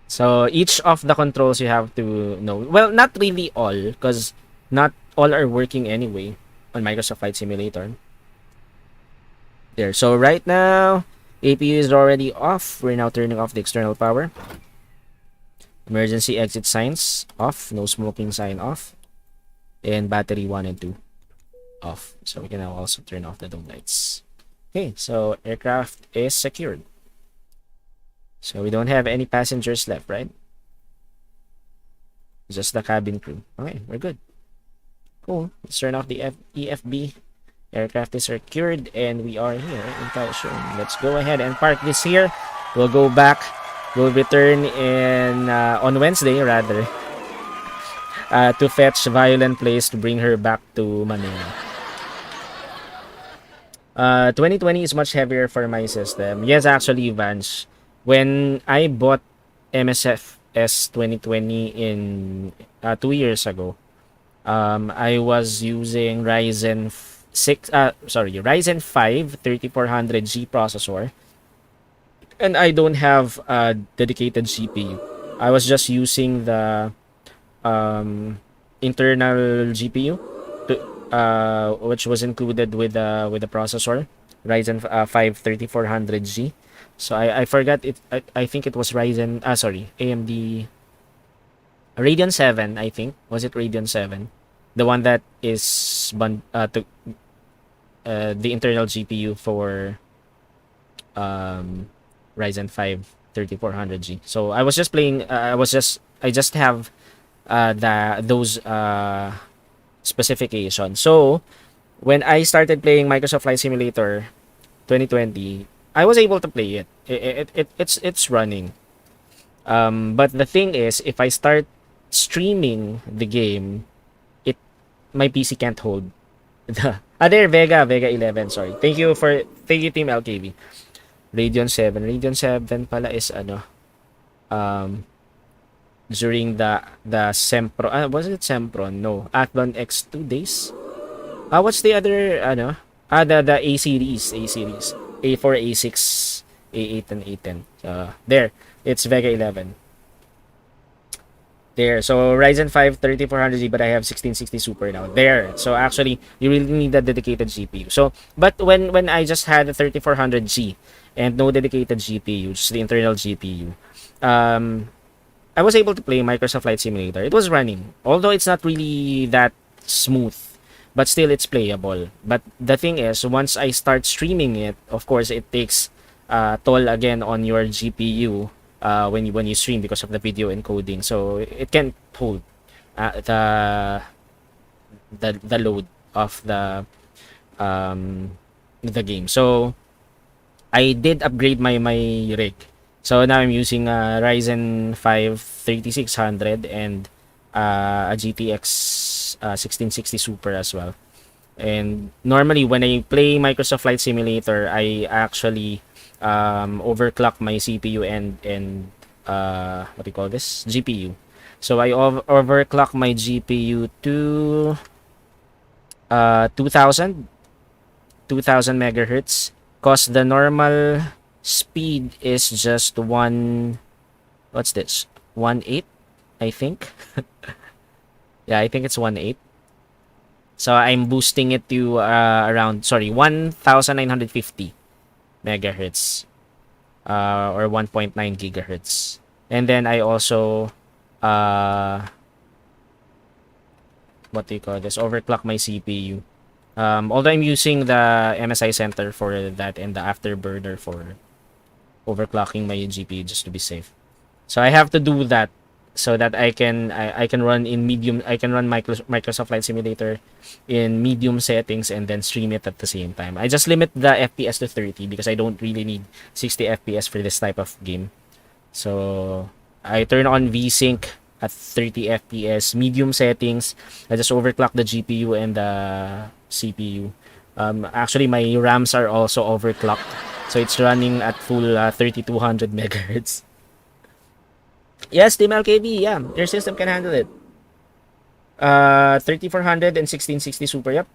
S1: So each of the controls you have to know. Well, not really all, because not all are working anyway on Microsoft Flight Simulator. There. So right now, APU is already off. We're now turning off the external power. Emergency exit signs off. No smoking sign off. And battery 1 and 2 off. So we can now also turn off the dome lights. Okay, so aircraft is secured. So we don't have any passengers left, right? Just the cabin crew. Okay, we're good. Cool. Let's turn off the EFB. Aircraft is secured and we are here in Kaohsiung. Let's go ahead and park this here. We'll go back. We'll return in on Wednesday rather to fetch VioLen Place to bring her back to Manila. 2020 is much heavier for my system. Yes, actually, Vance. When I bought MSFS 2020 in 2 years ago, I was using Ryzen 5 3400G processor, and I don't have a dedicated GPU. I was just using the internal GPU, which was included with the processor, Ryzen 5 3400G. So I forgot it. I think it was AMD Radeon 7. I think was it Radeon 7, the one that is the internal GPU for Ryzen 5 3400G. So I was just playing. I just have those specifications. So when I started playing Microsoft Flight Simulator 2020, I was able to play it. It's running. But the thing is, if I start streaming the game, my PC can't hold. There, Vega 11. Sorry. Thank you Team LKV. Radeon 7 pala is during the Sempron. Was it Sempron? No. Athlon X2 days. What's the other the A series. A4, A6, A8 and A10. There. It's Vega 11. There. So Ryzen 5 3400G, but I have 1660 Super now. There. So actually, you really need a dedicated GPU. So, but when I just had a 3400G and no dedicated GPU, just the internal GPU, I was able to play Microsoft Flight Simulator. It was running, although it's not really that smooth, but still it's playable. But the thing is, once I start streaming it, of course, it takes toll again on your GPU when you stream because of the video encoding. So it can hold the load of the game. So I did upgrade my rig. So now I'm using a Ryzen 5 3600 and a GTX 1660 Super as well. And normally when I play Microsoft Flight Simulator, I actually overclock my CPU and what do you call this? GPU. So I overclock my GPU to 2000 megahertz, cause the normal speed is just 1 what's this 1.8 I think. Yeah, I think it's 1.8. So I'm boosting it to around 1950 megahertz or 1.9 gigahertz. And then I also what do you call this, overclock my CPU. Although I'm using the MSI center for that and the afterburner for overclocking my GPU just to be safe. So I have to do that so that I can run in medium. I can run Microsoft Flight Simulator in medium settings and then stream it at the same time. I just limit the FPS to 30 because I don't really need 60 FPS for this type of game. So I turn on VSync at 30 FPS, medium settings. I just overclock the GPU and the CPU. Actually, my RAMs are also overclocked, so it's running at full 3200 megahertz. Yes, Team LKB, yeah, your system can handle it. 3400 and 1660 Super, yep,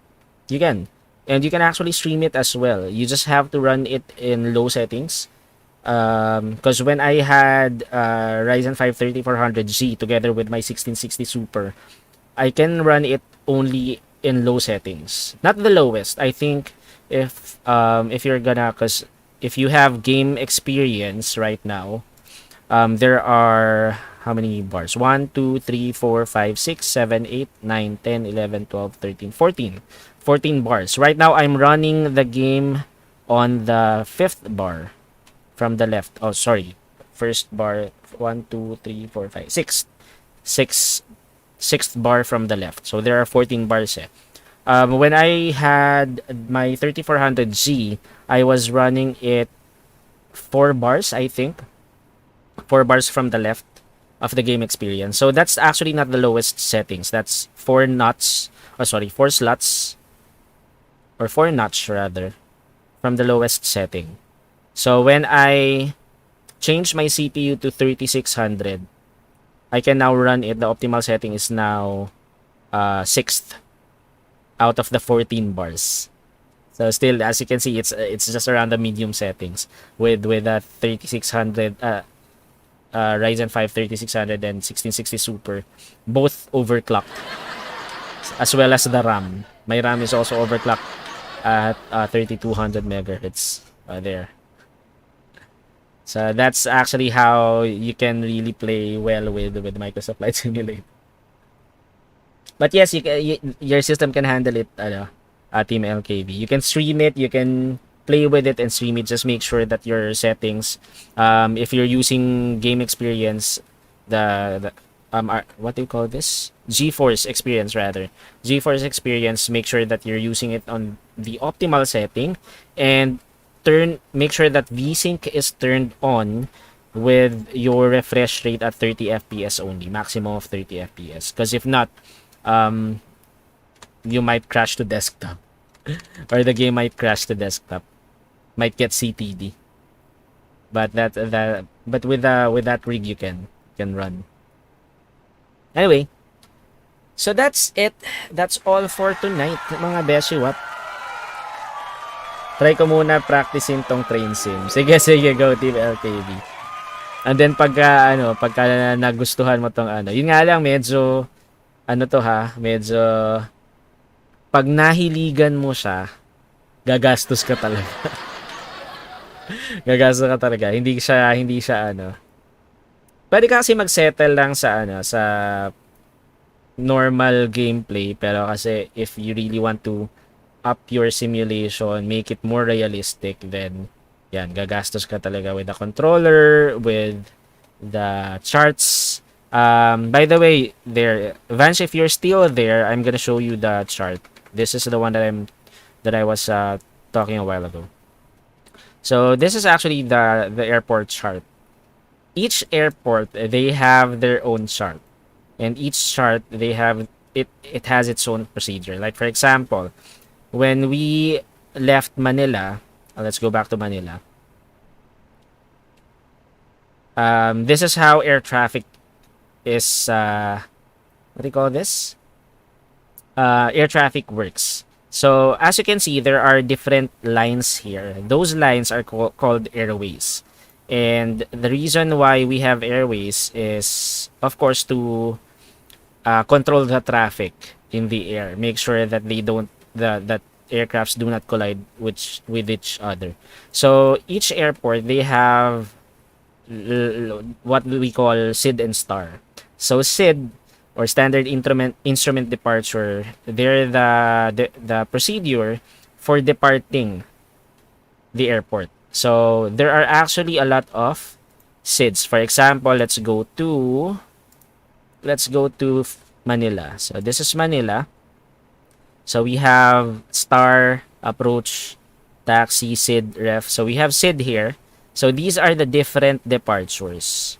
S1: you can. And you can actually stream it as well. You just have to run it in low settings. Because when I had Ryzen 5 3400G together with my 1660 Super, I can run it only in low settings, not the lowest. I think if you're gonna, because if you have game experience right now, there are how many bars? 1, 2, 3, 4, 5, 6, 7, 8, 9, 10, 11, 12, 13, 14. 14 bars. Right now, I'm running the game on the 5th bar from the left. Oh, sorry. First bar, 1, 2, 3, 4, 5, 6. 6th bar from the left. So there are 14 bars. When I had my 3400Z, I was running it 4 bars, I think. 4 bars from the left of the game experience. So that's actually not the lowest settings. That's 4 nuts. Oh, sorry, 4 slots. Or 4 notch rather. From the lowest setting. So when I change my CPU to 3600, I can now run it. The optimal setting is now 6th out of the 14 bars. So still, as you can see, it's just around the medium settings with a 3600 Ryzen 5 3600 and 1660 Super, both overclocked, as well as the RAM. My RAM is also overclocked at 3200 megahertz there. So that's actually how you can really play well with Microsoft Flight Simulator. But yes, your system can handle it, Team LKB. You can stream it, you can play with it and stream it. Just make sure that your settings, if you're using game experience, what do you call this? GeForce experience rather. GeForce experience, make sure that you're using it on the optimal setting, and make sure that VSync is turned on with your refresh rate at 30 FPS only, maximum of 30 FPS. Because if not, you might crash to desktop, or the game might crash to desktop, might get CTD. But but with that rig you can run. Anyway, so that's it. That's all for tonight, mga Beshiewap. Try ko muna practicein tong train sim. Sige, go Team LKB. And then pagka nagustuhan mo tong yun nga lang medyo medyo pag nahiligan mo siya, gagastos ka talaga. Gagastos ka talaga. Hindi siya Pwede ka kasi mag-settle lang sa sa normal gameplay, pero kasi if you really want to up your simulation, make it more realistic, then yan, gagastos ka talaga with the controller, with the charts. By the way, Vance, if you're still there, I'm gonna show you the chart. This is the one that I was talking a while ago. So this is actually the airport chart. Each airport, they have their own chart, and each chart it has its own procedure. Like for example, when we left Manila, let's go back to Manila. This is how air traffic is, what do you call this? Air traffic works. So as you can see, there are different lines here. Those lines are called airways. And the reason why we have airways is, of course, to control the traffic in the air. Make sure that that aircrafts do not collide with each other. So each airport, they have what we call SID and STAR. So SID, or standard instrument departure, they're the procedure for departing the airport. So there are actually a lot of SIDs. For example, let's go to Manila. So this is Manila. So we have STAR, approach, taxi, SID, ref. So we have SID here. So these are the different departures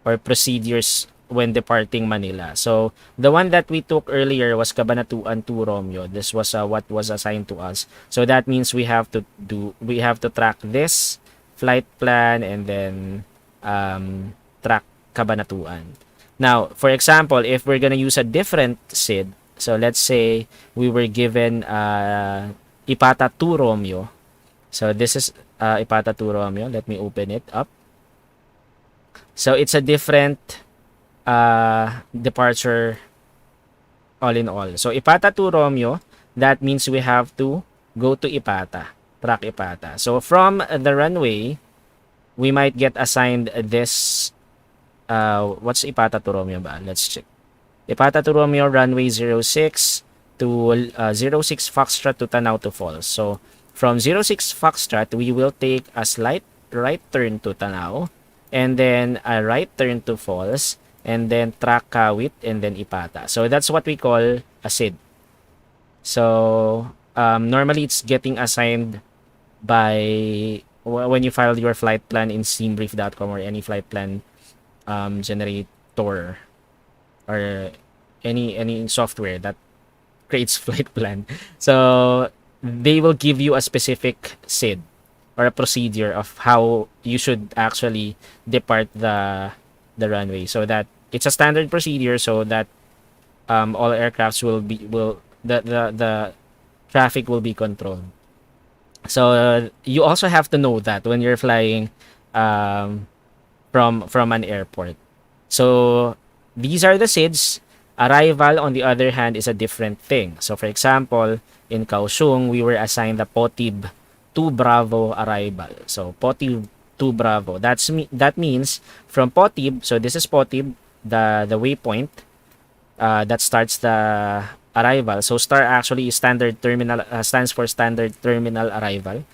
S1: or procedures when departing Manila. So the one that we took earlier was Cabanatuan to Romeo. This was what was assigned to us. So that means we have to track this flight plan and then track Cabanatuan. Now, for example, if we're gonna use a different SID, so let's say we were given Ipata to Romeo. So this is Ipata to Romeo. Let me open it up. So it's a different departure all in all. So Ipata to Romeo, that means we have to go to Ipata. track ipata. So from the runway, we might get assigned this, what's ipata to Romeo ba? Let's check. Ipata to Romeo, runway 06 to 06 Foxtrot to Tanaw to Falls. So from 06 Foxtrot, we will take a slight right turn to Tanaw, and then a right turn to Falls, and then track Kawit, and then ipata. So that's what we call a SID. So normally it's getting assigned by when you file your flight plan in simbrief.com or any flight plan generator or any software that creates flight plan. So they will give you a specific SID or a procedure of how you should actually depart the runway, so that it's a standard procedure, so that all aircrafts will the traffic will be controlled. So you also have to know that when you're flying from an airport. So these are the SIDs. Arrival, on the other hand, is a different thing. So for example, in Kaohsiung, we were assigned the POTIB 2 Bravo arrival. So POTIB 2 Bravo. That means from POTIB, so this is POTIB, the waypoint that starts the arrival. So STAR actually is standard terminal, stands for standard terminal arrival.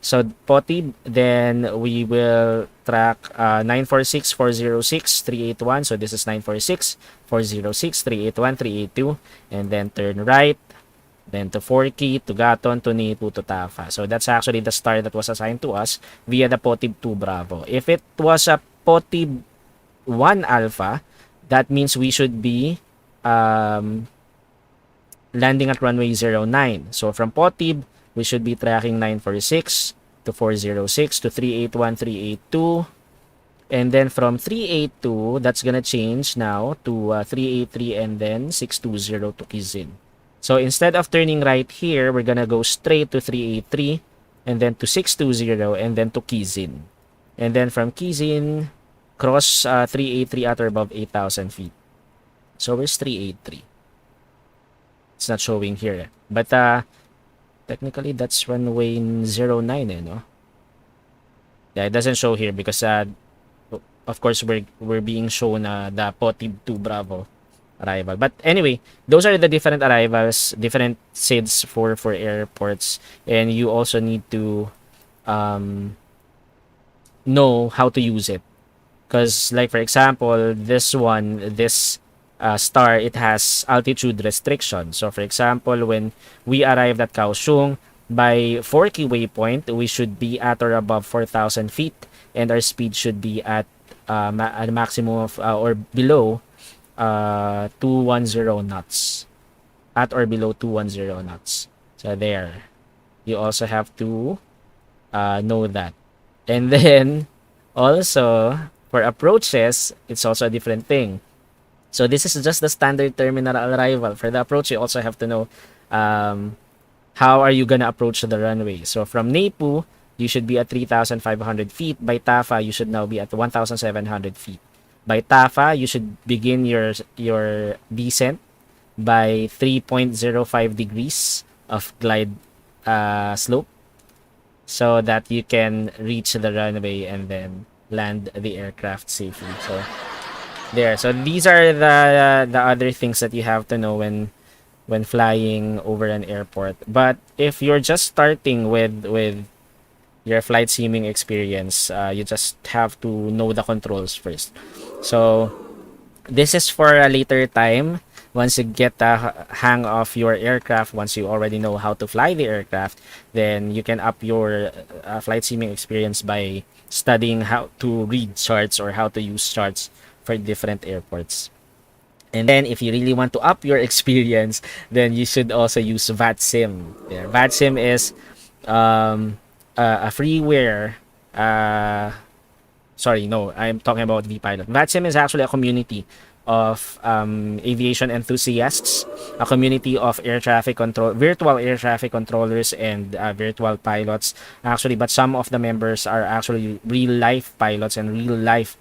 S1: So POTIB, then we will track 946 406 381. So this is 946 406 381 382, and then turn right, then to Forky, to Gaton, to Nipu, to Tafa. So that's actually the star that was assigned to us via the POTIB 2 Bravo. If it was a POTIB 1 Alpha, that means we should be landing at runway 09. So from POTIB, we should be tracking 946 to 406 to 381, 382. And then from 382, that's gonna change now to 383 and then 620 to Kizin. So instead of turning right here, we're gonna go straight to 383 and then to 620 and then to Kizin. And then from Kizin, cross 383 at or above 8,000 feet. So where's 383? It's not showing here. But technically, that's runway 09, no? Yeah, it doesn't show here because of course we're being shown the POTIB 2 Bravo arrival. But anyway, those are the different arrivals, different SIDs for airports, and you also need to know how to use it. Because like for example, this star, it has altitude restriction. So for example, when we arrived at Kaohsiung, by Forky waypoint, we should be at or above 4,000 feet, and our speed should be at a maximum of or below 210 knots. At or below 210 knots. So there, you also have to know that. And then also for approaches, it's also a different thing. So this is just the standard terminal arrival. For the approach, you also have to know how are you gonna approach the runway. So from Nepu, you should be at 3,500 feet. By Tafa, you should now be at 1,700 feet. By Tafa, you should begin your descent by 3.05 degrees of glide slope, so that you can reach the runway and then land the aircraft safely. So there. So these are the other things that you have to know when flying over an airport. But if you're just starting with your flight simming experience, you just have to know the controls first. So this is for a later time. Once you get the hang of your aircraft, once you already know how to fly the aircraft, then you can up your flight simming experience by studying how to read charts or how to use charts for different airports. And then if you really want to up your experience, then you should also use VATSIM. There. VATSIM is a freeware. Sorry, no, I'm talking about VPilot. VATSIM is actually a community of aviation enthusiasts, a community of virtual air traffic controllers and virtual pilots. Actually, but some of the members are actually real life pilots and real life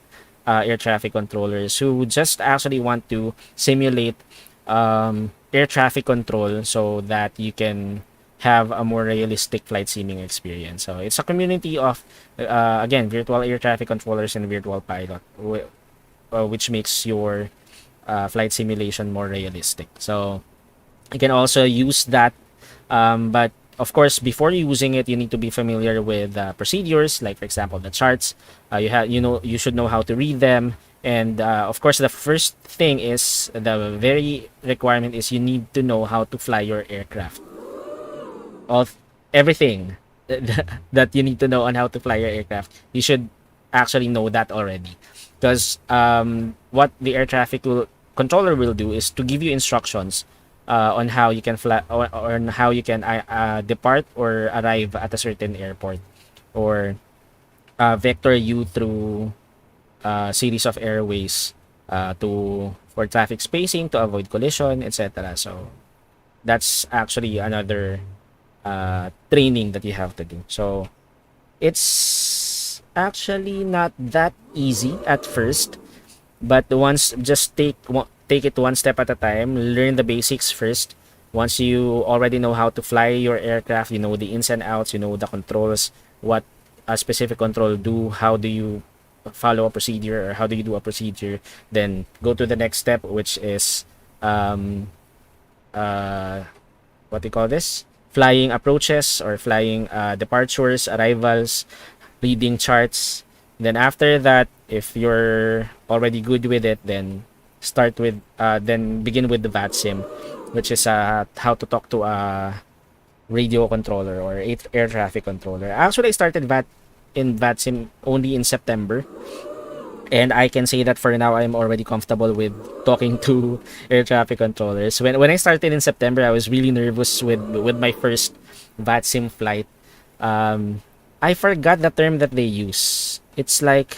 S1: air traffic controllers who just actually want to simulate air traffic control so that you can have a more realistic flight simming experience. So it's a community of again, virtual air traffic controllers and virtual pilot, which makes your flight simulation more realistic. So you can also use that, but of course, before using it, you need to be familiar with procedures, like for example, the charts. You should know how to read them, and of course, the first thing is the very requirement is you need to know how to fly your aircraft. Of everything that you need to know on how to fly your aircraft, you should actually know that already, because what the controller will do is to give you instructions on how you can fly, or on how you can depart or arrive at a certain airport, or vector you through a series of airways for traffic spacing to avoid collision, etc. So that's actually another training that you have to do. So it's actually not that easy at first, but once just take it one step at a time, learn the basics first. Once you already know how to fly your aircraft, you know the ins and outs, you know the controls, what a specific control do, how do you follow a procedure, or how do you do a procedure, then go to the next step, which is what do you call this, flying approaches or flying departures, arrivals, reading charts. Then after that, if you're already good with it, then begin with the VATSIM, which is how to talk to a radio controller or air traffic controller. Actually, I started in VATSIM only in September, and I can say that for now I'm already comfortable with talking to air traffic controllers. When I started in September, I was really nervous with my first VATSIM flight. I forgot the term that they use. It's like,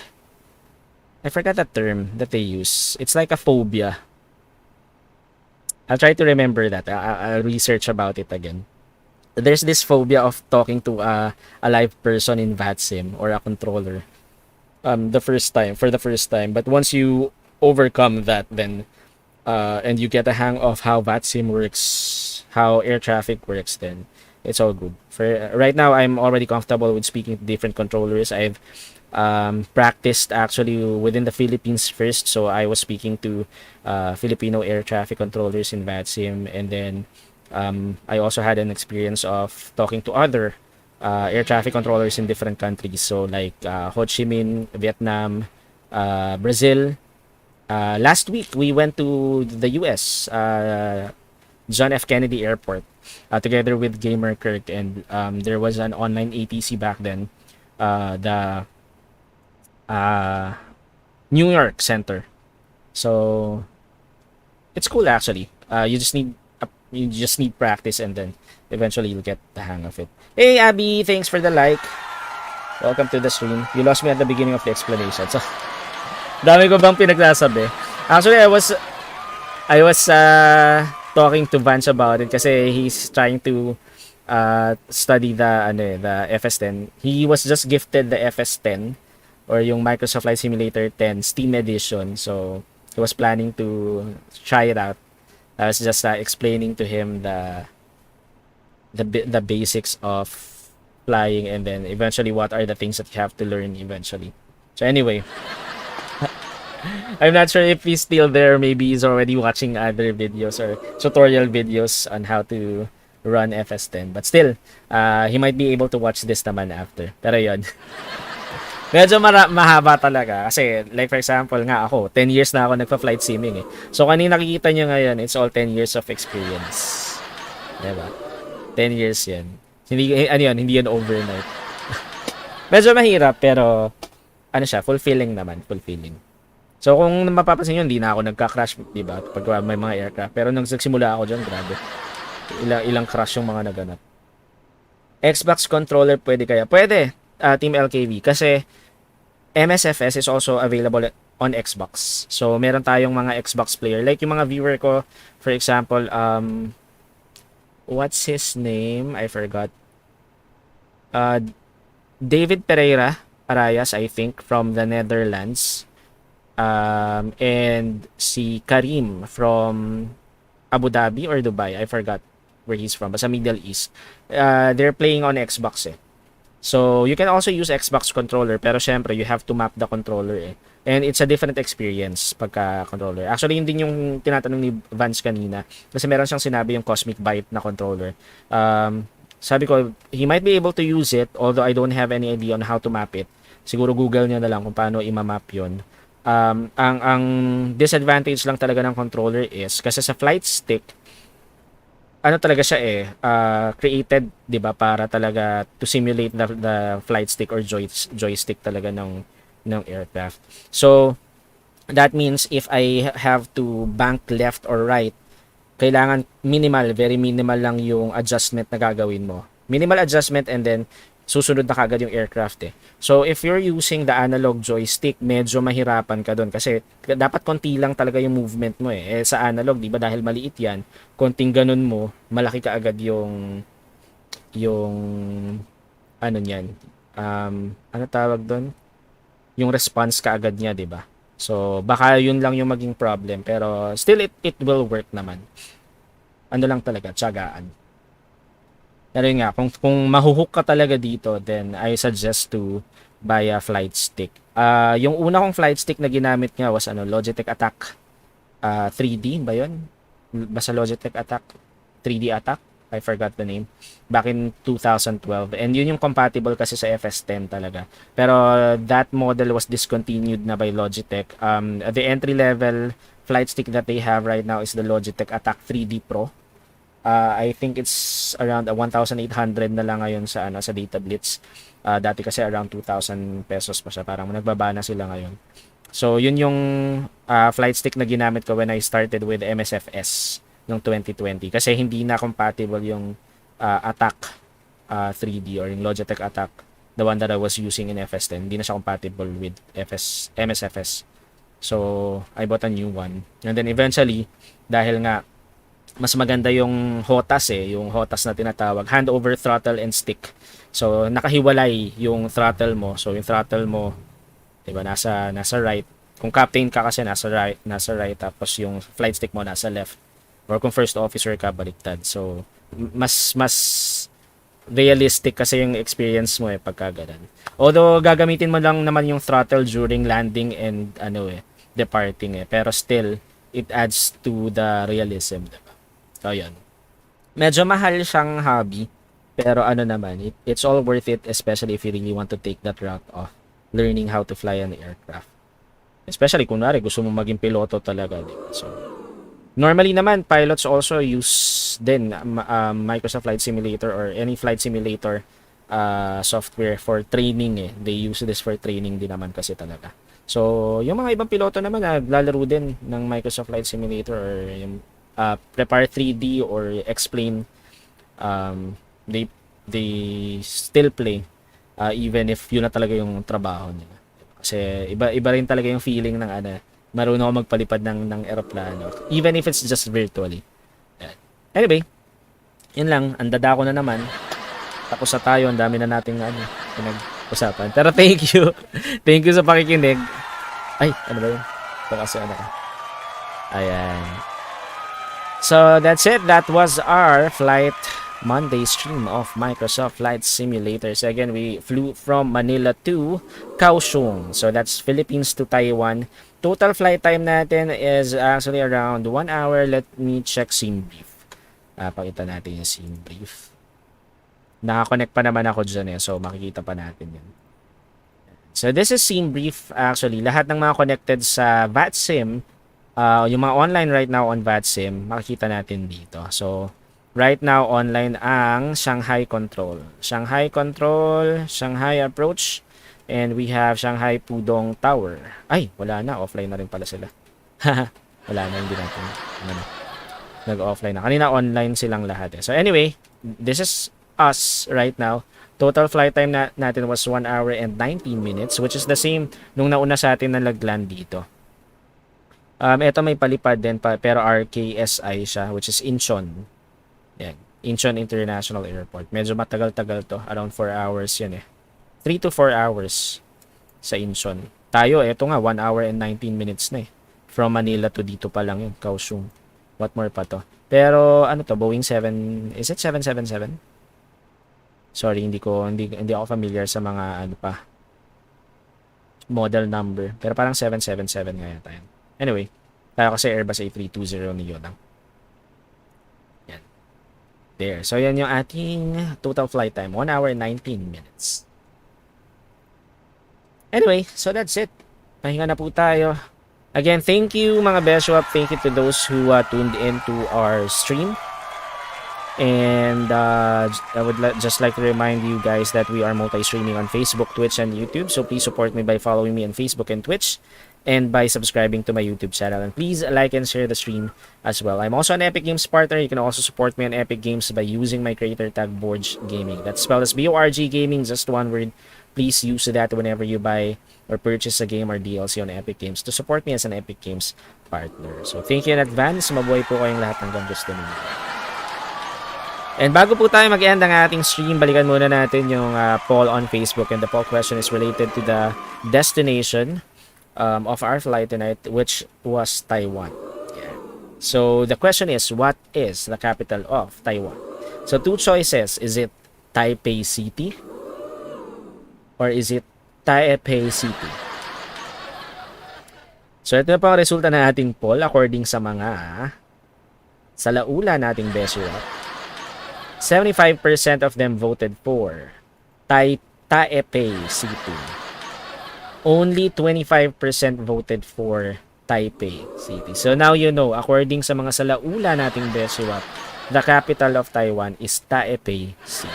S1: I forgot the term that they use. It's like a phobia. I'll try to remember that. I'll research about it again. There's this phobia of talking to a live person in VATSIM or a controller the first time. But once you overcome that, then and you get a hang of how VATSIM works, how air traffic works, then it's all good. For right now, I'm already comfortable with speaking to different controllers. I've practiced actually within the Philippines first, so I was speaking to Filipino air traffic controllers in VATSIM, and then I also had an experience of talking to other air traffic controllers in different countries, so like Ho Chi Minh, Vietnam, Brazil. Last week we went to the US, John F. Kennedy Airport, together with Gamer Kirk, and there was an online ATC back then, the New York Center. So it's cool actually. You just need practice, and then eventually you'll get the hang of it. Hey Abby, thanks for the like. Welcome to the stream. You lost me at the beginning of the explanation. So dami ko bang pinagsasabi. Actually, I was talking to Vance about it kasi he's trying to study the FS10. He was just gifted the FS10, or yung Microsoft Flight Simulator 10 Steam Edition. So he was planning to try it out. I was just explaining to him the basics of flying, and then eventually what are the things that you have to learn eventually. So anyway, I'm not sure if he's still there. Maybe he's already watching other videos or tutorial videos on how to run FS10. But still, he might be able to watch this naman after. Pero yun. Medyo mahaba talaga. Kasi, like for example nga ako, 10 years na ako nagpa-flight simming eh. So, kanina nakikita nyo ngayon, it's all 10 years of experience. Diba? 10 years yan. Hindi yan overnight. Medyo mahirap, pero, fulfilling naman. Fulfilling. So, kung mapapansin nyo, hindi na ako nagka-crash, diba? Pag may mga aircraft. Pero nung nagsimula ako dyan, grabe. Ilang crash yung mga naganap. Xbox controller pwede kaya? Pwede. Team LKV, kasi MSFS is also available on Xbox. So meron tayong mga Xbox player, like yung mga viewer ko, for example, what's his name? I forgot. David Pereira Arayas, I think, from the Netherlands. And si Karim from Abu Dhabi or Dubai, I forgot. where he's from, sa Middle East. They're playing on Xbox eh. So, you can also use Xbox controller, pero syempre, you have to map the controller eh. And it's a different experience pagka-controller. Actually, yun din yung tinatanong ni Vance kanina. Kasi meron siyang sinabi yung Cosmic Byte na controller. Sabi ko, he might be able to use it, although I don't have any idea on how to map it. Siguro Google niya na lang kung paano i-map yun. Ang disadvantage lang talaga ng controller is, kasi sa flight stick, ano talaga siya eh, created, 'di ba, para talaga to simulate the flight stick or joystick talaga ng aircraft. So that means if I have to bank left or right, kailangan very minimal lang yung adjustment na gagawin mo. Minimal adjustment and then susunod na kagad yung aircraft eh. So if you're using the analog joystick, medyo mahirapan ka doon kasi dapat konti lang talaga yung movement mo eh. Sa analog, 'di ba, dahil maliit 'yan, konting ganun mo, malaki ka agad yung ano niyan. Ano tawag doon? Yung response ka agad niya, 'di ba? So baka yun lang yung maging problem, pero still it will work naman. Ano lang talaga, tiyagaan. Pero yun nga, kung mahuhook ka talaga dito, then I suggest to buy a flight stick. Yung una kong flight stick na ginamit nga was Logitech Attack 3D ba yun? Basta Logitech Attack 3D Attack, I forgot the name, back in 2012. And yun yung compatible kasi sa FS10 talaga. Pero that model was discontinued na by Logitech. The entry level flight stick that they have right now is the Logitech Attack 3D Pro. I think it's around 1,800 na lang ngayon sa Data Blitz. Dati kasi around 2,000 pesos pa siya. Parang nagbaba na sila ngayon. So, yun yung flight stick na ginamit ko when I started with MSFS noong 2020. Kasi hindi na compatible yung Attack 3D or yung Logitech Attack, the one that I was using in FS10. Hindi na siya compatible with MSFS. So, I bought a new one. And then eventually, dahil nga mas maganda yung HOTAS yung HOTAS na tinatawag, hand over throttle and stick. So nakahiwalay yung throttle mo. So yung throttle mo, 'di ba, nasa right. Kung captain ka kasi nasa right, tapos yung flight stick mo nasa left. Or kung first officer ka, baliktad. So mas realistic kasi yung experience mo pagka ganun. Although gagamitin mo lang naman yung throttle during landing and departing pero still it adds to the realism, diba? So, yun. Medyo mahal siyang hobby, pero naman, it's all worth it, especially if you really want to take that route of learning how to fly an aircraft. Especially, kunwari, gusto mo maging piloto talaga. Diba? So, normally naman, pilots also use din Microsoft Flight Simulator or any flight simulator software for training They use this for training din naman kasi talaga. So, yung mga ibang piloto naman, naglalaro din ng Microsoft Flight Simulator or yung Prepare 3D or Explain, they still play even if yun na talaga yung trabaho nila. Kasi iba rin talaga yung feeling ng marunong ako magpalipad ng eroplano, even if it's just virtually. Anyway, yun lang, andada ko na naman. Tapos na tayo, ang dami na nating pinag-usapan. Pero thank you. Thank you sa pakikinig. Ay, ano ba yun? Ito kasi Ayan. So, that's it. That was our Flight Monday stream of Microsoft Flight Simulators. Again, we flew from Manila to Kaohsiung. So, that's Philippines to Taiwan. Total flight time natin is actually around 1 hour. Let me check scene brief. Pakita natin yung scene brief. Nakakonect pa naman ako dyan so makikita pa natin yun. So, this is scene brief actually. Lahat ng mga connected sa VATSIM, yung mga online right now on VATSIM, makikita natin dito. So, right now online ang Shanghai Control. Shanghai Control, Shanghai Approach, and we have Shanghai Pudong Tower. Ay, wala na. Offline na rin pala sila. Wala na, hindi natin. Nag-offline na. Kanina online silang lahat So, anyway, this is us right now. Total flight time natin was 1 hour and 19 minutes, which is the same nung nauna sa atin na nagland dito. Ito may palipad din pero RKSI siya, which is Incheon. Yan. Incheon International Airport. Medyo matagal-tagal to. Around 4 hours yan 3 to 4 hours sa Incheon. Tayo, eto nga, 1 hour and 19 minutes na From Manila to dito pa lang yun, Kaohsiung. What more pa to? Pero ano to, Boeing 7, is it 777? Sorry, hindi ako familiar sa mga ano pa model number. Pero parang 777 nga yata yan. Anyway, tayo kasi Airbus A320 neo lang. Yan. There. So, yan yung ating total flight time. 1 hour 19 minutes. Anyway, so that's it. Pahinga na po tayo. Again, thank you mga Beshiewap. Thank you to those who tuned in to our stream. And I would just like to remind you guys that we are multi-streaming on Facebook, Twitch, and YouTube. So please support me by following me on Facebook and Twitch, and by subscribing to my YouTube channel. And please like and share the stream as well. I'm also an Epic Games partner. You can also support me on Epic Games by using my creator tag BORGGAMING. That's spelled as BORGGAMING, just one word. Please use that whenever you buy or purchase a game or DLC on Epic Games to support me as an Epic Games partner. So thank you in advance. Mabuhay po kayong lahat hanggang gusto niyo. And bago po tayo mag-end ang ating stream, balikan muna natin yung poll on Facebook. And the poll question is related to the destination of our flight tonight, which was Taiwan. Yeah. So the question is, what is the capital of Taiwan? So two choices. Is it Taipei City? Or is it Taipei City? So ito na po ang resulta ng ating poll according sa mga salaula nating Beshiewap. 75% of them voted for Taipei City. Only 25% voted for Taipei City. So now you know, according sa mga salaula nating Beshiewap, the capital of Taiwan is Taipei City.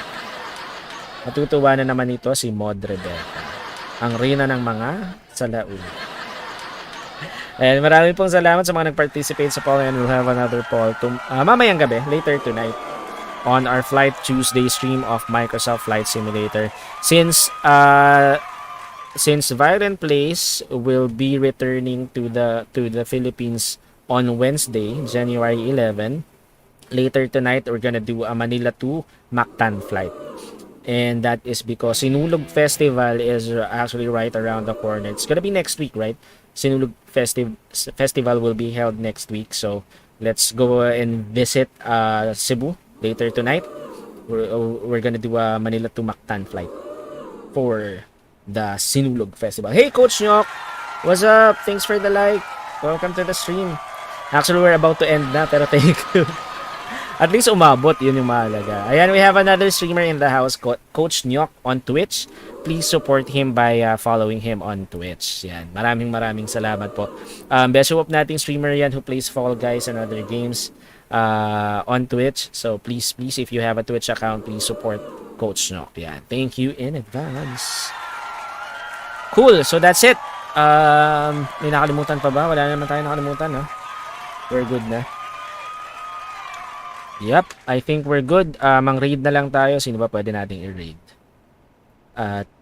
S1: Matutuwa na naman ito si Mod Rebecca, ang reyna ng mga salaula. And maraming pong salamat sa mga nag-participate sa poll, and we'll have another poll mamayang gabi, later tonight, on our Flight Tuesday stream of Microsoft Flight Simulator. Since VioLen Plays will be returning to the Philippines on Wednesday, January 11, later tonight we're gonna do a Manila to Mactan flight. And that is because Sinulog Festival is actually right around the corner. It's gonna be next week, right? Sinulog Festival will be held next week. So let's go and visit Cebu later tonight. We're gonna do a Manila to Mactan flight for the Sinulog Festival. Hey, Coach Nyok! What's up? Thanks for the like. Welcome to the stream. Actually, we're about to end na, pero thank you. At least umabot, yun yung mahalaga. Ayan, we have another streamer in the house, Coach Nyok on Twitch. Please support him by following him on Twitch. Yan, maraming salamat po. Beshiewap nating streamer yan who plays Fall Guys and other games on Twitch. So please, if you have a Twitch account, please support Coach Nyok. Yan, thank you in advance. Cool, so that's it. May nakalimutan pa ba? Wala naman tayo nakalimutan, no? We're good na. Yep, I think we're good. Mang-raid na lang tayo. Sino ba pwede nating i-raid?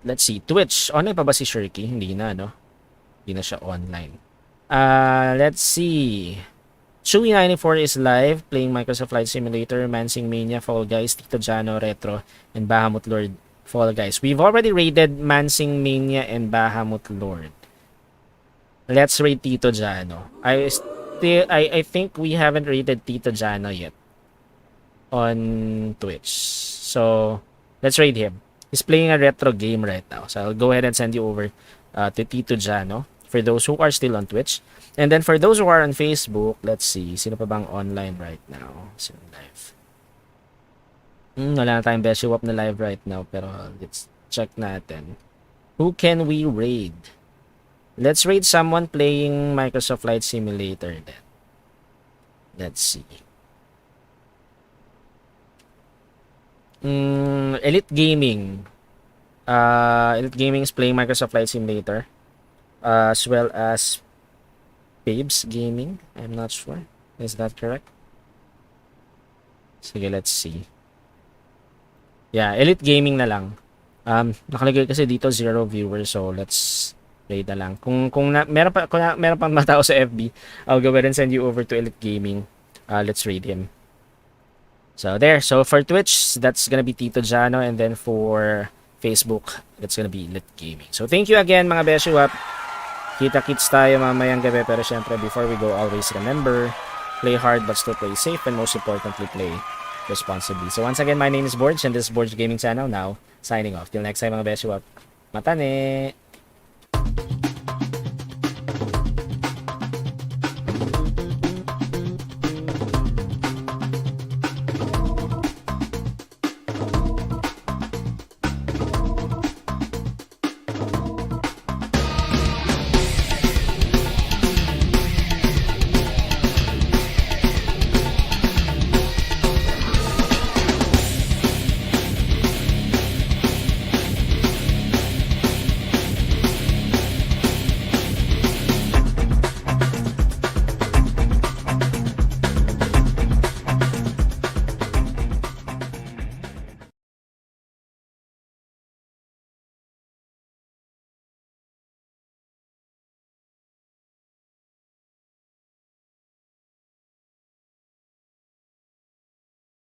S1: Let's see. Twitch. Online pa ba si Shirky? Hindi na, no? Hindi na siya online. Let's see. Chewy94 is live playing Microsoft Flight Simulator, Mansing Mania, Fall Guys, Tito Jano, Retro, and Bahamut Lord Fall Guys. We've already raided Mansing Mania and Bahamut Lord. Let's raid Tito Jano. I think we haven't raided Tito Jano yet on Twitch. So let's raid him. He's playing a retro game right now. So I'll go ahead and send you over to Tito Jano for those who are still on Twitch. And then for those who are on Facebook, let's see. Sino pa bang online right now? Sino live? Wala na tayong Beshiewap na live right now. Pero let's check natin. Who can we raid? Let's raid someone playing Microsoft Flight Simulator then. Let's see. Elite Gaming. Elite Gaming is playing Microsoft Flight Simulator. As well as Babes Gaming. I'm not sure. Is that correct? Sige, let's see. Yeah, Elite Gaming na lang. Nakalagay kasi dito 0 viewers, so let's raid na lang. Kung meron pa matao sa FB, I'll go ahead and send you over to Elite Gaming. Let's raid him. So there. So for Twitch, that's gonna be Tito Jano, and then for Facebook, that's gonna be Elite Gaming. So thank you again mga Beshiewap. Kita-kits tayo mamayang gabi, pero syempre before we go, always remember, Play hard but still play safe, and most importantly, play responsibly. So once again, my name is Borg, and this is Borg Gaming Channel. Now, signing off. Till next time mga Beshiewap. Matane!